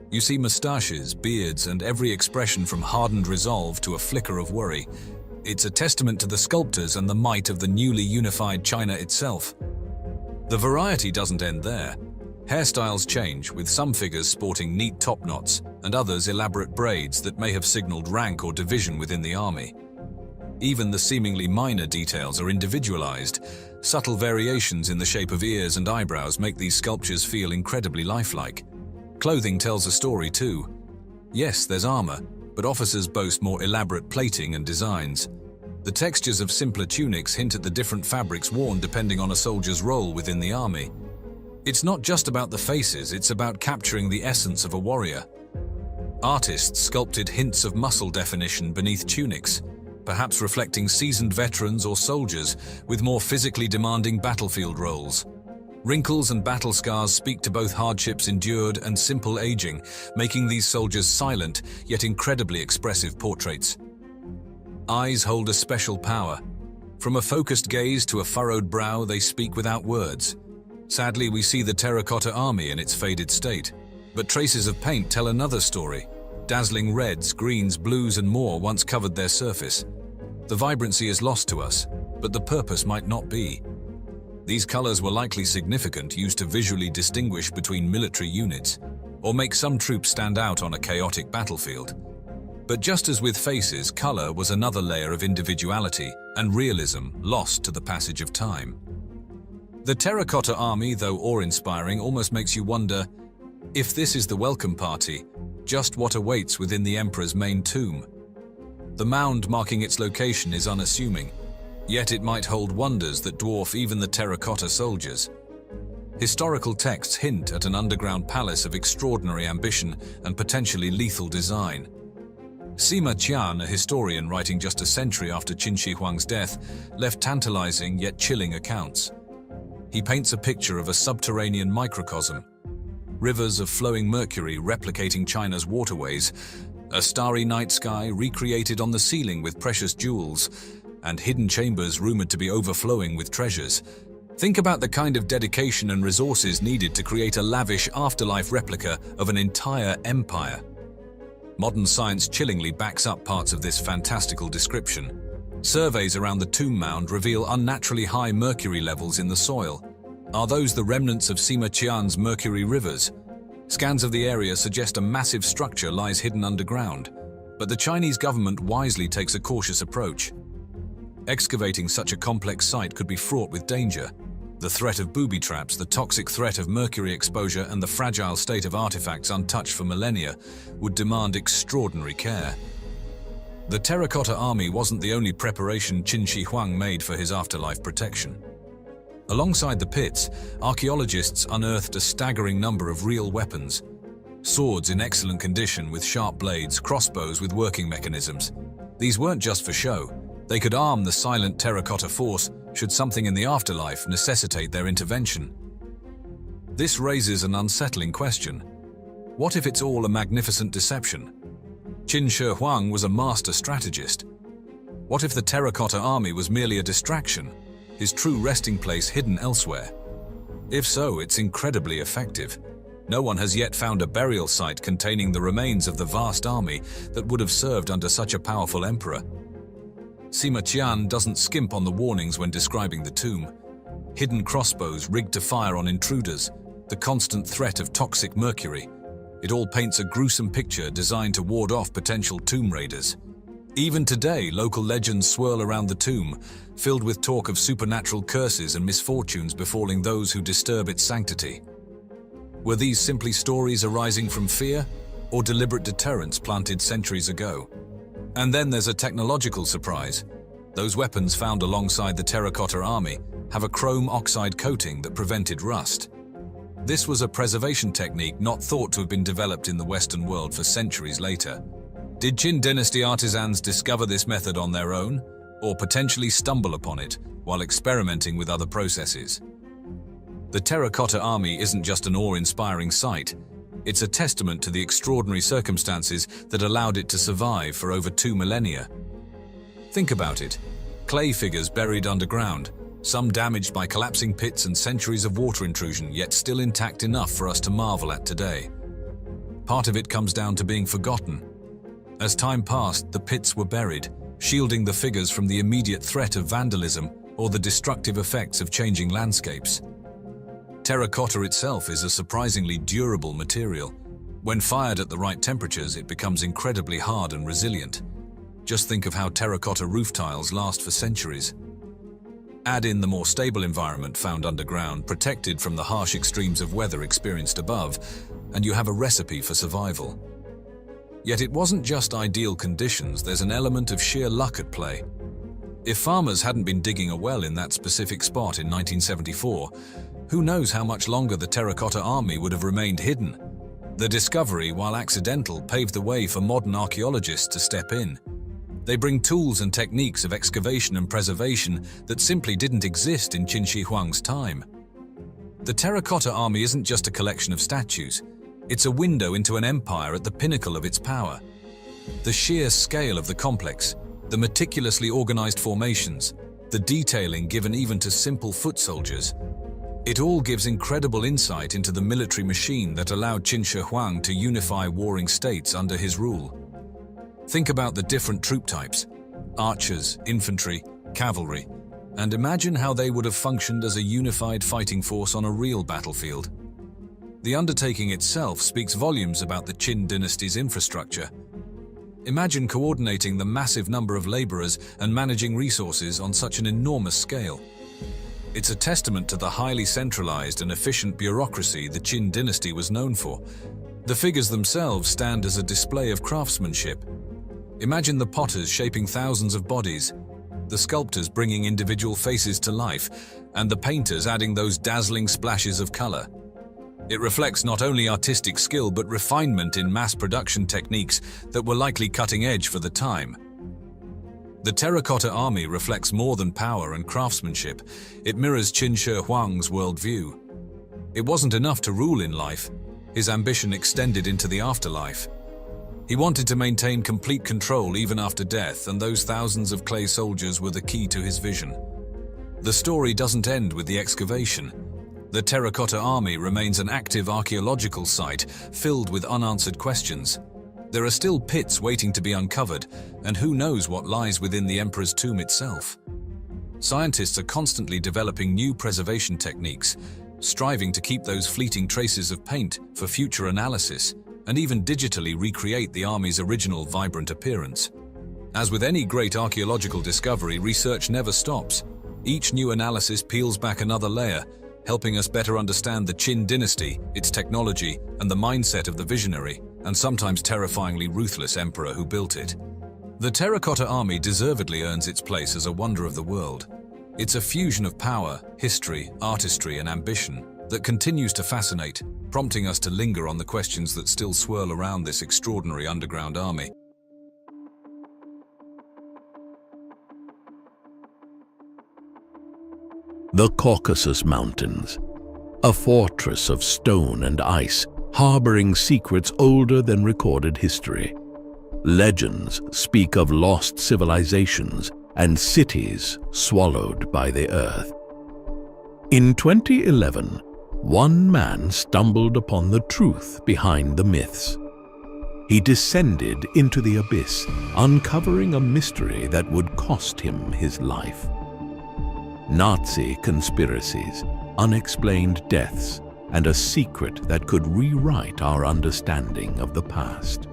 You see mustaches, beards, and every expression from hardened resolve to a flicker of worry. It's a testament to the sculptors and the might of the newly unified China itself. The variety doesn't end there. Hairstyles change, with some figures sporting neat top knots and others elaborate braids that may have signaled rank or division within the army. Even the seemingly minor details are individualized. Subtle variations in the shape of ears and eyebrows make these sculptures feel incredibly lifelike. Clothing tells a story too. Yes, there's armor, but officers boast more elaborate plating and designs. The textures of simpler tunics hint at the different fabrics worn depending on a soldier's role within the army. It's not just about the faces, it's about capturing the essence of a warrior. Artists sculpted hints of muscle definition beneath tunics, perhaps reflecting seasoned veterans or soldiers with more physically demanding battlefield roles. Wrinkles and battle scars speak to both hardships endured and simple aging, making these soldiers silent yet incredibly expressive portraits. Eyes hold a special power. From a focused gaze to a furrowed brow, they speak without words. Sadly, we see the terracotta army in its faded state, but traces of paint tell another story. Dazzling reds, greens, blues, and more once covered their surface. The vibrancy is lost to us, but the purpose might not be. These colors were likely significant, used to visually distinguish between military units, or make some troops stand out on a chaotic battlefield. But just as with faces, color was another layer of individuality and realism lost to the passage of time. The terracotta army, though awe-inspiring, almost makes you wonder, if this is the welcome party, just what awaits within the emperor's main tomb? The mound marking its location is unassuming, yet it might hold wonders that dwarf even the terracotta soldiers. Historical texts hint at an underground palace of extraordinary ambition and potentially lethal design. Sima Qian, a historian writing just a century after Qin Shi Huang's death, left tantalizing yet chilling accounts. He paints a picture of a subterranean microcosm, rivers of flowing mercury replicating China's waterways, a starry night sky recreated on the ceiling with precious jewels, and hidden chambers rumored to be overflowing with treasures. Think about the kind of dedication and resources needed to create a lavish afterlife replica of an entire empire. Modern science chillingly backs up parts of this fantastical description. Surveys around the tomb mound reveal unnaturally high mercury levels in the soil. Are those the remnants of Sima Qian's mercury rivers? Scans of the area suggest a massive structure lies hidden underground, but the Chinese government wisely takes a cautious approach. Excavating such a complex site could be fraught with danger. The threat of booby traps, the toxic threat of mercury exposure, and the fragile state of artifacts untouched for millennia would demand extraordinary care. The terracotta army wasn't the only preparation Qin Shi Huang made for his afterlife protection. Alongside the pits, archaeologists unearthed a staggering number of real weapons. Swords in excellent condition with sharp blades, crossbows with working mechanisms. These weren't just for show. They could arm the silent terracotta force should something in the afterlife necessitate their intervention. This raises an unsettling question. What if it's all a magnificent deception? Qin Shi Huang was a master strategist. What if the terracotta army was merely a distraction, his true resting place hidden elsewhere? If so, it's incredibly effective. No one has yet found a burial site containing the remains of the vast army that would have served under such a powerful emperor. Sima Qian doesn't skimp on the warnings when describing the tomb. Hidden crossbows rigged to fire on intruders, the constant threat of toxic mercury. It all paints a gruesome picture designed to ward off potential tomb raiders. Even today, local legends swirl around the tomb, filled with talk of supernatural curses and misfortunes befalling those who disturb its sanctity. Were these simply stories arising from fear, or deliberate deterrents planted centuries ago? And then there's a technological surprise. Those weapons found alongside the terracotta army have a chrome oxide coating that prevented rust. This was a preservation technique not thought to have been developed in the Western world for centuries later. Did Qin dynasty artisans discover this method on their own, or potentially stumble upon it while experimenting with other processes? The terracotta army isn't just an awe-inspiring sight. It's a testament to the extraordinary circumstances that allowed it to survive for over 2 millennia. Think about it. Clay figures buried underground, some damaged by collapsing pits and centuries of water intrusion, yet still intact enough for us to marvel at today. Part of it comes down to being forgotten. As time passed, the pits were buried, shielding the figures from the immediate threat of vandalism or the destructive effects of changing landscapes. Terracotta itself is a surprisingly durable material. When fired at the right temperatures, it becomes incredibly hard and resilient. Just think of how terracotta roof tiles last for centuries. Add in the more stable environment found underground, protected from the harsh extremes of weather experienced above, and you have a recipe for survival. Yet it wasn't just ideal conditions, there's an element of sheer luck at play. If farmers hadn't been digging a well in that specific spot in 1974, who knows how much longer the terracotta army would have remained hidden? The discovery, while accidental, paved the way for modern archaeologists to step in. They bring tools and techniques of excavation and preservation that simply didn't exist in Qin Shi Huang's time. The terracotta army isn't just a collection of statues. It's a window into an empire at the pinnacle of its power. The sheer scale of the complex, the meticulously organized formations, the detailing given even to simple foot soldiers, it all gives incredible insight into the military machine that allowed Qin Shi Huang to unify warring states under his rule. Think about the different troop types: archers, infantry, cavalry, and imagine how they would have functioned as a unified fighting force on a real battlefield. The undertaking itself speaks volumes about the Qin dynasty's infrastructure. Imagine coordinating the massive number of laborers and managing resources on such an enormous scale. It's a testament to the highly centralized and efficient bureaucracy the Qin dynasty was known for. The figures themselves stand as a display of craftsmanship. Imagine the potters shaping thousands of bodies, the sculptors bringing individual faces to life, and the painters adding those dazzling splashes of color. It reflects not only artistic skill but refinement in mass production techniques that were likely cutting edge for the time. The terracotta army reflects more than power and craftsmanship. It mirrors Qin Shi Huang's worldview. It wasn't enough to rule in life. His ambition extended into the afterlife. He wanted to maintain complete control even after death, and those thousands of clay soldiers were the key to his vision. The story doesn't end with the excavation. The terracotta army remains an active archaeological site filled with unanswered questions. There are still pits waiting to be uncovered, and who knows what lies within the emperor's tomb itself. Scientists are constantly developing new preservation techniques, striving to keep those fleeting traces of paint for future analysis, and even digitally recreate the army's original vibrant appearance. As with any great archaeological discovery, research never stops. Each new analysis peels back another layer, helping us better understand the Qin dynasty, its technology, and the mindset of the visionary, and sometimes terrifyingly ruthless emperor who built it. The terracotta army deservedly earns its place as a wonder of the world. It's a fusion of power, history, artistry, and ambition that continues to fascinate, prompting us to linger on the questions that still swirl around this extraordinary underground army. The Caucasus Mountains, a fortress of stone and ice, harboring secrets older than recorded history. Legends speak of lost civilizations and cities swallowed by the earth. In 2011, one man stumbled upon the truth behind the myths. He descended into the abyss, uncovering a mystery that would cost him his life. Nazi conspiracies, unexplained deaths, and a secret that could rewrite our understanding of the past.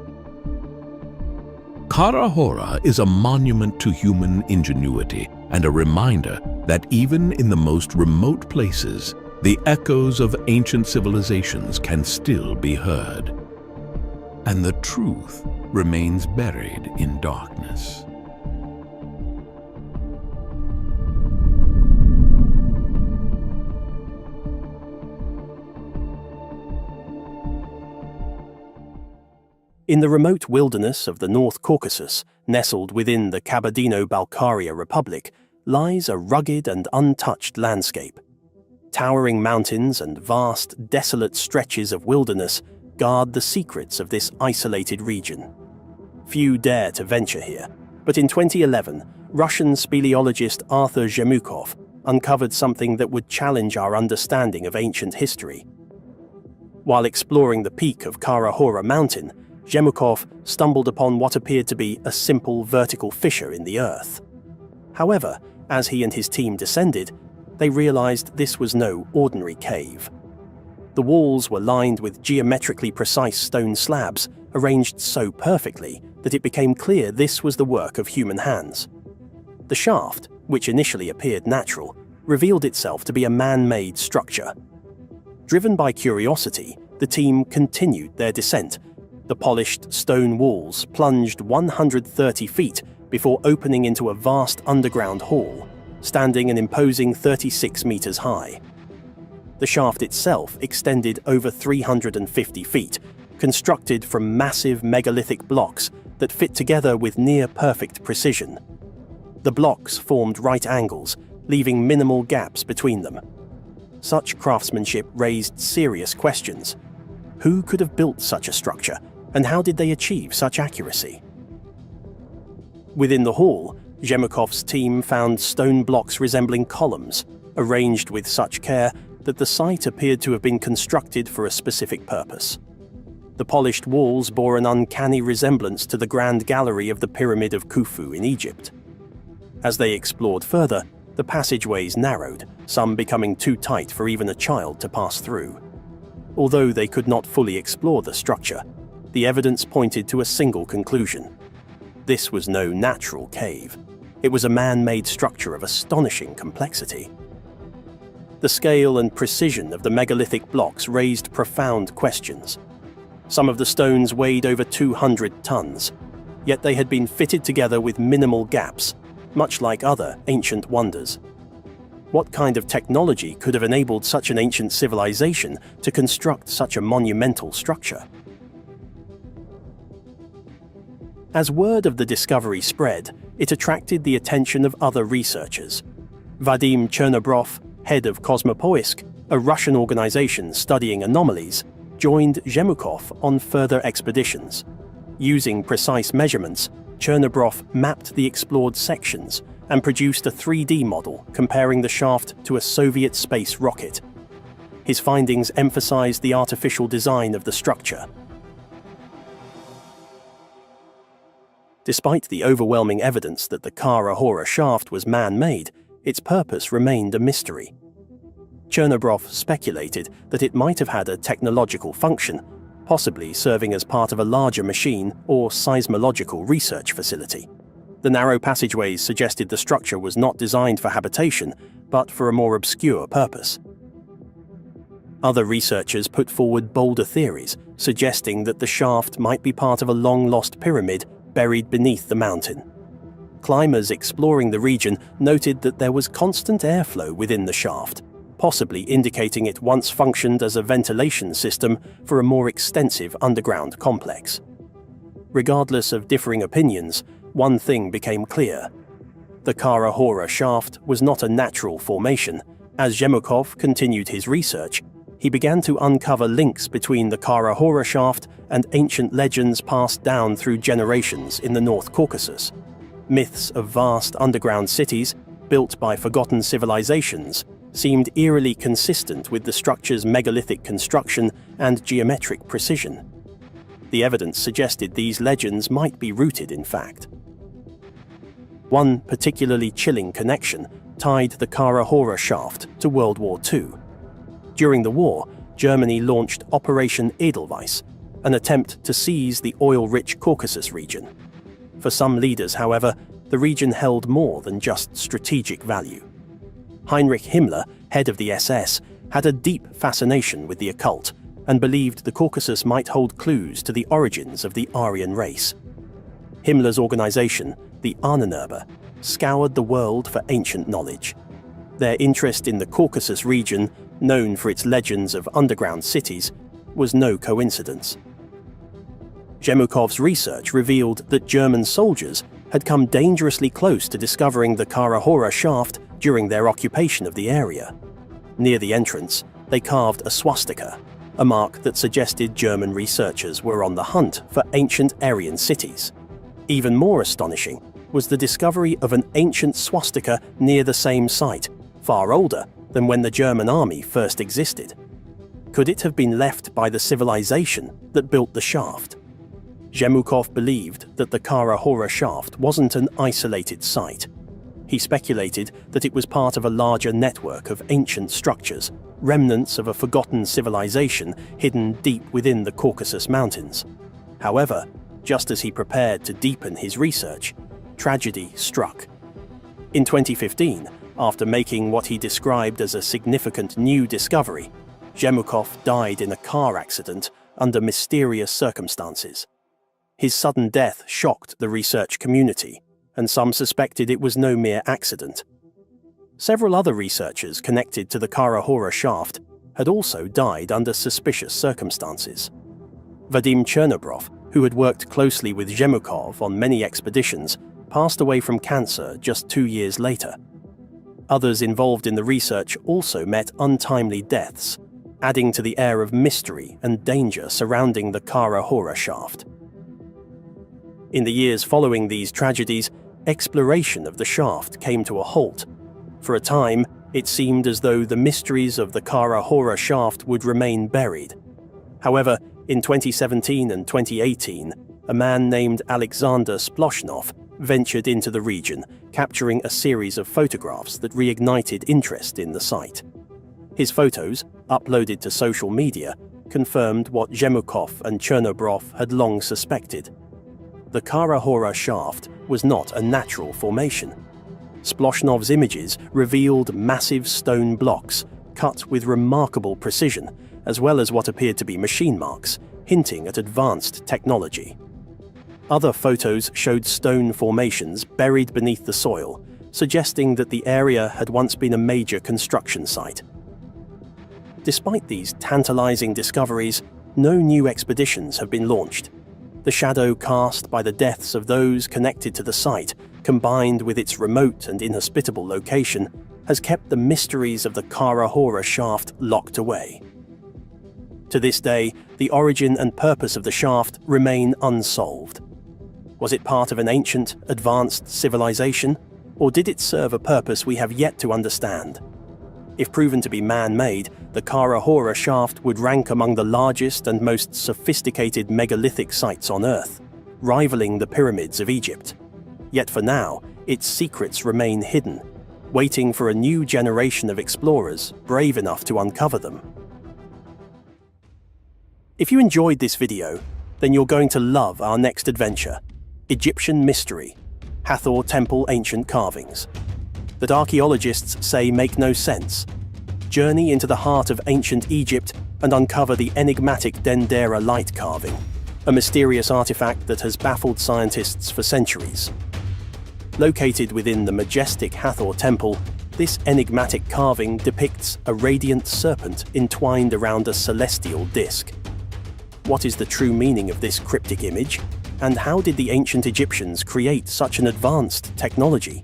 Kara Hora is a monument to human ingenuity and a reminder that even in the most remote places, the echoes of ancient civilizations can still be heard. And the truth remains buried in darkness. In the remote wilderness of the North Caucasus, nestled within the Kabardino-Balkaria Republic, lies a rugged and untouched landscape. Towering mountains and vast, desolate stretches of wilderness guard the secrets of this isolated region. Few dare to venture here, but in 2011, Russian speleologist Arthur Zhemukov uncovered something that would challenge our understanding of ancient history. While exploring the peak of Kara Hora mountain, Zhemukov stumbled upon what appeared to be a simple vertical fissure in the earth. However, as he and his team descended, they realized this was no ordinary cave. The walls were lined with geometrically precise stone slabs, arranged so perfectly that it became clear this was the work of human hands. The shaft, which initially appeared natural, revealed itself to be a man-made structure. Driven by curiosity, the team continued their descent. The polished stone walls plunged 130 feet before opening into a vast underground hall, standing an imposing 36 meters high. The shaft itself extended over 350 feet, constructed from massive megalithic blocks that fit together with near-perfect precision. The blocks formed right angles, leaving minimal gaps between them. Such craftsmanship raised serious questions. Who could have built such a structure? And how did they achieve such accuracy? Within the hall, Zhemukov's team found stone blocks resembling columns, arranged with such care that the site appeared to have been constructed for a specific purpose. The polished walls bore an uncanny resemblance to the Grand Gallery of the Pyramid of Khufu in Egypt. As they explored further, the passageways narrowed, some becoming too tight for even a child to pass through. Although they could not fully explore the structure, the evidence pointed to a single conclusion. This was no natural cave. It was a man-made structure of astonishing complexity. The scale and precision of the megalithic blocks raised profound questions. Some of the stones weighed over 200 tons. yet they had been fitted together with minimal gaps, much like other ancient wonders. What kind of technology could have enabled such an ancient civilization to construct such a monumental structure? As word of the discovery spread, it attracted the attention of other researchers. Vadim Chernobrov, head of Cosmopoisk, a Russian organization studying anomalies, joined Zhemukov on further expeditions. Using precise measurements, Chernobrov mapped the explored sections and produced a 3D model comparing the shaft to a Soviet space rocket. His findings emphasized the artificial design of the structure. Despite the overwhelming evidence that the Kara Hora shaft was man-made, its purpose remained a mystery. Chernobrov speculated that it might have had a technological function, possibly serving as part of a larger machine or seismological research facility. The narrow passageways suggested the structure was not designed for habitation, but for a more obscure purpose. Other researchers put forward bolder theories, suggesting that the shaft might be part of a long-lost pyramid buried beneath the mountain. Climbers exploring the region noted that there was constant airflow within the shaft, possibly indicating it once functioned as a ventilation system for a more extensive underground complex. Regardless of differing opinions, one thing became clear. The Kara Hora shaft was not a natural formation. As Zhemukov continued his research, he began to uncover links between the Kara Hora shaft and ancient legends passed down through generations in the North Caucasus. Myths of vast underground cities, built by forgotten civilizations, seemed eerily consistent with the structure's megalithic construction and geometric precision. The evidence suggested these legends might be rooted in fact. One particularly chilling connection tied the Kara Hora shaft to World War II. During the war, Germany launched Operation Edelweiss, an attempt to seize the oil-rich Caucasus region. For some leaders, however, the region held more than just strategic value. Heinrich Himmler, head of the SS, had a deep fascination with the occult and believed the Caucasus might hold clues to the origins of the Aryan race. Himmler's organization, the Ahnenwerber, scoured the world for ancient knowledge. Their interest in the Caucasus region, known for its legends of underground cities, was no coincidence. Zhemukov's research revealed that German soldiers had come dangerously close to discovering the Kara Hora shaft during their occupation of the area. Near the entrance, they carved a swastika, a mark that suggested German researchers were on the hunt for ancient Aryan cities. Even more astonishing was the discovery of an ancient swastika near the same site, far older than when the German army first existed. Could it have been left by the civilization that built the shaft? Zhemukov believed that the Kara Hora shaft wasn't an isolated site. He speculated that it was part of a larger network of ancient structures, remnants of a forgotten civilization hidden deep within the Caucasus Mountains. However, just as he prepared to deepen his research, tragedy struck. In 2015, after making what he described as a significant new discovery, Zhemukov died in a car accident under mysterious circumstances. His sudden death shocked the research community, and some suspected it was no mere accident. Several other researchers connected to the Kara Hora shaft had also died under suspicious circumstances. Vadim Chernobrov, who had worked closely with Zhemukov on many expeditions, passed away from cancer just 2 years later. Others involved in the research also met untimely deaths, adding to the air of mystery and danger surrounding the Kara Hora shaft. In the years following these tragedies, exploration of the shaft came to a halt. For a time, it seemed as though the mysteries of the Kara Hora shaft would remain buried. However, in 2017 and 2018, a man named Alexander Sploshnov ventured into the region, capturing a series of photographs that reignited interest in the site. His photos, uploaded to social media, confirmed what Zhemukov and Chernobrov had long suspected. The Kara Hora shaft was not a natural formation. Sploshnov's images revealed massive stone blocks, cut with remarkable precision, as well as what appeared to be machine marks, hinting at advanced technology. Other photos showed stone formations buried beneath the soil, suggesting that the area had once been a major construction site. Despite these tantalizing discoveries, no new expeditions have been launched. The shadow cast by the deaths of those connected to the site, combined with its remote and inhospitable location, has kept the mysteries of the Kara Hora shaft locked away. To this day, the origin and purpose of the shaft remain unsolved. Was it part of an ancient, advanced civilization, or did it serve a purpose we have yet to understand? If proven to be man-made, the Kara Hora shaft would rank among the largest and most sophisticated megalithic sites on Earth, rivaling the pyramids of Egypt. Yet for now, its secrets remain hidden, waiting for a new generation of explorers brave enough to uncover them. If you enjoyed this video, then you're going to love our next adventure, Egyptian Mystery, Hathor Temple Ancient Carvings. That archaeologists say make no sense. Journey into the heart of ancient Egypt and uncover the enigmatic Dendera light carving, a mysterious artifact that has baffled scientists for centuries. Located within the majestic Hathor Temple, this enigmatic carving depicts a radiant serpent entwined around a celestial disk. What is the true meaning of this cryptic image? And how did the ancient Egyptians create such an advanced technology?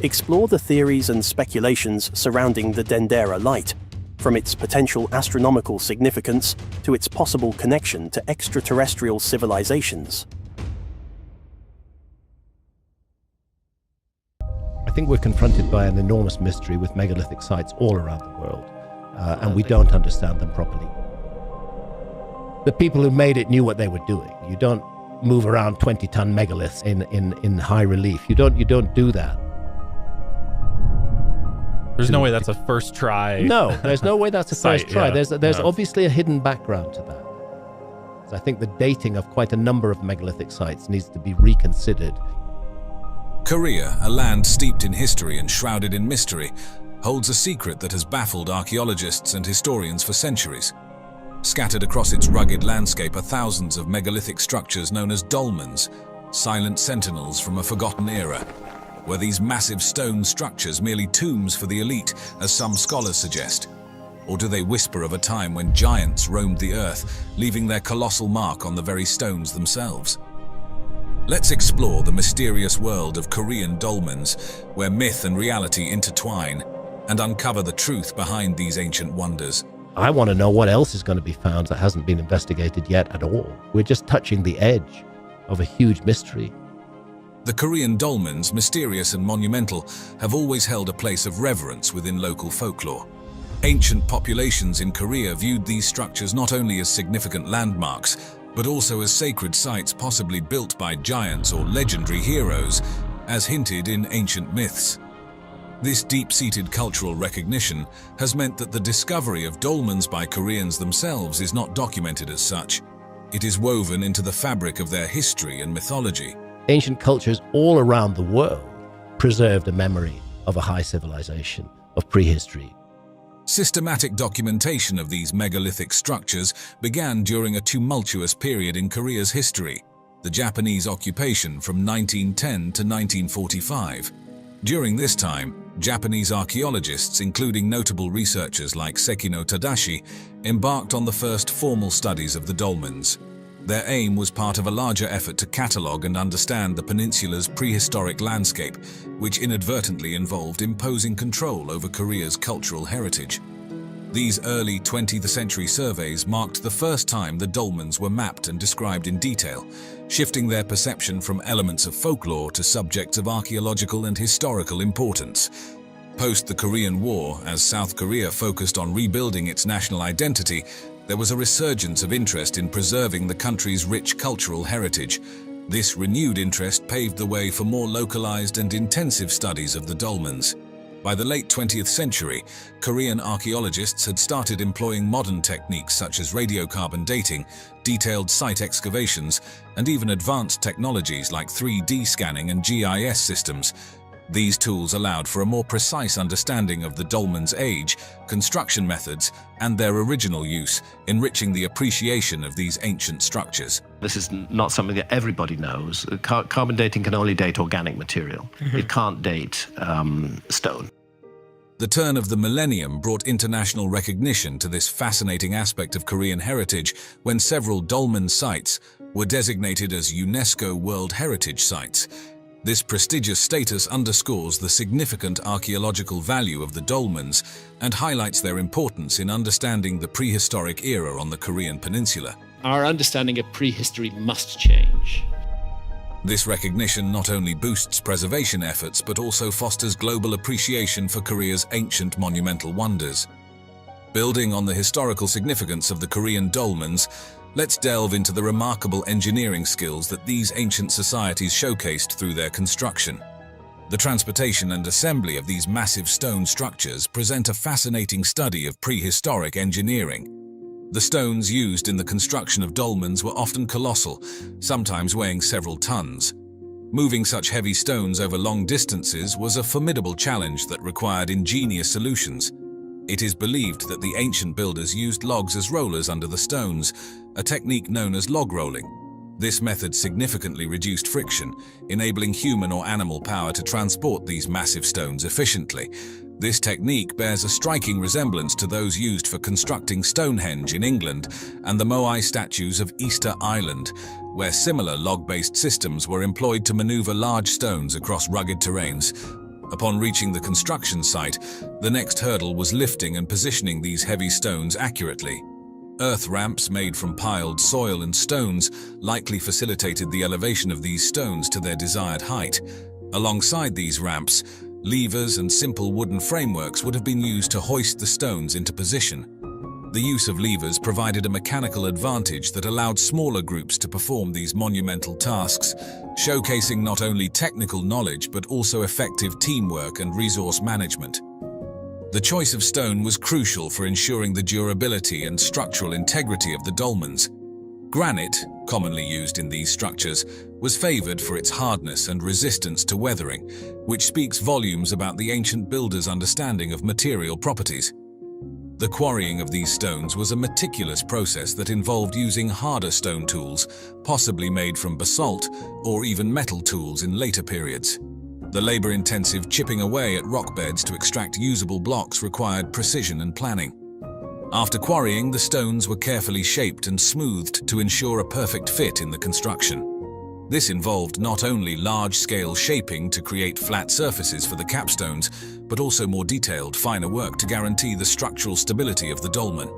Explore the theories and speculations surrounding the Dendera light, from its potential astronomical significance to its possible connection to extraterrestrial civilizations. I think we're confronted by an enormous mystery with megalithic sites all around the world, and we don't understand them properly. The people who made it knew what they were doing. You don't move around 20-ton megaliths in high relief. You don't do that. There's no way that's a first try. No, there's no way that's a site, first try. yeah. There's obviously a hidden background to that. So I think the dating of quite a number of megalithic sites needs to be reconsidered. Korea, a land steeped in history and shrouded in mystery, holds a secret that has baffled archaeologists and historians for centuries. Scattered across its rugged landscape are thousands of megalithic structures known as dolmens, silent sentinels from a forgotten era. Were these massive stone structures merely tombs for the elite, as some scholars suggest? Or do they whisper of a time when giants roamed the earth, leaving their colossal mark on the very stones themselves? Let's explore the mysterious world of Korean dolmens, where myth and reality intertwine, and uncover the truth behind these ancient wonders. I want to know what else is going to be found that hasn't been investigated yet at all. We're just touching the edge of a huge mystery. The Korean dolmens, mysterious and monumental, have always held a place of reverence within local folklore. Ancient populations in Korea viewed these structures not only as significant landmarks, but also as sacred sites possibly built by giants or legendary heroes, as hinted in ancient myths. This deep-seated cultural recognition has meant that the discovery of dolmens by Koreans themselves is not documented as such. It is woven into the fabric of their history and mythology. Ancient cultures all around the world preserved a memory of a high civilization, of prehistory. Systematic documentation of these megalithic structures began during a tumultuous period in Korea's history, the Japanese occupation from 1910 to 1945. During this time, Japanese archaeologists, including notable researchers like Sekino Tadashi, embarked on the first formal studies of the dolmens. Their aim was part of a larger effort to catalogue and understand the peninsula's prehistoric landscape, which inadvertently involved imposing control over Korea's cultural heritage. These early 20th century surveys marked the first time the dolmens were mapped and described in detail, shifting their perception from elements of folklore to subjects of archaeological and historical importance. Post the Korean War, as South Korea focused on rebuilding its national identity, there was a resurgence of interest in preserving the country's rich cultural heritage. This renewed interest paved the way for more localized and intensive studies of the dolmens. By the late 20th century, Korean archaeologists had started employing modern techniques such as radiocarbon dating, detailed site excavations, and even advanced technologies like 3D scanning and GIS systems. These tools allowed for a more precise understanding of the dolmen's age, construction methods, and their original use, enriching the appreciation of these ancient structures. This is not something that everybody knows. Carbon dating can only date organic material. It can't date stone. The turn of the millennium brought international recognition to this fascinating aspect of Korean heritage when several dolmen sites were designated as UNESCO World Heritage Sites. This prestigious status underscores the significant archaeological value of the dolmens and highlights their importance in understanding the prehistoric era on the Korean peninsula. Our understanding of prehistory must change. This recognition not only boosts preservation efforts but also fosters global appreciation for Korea's ancient monumental wonders. Building on the historical significance of the Korean dolmens, let's delve into the remarkable engineering skills that these ancient societies showcased through their construction. The transportation and assembly of these massive stone structures present a fascinating study of prehistoric engineering. The stones used in the construction of dolmens were often colossal, sometimes weighing several tons. Moving such heavy stones over long distances was a formidable challenge that required ingenious solutions. It is believed that the ancient builders used logs as rollers under the stones, a technique known as log rolling. This method significantly reduced friction, enabling human or animal power to transport these massive stones efficiently. This technique bears a striking resemblance to those used for constructing Stonehenge in England and the Moai statues of Easter Island, where similar log-based systems were employed to maneuver large stones across rugged terrains. Upon reaching the construction site, the next hurdle was lifting and positioning these heavy stones accurately. Earth ramps made from piled soil and stones likely facilitated the elevation of these stones to their desired height. Alongside these ramps, levers and simple wooden frameworks would have been used to hoist the stones into position. The use of levers provided a mechanical advantage that allowed smaller groups to perform these monumental tasks, showcasing not only technical knowledge but also effective teamwork and resource management. The choice of stone was crucial for ensuring the durability and structural integrity of the dolmens. Granite, commonly used in these structures, was favored for its hardness and resistance to weathering, which speaks volumes about the ancient builders' understanding of material properties. The quarrying of these stones was a meticulous process that involved using harder stone tools, possibly made from basalt or even metal tools in later periods. The labor-intensive chipping away at rock beds to extract usable blocks required precision and planning. After quarrying, the stones were carefully shaped and smoothed to ensure a perfect fit in the construction. This involved not only large-scale shaping to create flat surfaces for the capstones, but also more detailed, finer work to guarantee the structural stability of the dolmen.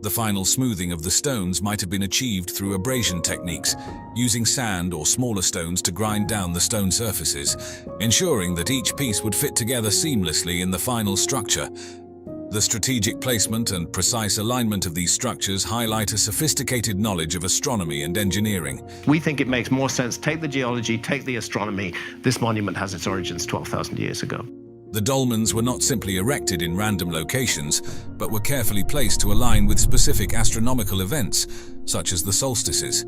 The final smoothing of the stones might have been achieved through abrasion techniques, using sand or smaller stones to grind down the stone surfaces, ensuring that each piece would fit together seamlessly in the final structure. The strategic placement and precise alignment of these structures highlight a sophisticated knowledge of astronomy and engineering. We think it makes more sense. Take the geology, take the astronomy. This monument has its origins 12,000 years ago. The dolmens were not simply erected in random locations, but were carefully placed to align with specific astronomical events, such as the solstices.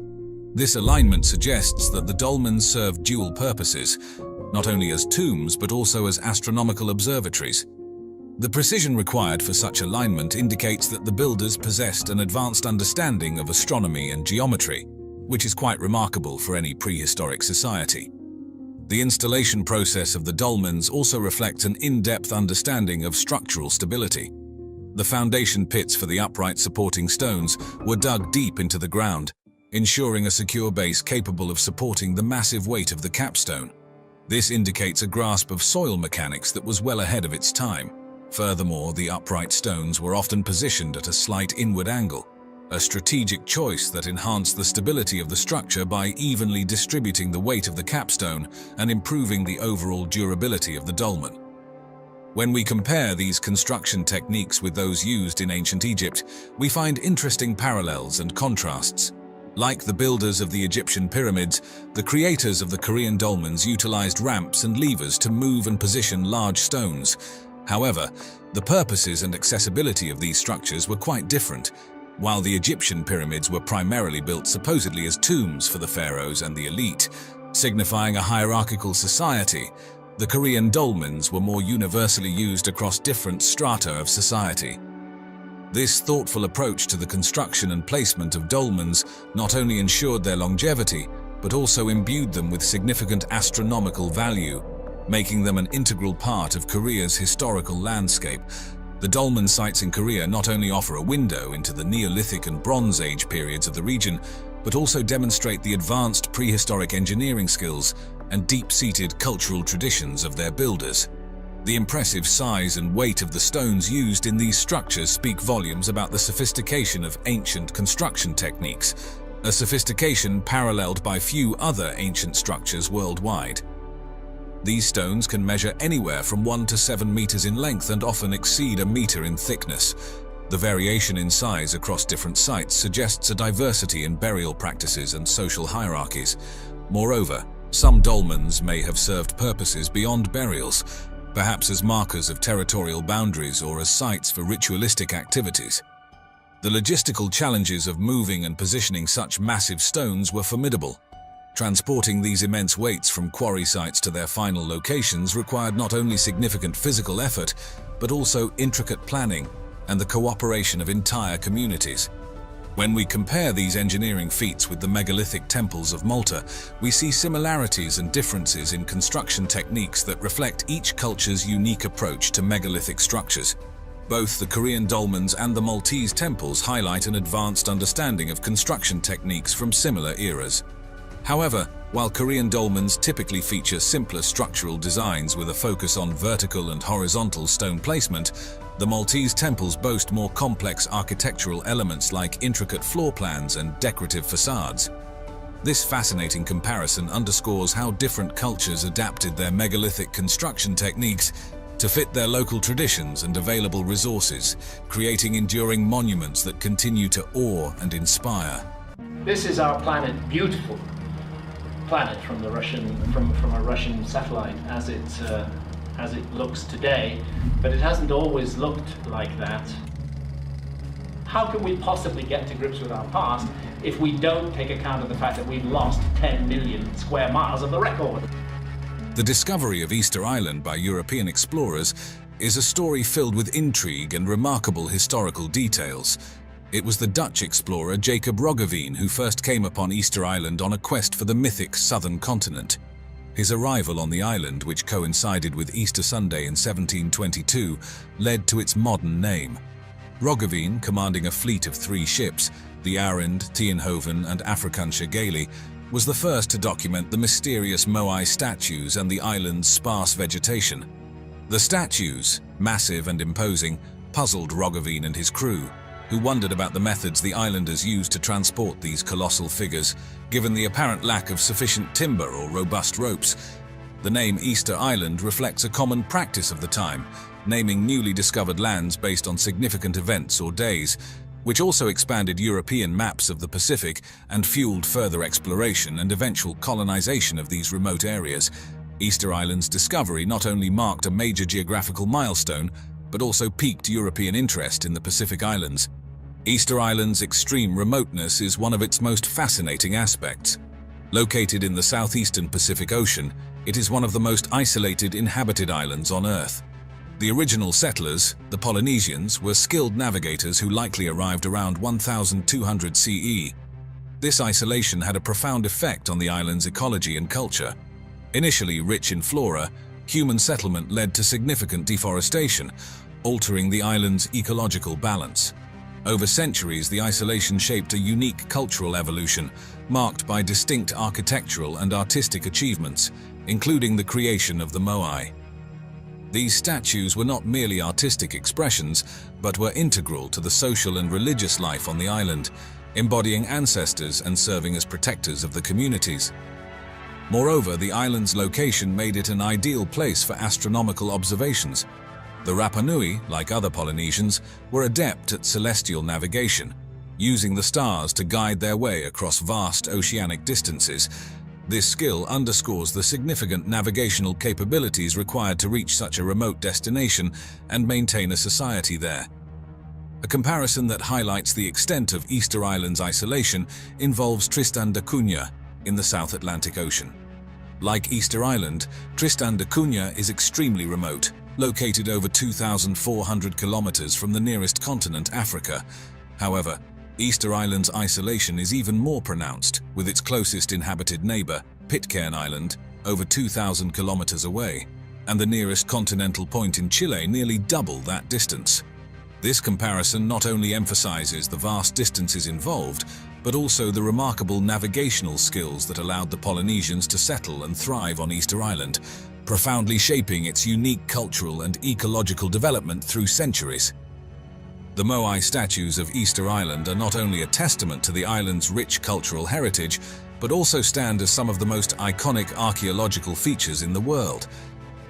This alignment suggests that the dolmens served dual purposes, not only as tombs but also as astronomical observatories. The precision required for such alignment indicates that the builders possessed an advanced understanding of astronomy and geometry, which is quite remarkable for any prehistoric society. The installation process of the dolmens also reflects an in-depth understanding of structural stability. The foundation pits for the upright supporting stones were dug deep into the ground, ensuring a secure base capable of supporting the massive weight of the capstone. This indicates a grasp of soil mechanics that was well ahead of its time. Furthermore, the upright stones were often positioned at a slight inward angle, a strategic choice that enhanced the stability of the structure by evenly distributing the weight of the capstone and improving the overall durability of the dolmen. When we compare these construction techniques with those used in ancient Egypt, we find interesting parallels and contrasts. Like the builders of the Egyptian pyramids, the creators of the Korean dolmens utilized ramps and levers to move and position large stones. However, the purposes and accessibility of these structures were quite different. While the Egyptian pyramids were primarily built supposedly as tombs for the pharaohs and the elite, signifying a hierarchical society, The Korean dolmens were more universally used across different strata of society. This thoughtful approach to the construction and placement of dolmens not only ensured their longevity, but also imbued them with significant astronomical value, making them an integral part of Korea's historical landscape. The dolmen sites in Korea not only offer a window into the Neolithic and Bronze Age periods of the region, but also demonstrate the advanced prehistoric engineering skills and deep-seated cultural traditions of their builders. The impressive size and weight of the stones used in these structures speak volumes about the sophistication of ancient construction techniques, a sophistication paralleled by few other ancient structures worldwide. These stones can measure anywhere from 1 to 7 meters in length and often exceed a meter in thickness. The variation in size across different sites suggests a diversity in burial practices and social hierarchies. Moreover, some dolmens may have served purposes beyond burials, perhaps as markers of territorial boundaries or as sites for ritualistic activities. The logistical challenges of moving and positioning such massive stones were formidable. Transporting these immense weights from quarry sites to their final locations required not only significant physical effort, but also intricate planning and the cooperation of entire communities. When we compare these engineering feats with the megalithic temples of Malta, we see similarities and differences in construction techniques that reflect each culture's unique approach to megalithic structures. Both the Korean dolmens and the Maltese temples highlight an advanced understanding of construction techniques from similar eras. However, while Korean dolmens typically feature simpler structural designs with a focus on vertical and horizontal stone placement, the Maltese temples boast more complex architectural elements like intricate floor plans and decorative facades. This fascinating comparison underscores how different cultures adapted their megalithic construction techniques to fit their local traditions and available resources, creating enduring monuments that continue to awe and inspire. This is our planet, beautiful planet from the from a Russian satellite as it looks today, but it hasn't always looked like that. How can we possibly get to grips with our past if we don't take account of the fact that we've lost 10 million square miles of the record? The discovery of Easter Island by European explorers is a story filled with intrigue and remarkable historical details. It was the Dutch explorer Jacob Roggeveen who first came upon Easter Island on a quest for the mythic southern continent. His arrival on the island, which coincided with Easter Sunday in 1722, led to its modern name. Roggeveen, commanding a fleet of 3 ships, the Arend, Tienhoven and Afrikansche Galie, was the first to document the mysterious Moai statues and the island's sparse vegetation. The statues, massive and imposing, puzzled Roggeveen and his crew, who wondered about the methods the islanders used to transport these colossal figures, given the apparent lack of sufficient timber or robust ropes. The name Easter Island reflects a common practice of the time, naming newly discovered lands based on significant events or days, which also expanded European maps of the Pacific and fueled further exploration and eventual colonization of these remote areas. Easter Island's discovery not only marked a major geographical milestone, but also piqued European interest in the Pacific Islands. Easter Island's extreme remoteness is one of its most fascinating aspects. Located in the southeastern Pacific Ocean, it is one of the most isolated inhabited islands on Earth. The original settlers, the Polynesians, were skilled navigators who likely arrived around 1200 CE. This isolation had a profound effect on the island's ecology and culture. Initially rich in flora, human settlement led to significant deforestation, altering the island's ecological balance. Over centuries, the isolation shaped a unique cultural evolution, marked by distinct architectural and artistic achievements, including the creation of the Moai. These statues were not merely artistic expressions, but were integral to the social and religious life on the island, embodying ancestors and serving as protectors of the communities. Moreover, the island's location made it an ideal place for astronomical observations. The Rapa Nui, like other Polynesians, were adept at celestial navigation, using the stars to guide their way across vast oceanic distances. This skill underscores the significant navigational capabilities required to reach such a remote destination and maintain a society there. A comparison that highlights the extent of Easter Island's isolation involves Tristan da Cunha in the South Atlantic Ocean. Like Easter Island, Tristan da Cunha is extremely remote, located over 2,400 kilometers from the nearest continent, Africa. However, Easter Island's isolation is even more pronounced, with its closest inhabited neighbor, Pitcairn Island, over 2,000 kilometers away, and the nearest continental point in Chile nearly double that distance. This comparison not only emphasizes the vast distances involved, but also the remarkable navigational skills that allowed the Polynesians to settle and thrive on Easter Island, profoundly shaping its unique cultural and ecological development through centuries. The Moai statues of Easter Island are not only a testament to the island's rich cultural heritage, but also stand as some of the most iconic archaeological features in the world.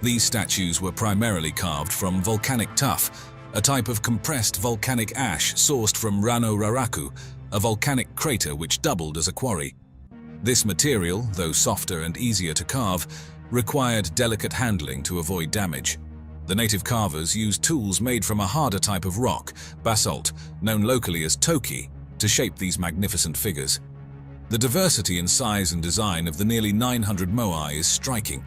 These statues were primarily carved from volcanic tuff, a type of compressed volcanic ash sourced from Rano Raraku, a volcanic crater which doubled as a quarry. This material, though softer and easier to carve, required delicate handling to avoid damage. The native carvers used tools made from a harder type of rock, basalt, known locally as toki, to shape these magnificent figures. The diversity in size and design of the nearly 900 moai is striking.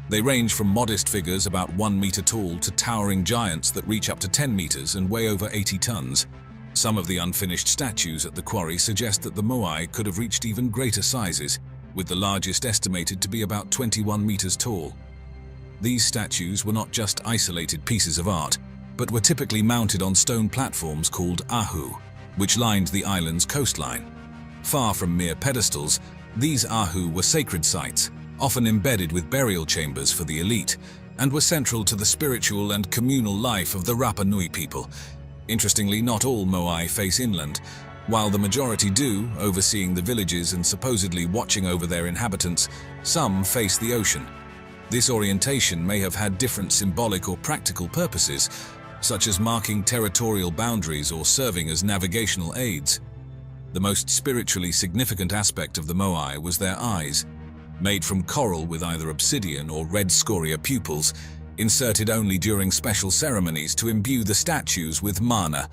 They range from modest figures about 1 meter tall to towering giants that reach up to 10 meters and weigh over 80 tons. Some of the unfinished statues at the quarry suggest that the moai could have reached even greater sizes, with the largest estimated to be about 21 meters tall. These statues were not just isolated pieces of art, but were typically mounted on stone platforms called ahu, which lined the island's coastline. Far from mere pedestals, these ahu were sacred sites, often embedded with burial chambers for the elite, and were central to the spiritual and communal life of the Rapa Nui people. Interestingly, not all moai face inland. While the majority do, overseeing the villages and supposedly watching over their inhabitants, some face the ocean. This orientation may have had different symbolic or practical purposes, such as marking territorial boundaries or serving as navigational aids. The most spiritually significant aspect of the moai was their eyes, made from coral with either obsidian or red scoria pupils, inserted only during special ceremonies to imbue the statues with mana,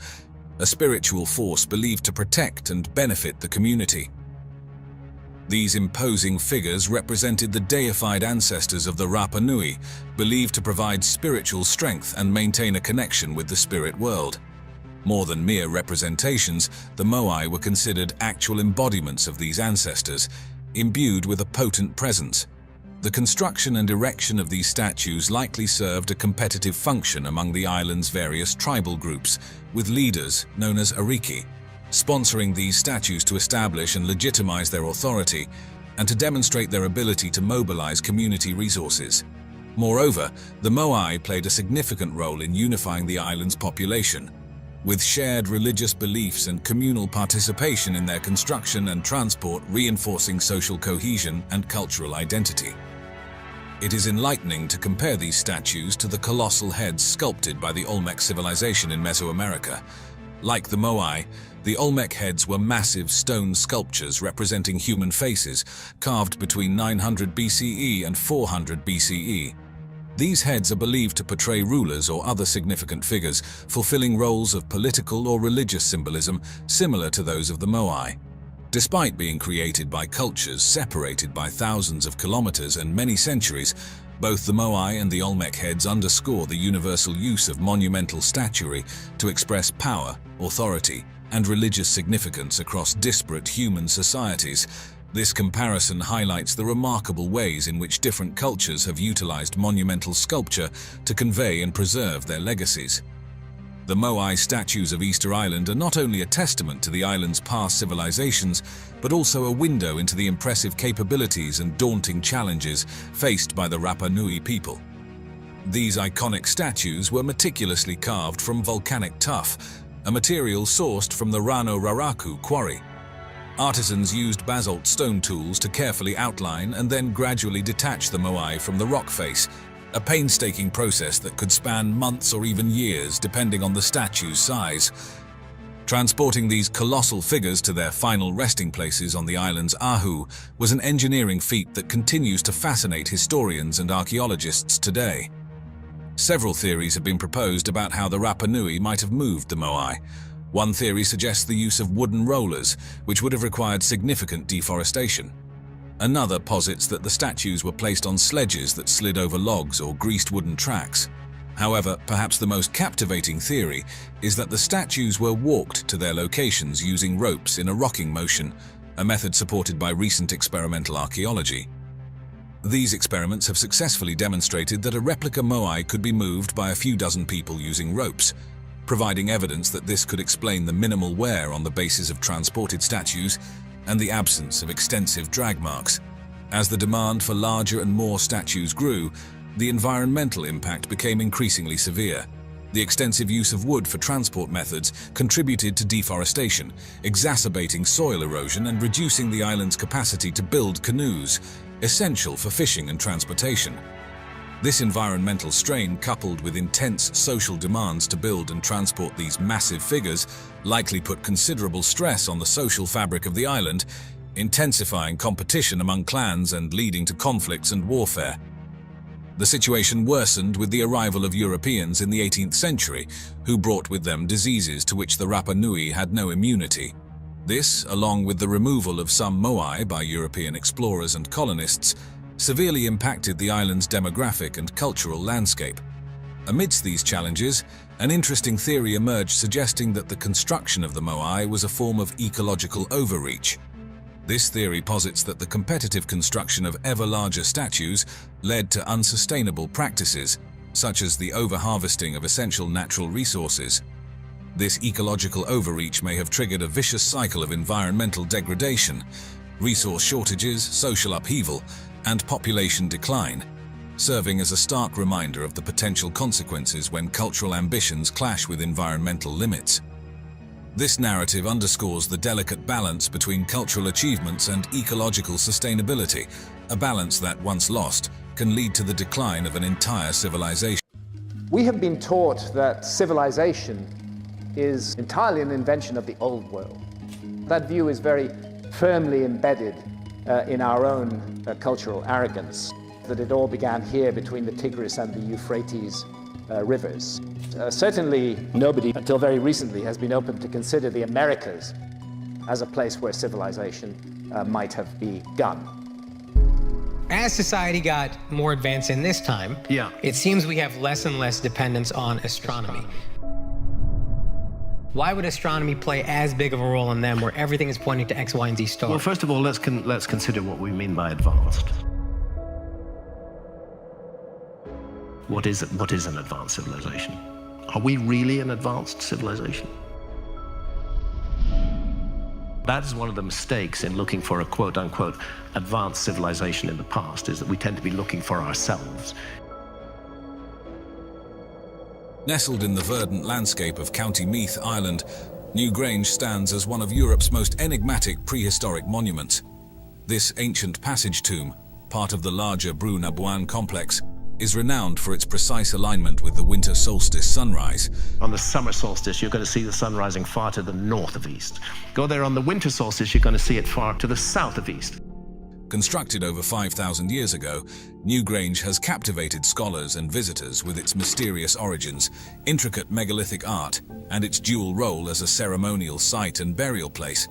a spiritual force believed to protect and benefit the community. These imposing figures represented the deified ancestors of the Rapa Nui, believed to provide spiritual strength and maintain a connection with the spirit world. More than mere representations, the moai were considered actual embodiments of these ancestors, imbued with a potent presence. The construction and erection of these statues likely served a competitive function among the island's various tribal groups, with leaders, known as ariki, sponsoring these statues to establish and legitimize their authority, and to demonstrate their ability to mobilize community resources. Moreover, the moai played a significant role in unifying the island's population, with shared religious beliefs and communal participation in their construction and transport reinforcing social cohesion and cultural identity. It is enlightening to compare these statues to the colossal heads sculpted by the Olmec civilization in Mesoamerica. Like the moai, the Olmec heads were massive stone sculptures representing human faces, carved between 900 BCE and 400 BCE. These heads are believed to portray rulers or other significant figures, fulfilling roles of political or religious symbolism similar to those of the moai. Despite being created by cultures separated by thousands of kilometers and many centuries, both the moai and the Olmec heads underscore the universal use of monumental statuary to express power, authority, and religious significance across disparate human societies. This comparison highlights the remarkable ways in which different cultures have utilized monumental sculpture to convey and preserve their legacies. The moai statues of Easter Island are not only a testament to the island's past civilizations, but also a window into the impressive capabilities and daunting challenges faced by the Rapa Nui people. These iconic statues were meticulously carved from volcanic tuff, a material sourced from the Rano Raraku quarry. Artisans used basalt stone tools to carefully outline and then gradually detach the moai from the rock face, a painstaking process that could span months or even years depending on the statue's size. Transporting these colossal figures to their final resting places on the island's ahu was an engineering feat that continues to fascinate historians and archaeologists today. Several theories have been proposed about how the Rapa Nui might have moved the moai. One theory suggests the use of wooden rollers, which would have required significant deforestation. Another posits that the statues were placed on sledges that slid over logs or greased wooden tracks. However, perhaps the most captivating theory is that the statues were walked to their locations using ropes in a rocking motion, a method supported by recent experimental archaeology. These experiments have successfully demonstrated that a replica moai could be moved by a few dozen people using ropes, providing evidence that this could explain the minimal wear on the bases of transported statues and the absence of extensive drag marks. As the demand for larger and more statues grew, the environmental impact became increasingly severe. The extensive use of wood for transport methods contributed to deforestation, exacerbating soil erosion and reducing the island's capacity to build canoes, essential for fishing and transportation. This environmental strain, coupled with intense social demands to build and transport these massive figures, likely put considerable stress on the social fabric of the island, intensifying competition among clans and leading to conflicts and warfare. The situation worsened with the arrival of Europeans in the 18th century, who brought with them diseases to which the Rapa Nui had no immunity. This, along with the removal of some moai by European explorers and colonists, severely impacted the island's demographic and cultural landscape. Amidst these challenges, an interesting theory emerged suggesting that the construction of the moai was a form of ecological overreach. This theory posits that the competitive construction of ever larger statues led to unsustainable practices, such as the over-harvesting of essential natural resources. This ecological overreach may have triggered a vicious cycle of environmental degradation, resource shortages, social upheaval, and population decline, serving as a stark reminder of the potential consequences when cultural ambitions clash with environmental limits. This narrative underscores the delicate balance between cultural achievements and ecological sustainability, a balance that, once lost, can lead to the decline of an entire civilization. We have been taught that civilization is entirely an invention of the old world. That view is very firmly embedded in our own cultural arrogance, that it all began here between the Tigris and the Euphrates rivers. Certainly nobody until very recently has been open to consider the Americas as a place where civilization might have begun. As society got more advanced in this time, it seems we have less and less dependence on astronomy. Why would astronomy play as big of a role in them where everything is pointing to X, Y, and Z stars? Well, first of all, let's consider what we mean by advanced. What is an advanced civilization? Are we really an advanced civilization? That is one of the mistakes in looking for a quote-unquote advanced civilization in the past, is that we tend to be looking for ourselves. Nestled in the verdant landscape of County Meath Island, Newgrange stands as one of Europe's most enigmatic prehistoric monuments. This ancient passage tomb, part of the larger Brú na Bwan complex, is renowned for its precise alignment with the winter solstice sunrise. On the summer solstice, you're going to see the sun rising far to the north of east. Go there on the winter solstice, you're going to see it far to the south of east. Constructed over 5,000 years ago, Newgrange has captivated scholars and visitors with its mysterious origins, intricate megalithic art, and its dual role as a ceremonial site and burial place.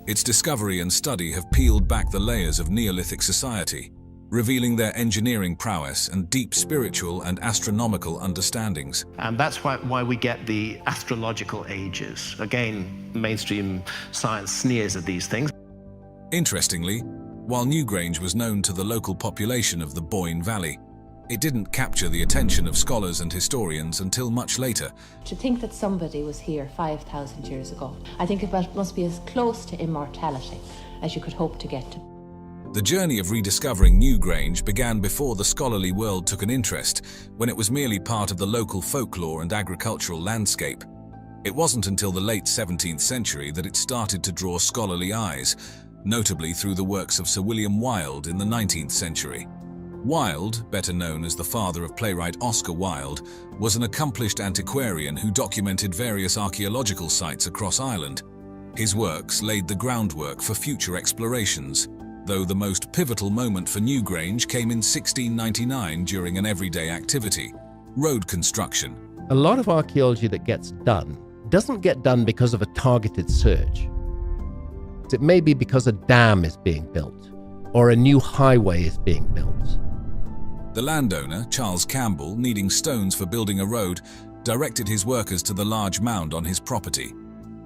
Its discovery and study have peeled back the layers of Neolithic society, revealing their engineering prowess and deep spiritual and astronomical understandings. And that's why we get the astrological ages. Again, mainstream science sneers at these things. Interestingly, while Newgrange was known to the local population of the Boyne Valley, it didn't capture the attention of scholars and historians until much later. To think that somebody was here 5,000 years ago, I think it must be as close to immortality as you could hope to get to. The journey of rediscovering Newgrange began before the scholarly world took an interest, when it was merely part of the local folklore and agricultural landscape. It wasn't until the late 17th century that it started to draw scholarly eyes, notably through the works of Sir William Wilde in the 19th century. Wilde, better known as the father of playwright Oscar Wilde, was an accomplished antiquarian who documented various archaeological sites across Ireland. His works laid the groundwork for future explorations, though the most pivotal moment for Newgrange came in 1699 during an everyday activity: road construction. A lot of archaeology that gets done doesn't get done because of a targeted search. It may be because a dam is being built, or a new highway is being built. The landowner, Charles Campbell, needing stones for building a road, directed his workers to the large mound on his property.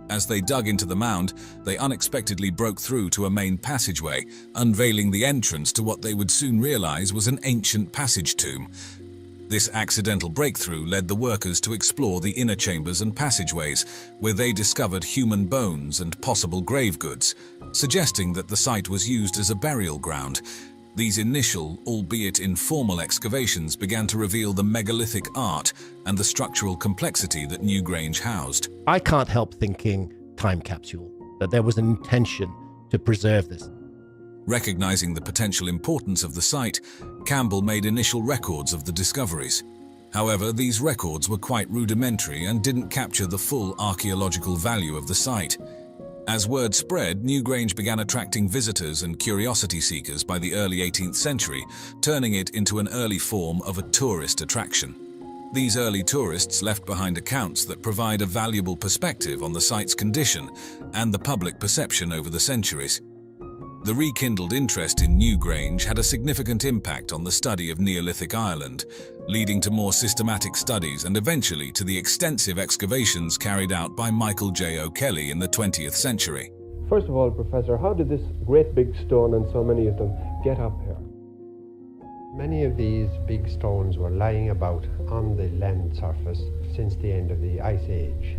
As they dug into the mound, they unexpectedly broke through to a main passageway, unveiling the entrance to what they would soon realize was an ancient passage tomb. This accidental breakthrough led the workers to explore the inner chambers and passageways, where they discovered human bones and possible grave goods, suggesting that the site was used as a burial ground. These initial, albeit informal excavations began to reveal the megalithic art and the structural complexity that Newgrange housed. I can't help thinking time capsule, that there was an intention to preserve this. Recognizing the potential importance of the site, Campbell made initial records of the discoveries. However, these records were quite rudimentary and didn't capture the full archaeological value of the site. As word spread, Newgrange began attracting visitors and curiosity seekers by the early 18th century, turning it into an early form of a tourist attraction. These early tourists left behind accounts that provide a valuable perspective on the site's condition and the public perception over the centuries. The rekindled interest in Newgrange had a significant impact on the study of Neolithic Ireland, leading to more systematic studies and eventually to the extensive excavations carried out by Michael J. O'Kelly in the 20th century. First of all, Professor, how did this great big stone and so many of them get up here? Many of these big stones were lying about on the land surface since the end of the Ice Age.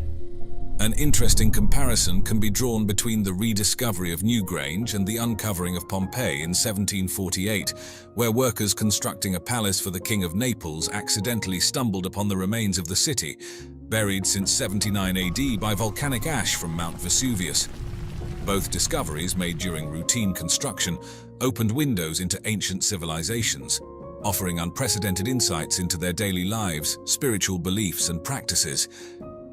An interesting comparison can be drawn between the rediscovery of Newgrange and the uncovering of Pompeii in 1748, where workers constructing a palace for the King of Naples accidentally stumbled upon the remains of the city, buried since 79 AD by volcanic ash from Mount Vesuvius. Both discoveries, made during routine construction, opened windows into ancient civilizations, offering unprecedented insights into their daily lives, spiritual beliefs, and practices.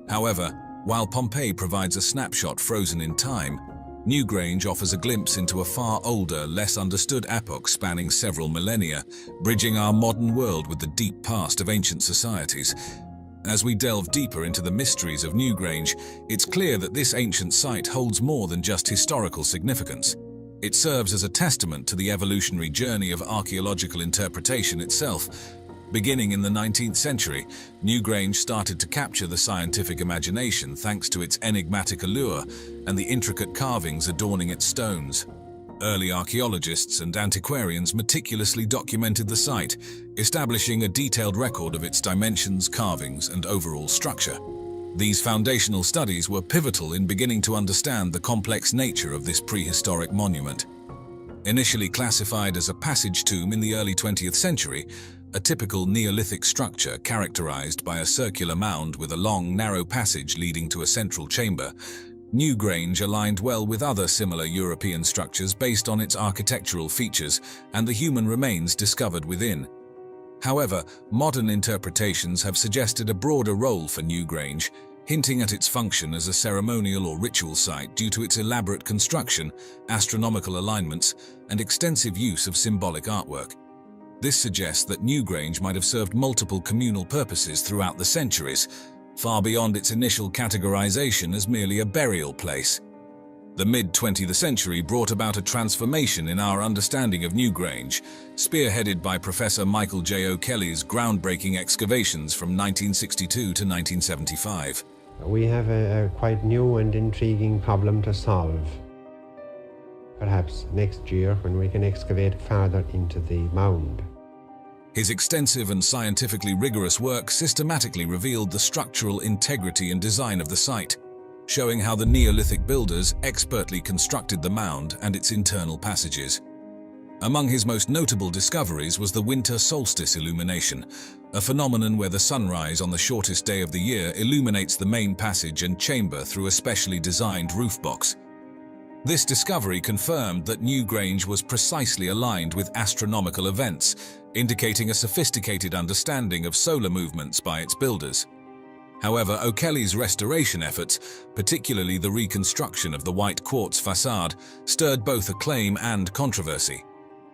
However, while Pompeii provides a snapshot frozen in time, Newgrange offers a glimpse into a far older, less understood epoch spanning several millennia, bridging our modern world with the deep past of ancient societies. As we delve deeper into the mysteries of Newgrange, it's clear that this ancient site holds more than just historical significance. It serves as a testament to the evolutionary journey of archaeological interpretation itself. Beginning in the 19th century, Newgrange started to capture the scientific imagination thanks to its enigmatic allure and the intricate carvings adorning its stones. Early archaeologists and antiquarians meticulously documented the site, establishing a detailed record of its dimensions, carvings, and overall structure. These foundational studies were pivotal in beginning to understand the complex nature of this prehistoric monument. Initially classified as a passage tomb in the early 20th century, a typical Neolithic structure characterized by a circular mound with a long, narrow passage leading to a central chamber, Newgrange aligned well with other similar European structures based on its architectural features and the human remains discovered within. However, modern interpretations have suggested a broader role for Newgrange, hinting at its function as a ceremonial or ritual site due to its elaborate construction, astronomical alignments, and extensive use of symbolic artwork. This suggests that Newgrange might have served multiple communal purposes throughout the centuries, far beyond its initial categorization as merely a burial place. The mid-20th century brought about a transformation in our understanding of Newgrange, spearheaded by Professor Michael J. O'Kelly's groundbreaking excavations from 1962 to 1975. We have a quite new and intriguing problem to solve. Perhaps next year, when we can excavate farther into the mound. His extensive and scientifically rigorous work systematically revealed the structural integrity and design of the site, showing how the Neolithic builders expertly constructed the mound and its internal passages. Among his most notable discoveries was the winter solstice illumination, a phenomenon where the sunrise on the shortest day of the year illuminates the main passage and chamber through a specially designed roof box. This discovery confirmed that Newgrange was precisely aligned with astronomical events, indicating a sophisticated understanding of solar movements by its builders. However, O'Kelly's restoration efforts, particularly the reconstruction of the white quartz facade, stirred both acclaim and controversy.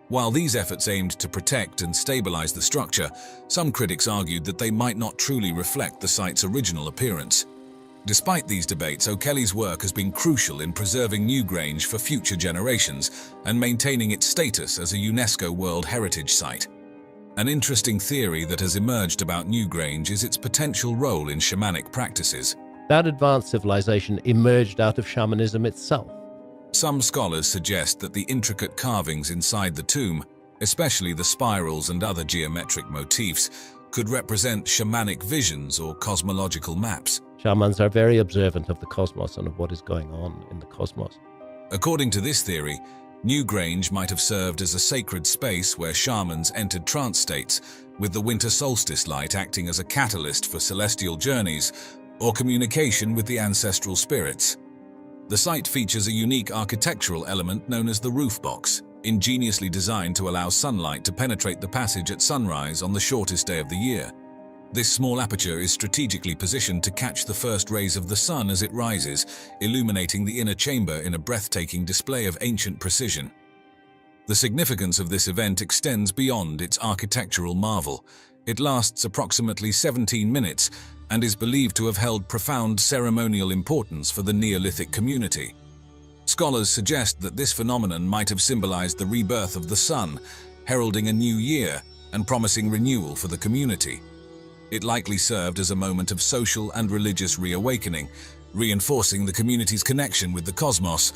While these efforts aimed to protect and stabilize the structure, some critics argued that they might not truly reflect the site's original appearance. Despite these debates, O'Kelly's work has been crucial in preserving Newgrange for future generations and maintaining its status as a UNESCO World Heritage Site. An interesting theory that has emerged about Newgrange is its potential role in shamanic practices. That advanced civilization emerged out of shamanism itself. Some scholars suggest that the intricate carvings inside the tomb, especially the spirals and other geometric motifs, could represent shamanic visions or cosmological maps. Shamans are very observant of the cosmos and of what is going on in the cosmos. According to this theory, Newgrange might have served as a sacred space where shamans entered trance states, with the winter solstice light acting as a catalyst for celestial journeys or communication with the ancestral spirits. The site features a unique architectural element known as the roof box, ingeniously designed to allow sunlight to penetrate the passage at sunrise on the shortest day of the year. This small aperture is strategically positioned to catch the first rays of the sun as it rises, illuminating the inner chamber in a breathtaking display of ancient precision. The significance of this event extends beyond its architectural marvel. It lasts approximately 17 minutes and is believed to have held profound ceremonial importance for the Neolithic community. Scholars suggest that this phenomenon might have symbolized the rebirth of the sun, heralding a new year and promising renewal for the community. It likely served as a moment of social and religious reawakening, reinforcing the community's connection with the cosmos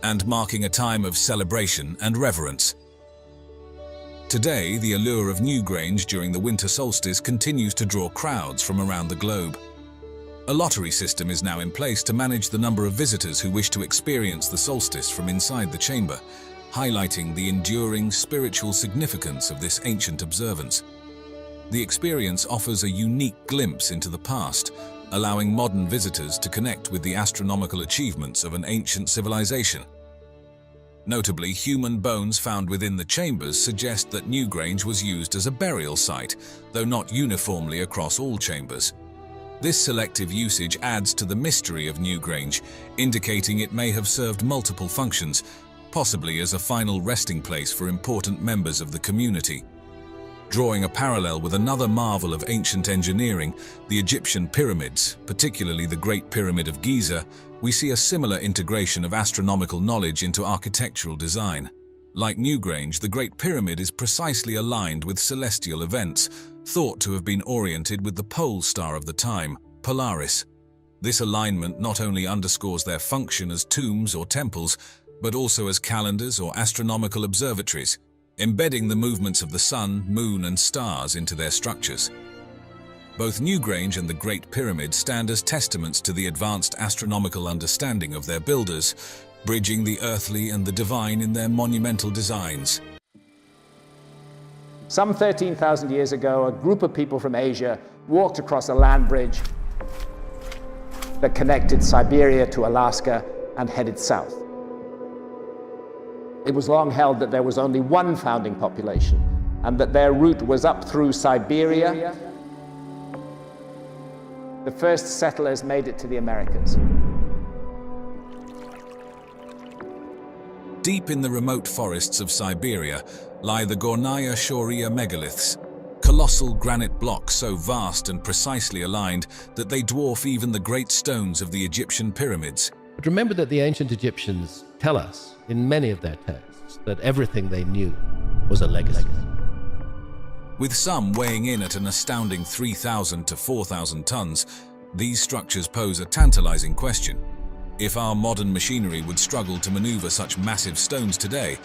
and marking a time of celebration and reverence. Today, the allure of Newgrange during the winter solstice continues to draw crowds from around the globe. A lottery system is now in place to manage the number of visitors who wish to experience the solstice from inside the chamber, highlighting the enduring spiritual significance of this ancient observance. The experience offers a unique glimpse into the past, allowing modern visitors to connect with the astronomical achievements of an ancient civilization. Notably, human bones found within the chambers suggest that Newgrange was used as a burial site, though not uniformly across all chambers. This selective usage adds to the mystery of Newgrange, indicating it may have served multiple functions, possibly as a final resting place for important members of the community. Drawing a parallel with another marvel of ancient engineering, the Egyptian pyramids, particularly the Great Pyramid of Giza, we see a similar integration of astronomical knowledge into architectural design. Like Newgrange, the Great Pyramid is precisely aligned with celestial events, thought to have been oriented with the pole star of the time, Polaris. This alignment not only underscores their function as tombs or temples, but also as calendars or astronomical observatories, embedding the movements of the sun, moon, and stars into their structures. Both Newgrange and the Great Pyramid stand as testaments to the advanced astronomical understanding of their builders, bridging the earthly and the divine in their monumental designs. Some 13,000 years ago, a group of people from Asia walked across a land bridge that connected Siberia to Alaska and headed south. It was long held that there was only one founding population and that their route was up through Siberia. The first settlers made it to the Americas. Deep in the remote forests of Siberia lie the Gornaya Shoria megaliths, colossal granite blocks so vast and precisely aligned that they dwarf even the great stones of the Egyptian pyramids. But remember that the ancient Egyptians tell us in many of their texts that everything they knew was a legacy. With some weighing in at an astounding 3,000 to 4,000 tons, these structures pose a tantalizing question. If our modern machinery would struggle to maneuver such massive stones today,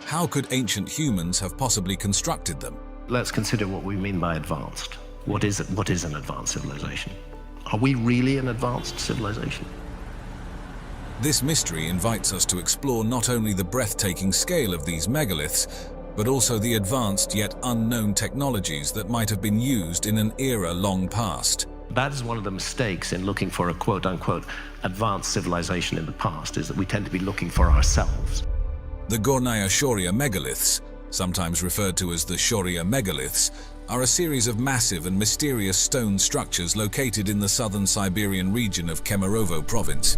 how could ancient humans have possibly constructed them? Let's consider what we mean by advanced. What is an advanced civilization? Are we really an advanced civilization? This mystery invites us to explore not only the breathtaking scale of these megaliths, but also the advanced yet unknown technologies that might have been used in an era long past. That is one of the mistakes in looking for a quote-unquote advanced civilization in the past, is that we tend to be looking for ourselves. The Gornaya Shoria megaliths, sometimes referred to as the Shoria megaliths, are a series of massive and mysterious stone structures located in the southern Siberian region of Kemerovo province.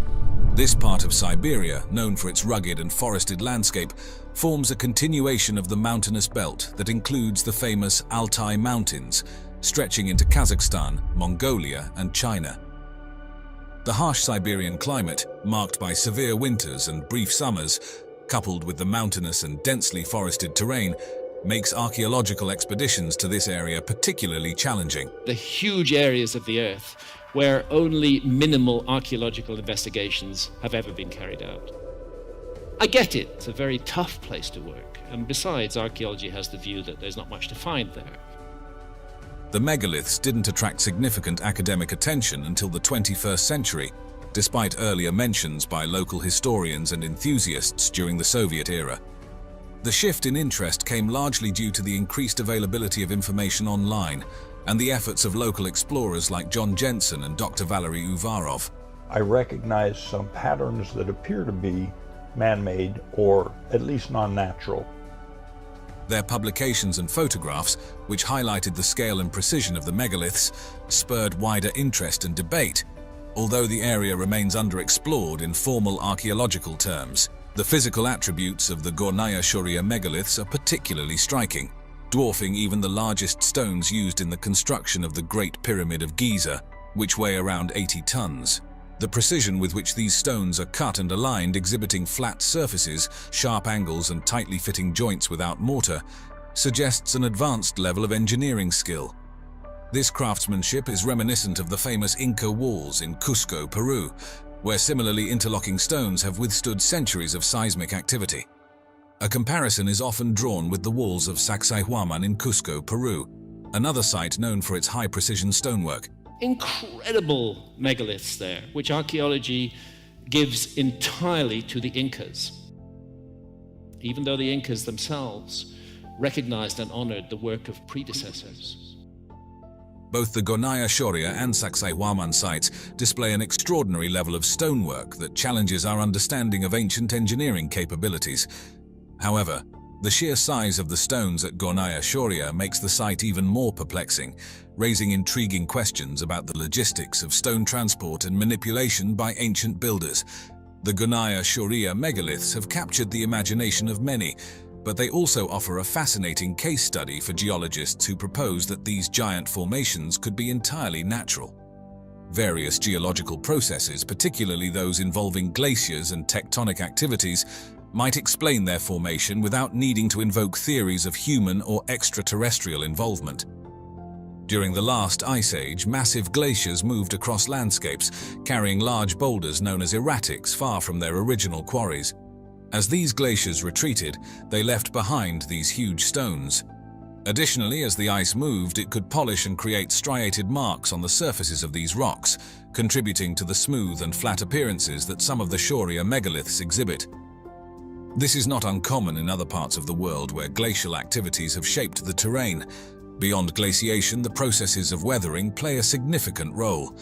This part of Siberia, known for its rugged and forested landscape, forms a continuation of the mountainous belt that includes the famous Altai Mountains, stretching into Kazakhstan, Mongolia, and China. The harsh Siberian climate, marked by severe winters and brief summers, coupled with the mountainous and densely forested terrain, makes archaeological expeditions to this area particularly challenging. The huge areas of the Earth where only minimal archaeological investigations have ever been carried out. I get it, it's a very tough place to work, and besides, archaeology has the view that there's not much to find there. The megaliths didn't attract significant academic attention until the 21st century, despite earlier mentions by local historians and enthusiasts during the Soviet era. The shift in interest came largely due to the increased availability of information online and the efforts of local explorers like John Jensen and Dr. Valery Uvarov. I recognize some patterns that appear to be man-made or at least non-natural. Their publications and photographs, which highlighted the scale and precision of the megaliths, spurred wider interest and debate, although the area remains underexplored in formal archaeological terms. The physical attributes of the Gornaya Shoria megaliths are particularly striking, dwarfing even the largest stones used in the construction of the Great Pyramid of Giza, which weigh around 80 tons. The precision with which these stones are cut and aligned, exhibiting flat surfaces, sharp angles, and tightly fitting joints without mortar, suggests an advanced level of engineering skill. This craftsmanship is reminiscent of the famous Inca walls in Cusco, Peru, where similarly interlocking stones have withstood centuries of seismic activity. A comparison is often drawn with the walls of Sacsayhuaman in Cusco, Peru, another site known for its high-precision stonework. Incredible megaliths there, which archaeology gives entirely to the Incas, even though the Incas themselves recognized and honored the work of predecessors. Both the Gornaya Shoria and Sacsayhuaman sites display an extraordinary level of stonework that challenges our understanding of ancient engineering capabilities. However, the sheer size of the stones at Gornaya Shoria makes the site even more perplexing, raising intriguing questions about the logistics of stone transport and manipulation by ancient builders. The Gornaya Shoria megaliths have captured the imagination of many, but they also offer a fascinating case study for geologists who propose that these giant formations could be entirely natural. Various geological processes, particularly those involving glaciers and tectonic activities, might explain their formation without needing to invoke theories of human or extraterrestrial involvement. During the last ice age, massive glaciers moved across landscapes, carrying large boulders known as erratics far from their original quarries. As these glaciers retreated, they left behind these huge stones. Additionally, as the ice moved, it could polish and create striated marks on the surfaces of these rocks, contributing to the smooth and flat appearances that some of the Shoria megaliths exhibit. This is not uncommon in other parts of the world where glacial activities have shaped the terrain. Beyond glaciation, the processes of weathering play a significant role.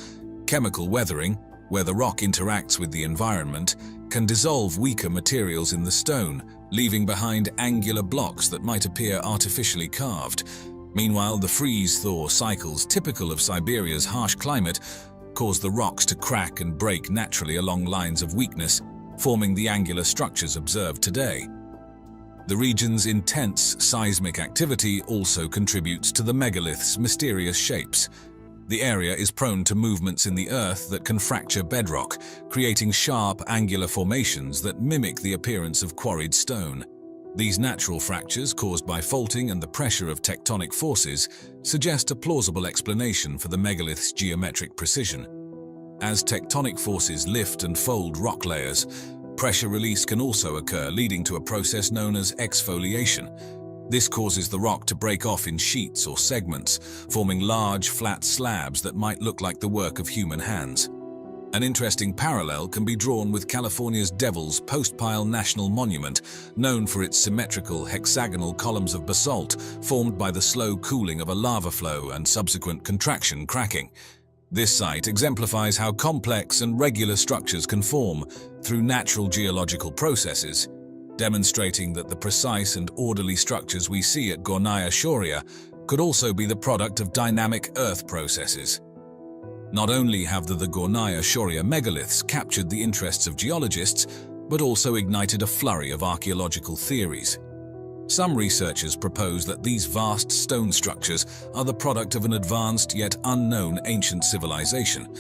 Chemical weathering, where the rock interacts with the environment, can dissolve weaker materials in the stone, leaving behind angular blocks that might appear artificially carved. Meanwhile, the freeze-thaw cycles typical of Siberia's harsh climate cause the rocks to crack and break naturally along lines of weakness, forming the angular structures observed today. The region's intense seismic activity also contributes to the megalith's mysterious shapes. The area is prone to movements in the earth that can fracture bedrock, creating sharp, angular formations that mimic the appearance of quarried stone. These natural fractures, caused by faulting and the pressure of tectonic forces, suggest a plausible explanation for the megalith's geometric precision. As tectonic forces lift and fold rock layers, pressure release can also occur, leading to a process known as exfoliation. This causes the rock to break off in sheets or segments, forming large, flat slabs that might look like the work of human hands. An interesting parallel can be drawn with California's Devil's Postpile National Monument, known for its symmetrical, hexagonal columns of basalt formed by the slow cooling of a lava flow and subsequent contraction cracking. This site exemplifies how complex and regular structures can form through natural geological processes, demonstrating that the precise and orderly structures we see at Gornaya Shoria could also be the product of dynamic earth processes. Not only have the Gornaya Shoria megaliths captured the interests of geologists, but also ignited a flurry of archaeological theories. Some researchers propose that these vast stone structures are the product of an advanced yet unknown ancient civilization.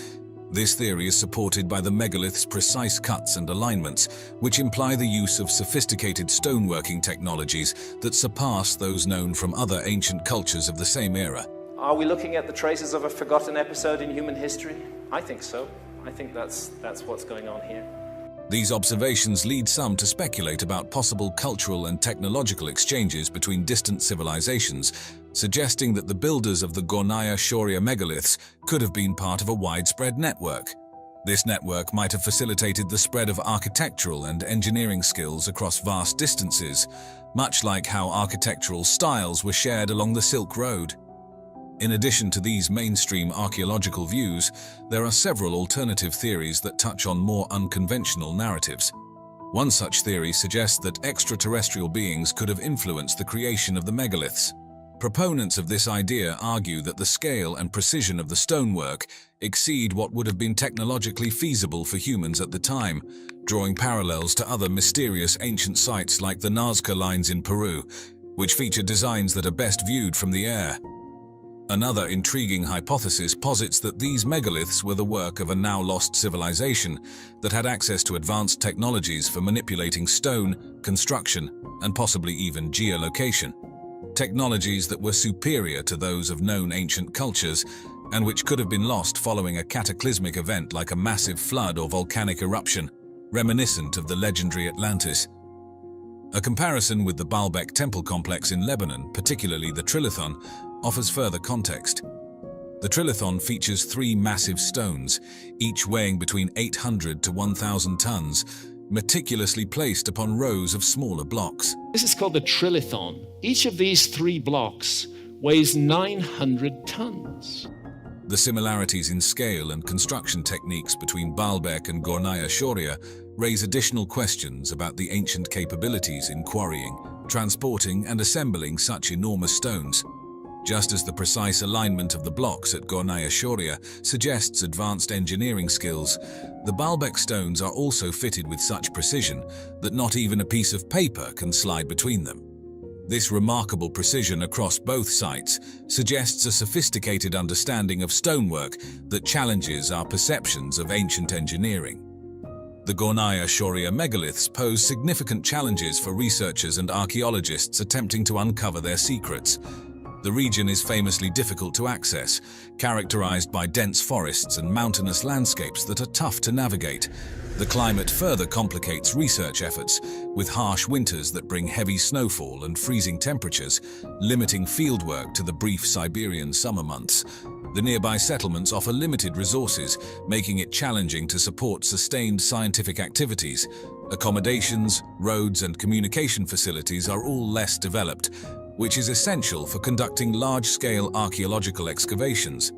This theory is supported by the megalith's precise cuts and alignments, which imply the use of sophisticated stoneworking technologies that surpass those known from other ancient cultures of the same era. Are we looking at the traces of a forgotten episode in human history? I think so. I think that's what's going on here. These observations lead some to speculate about possible cultural and technological exchanges between distant civilizations, suggesting that the builders of the Gornaya Shoria megaliths could have been part of a widespread network. This network might have facilitated the spread of architectural and engineering skills across vast distances, much like how architectural styles were shared along the Silk Road. In addition to these mainstream archaeological views, there are several alternative theories that touch on more unconventional narratives. One such theory suggests that extraterrestrial beings could have influenced the creation of the megaliths. Proponents of this idea argue that the scale and precision of the stonework exceed what would have been technologically feasible for humans at the time, drawing parallels to other mysterious ancient sites like the Nazca lines in Peru, which feature designs that are best viewed from the air. Another intriguing hypothesis posits that these megaliths were the work of a now-lost civilization that had access to advanced technologies for manipulating stone, construction, and possibly even geolocation. Technologies that were superior to those of known ancient cultures and which could have been lost following a cataclysmic event like a massive flood or volcanic eruption, reminiscent of the legendary Atlantis. A comparison with the Baalbek temple complex in Lebanon, particularly the Trilithon, offers further context. The Trilithon features 3 massive stones, each weighing between 800 to 1,000 tons, meticulously placed upon rows of smaller blocks. This is called the Trilithon. Each of these 3 blocks weighs 900 tons. The similarities in scale and construction techniques between Baalbek and Gornaya Shoria raise additional questions about the ancient capabilities in quarrying, transporting, and assembling such enormous stones. Just as the precise alignment of the blocks at Gornaya Shoria suggests advanced engineering skills, the Baalbek stones are also fitted with such precision that not even a piece of paper can slide between them. This remarkable precision across both sites suggests a sophisticated understanding of stonework that challenges our perceptions of ancient engineering. The Gornaya Shoria megaliths pose significant challenges for researchers and archaeologists attempting to uncover their secrets. The region is famously difficult to access, characterized by dense forests and mountainous landscapes that are tough to navigate. The climate further complicates research efforts, with harsh winters that bring heavy snowfall and freezing temperatures, limiting fieldwork to the brief Siberian summer months. The nearby settlements offer limited resources, making it challenging to support sustained scientific activities. Accommodations, roads, and communication facilities are all less developed, which is essential for conducting large-scale archaeological excavations.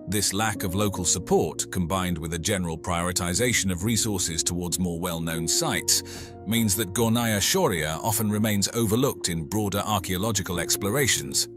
This lack of local support, combined with a general prioritization of resources towards more well-known sites, means that Gornaya Shoria often remains overlooked in broader archaeological explorations.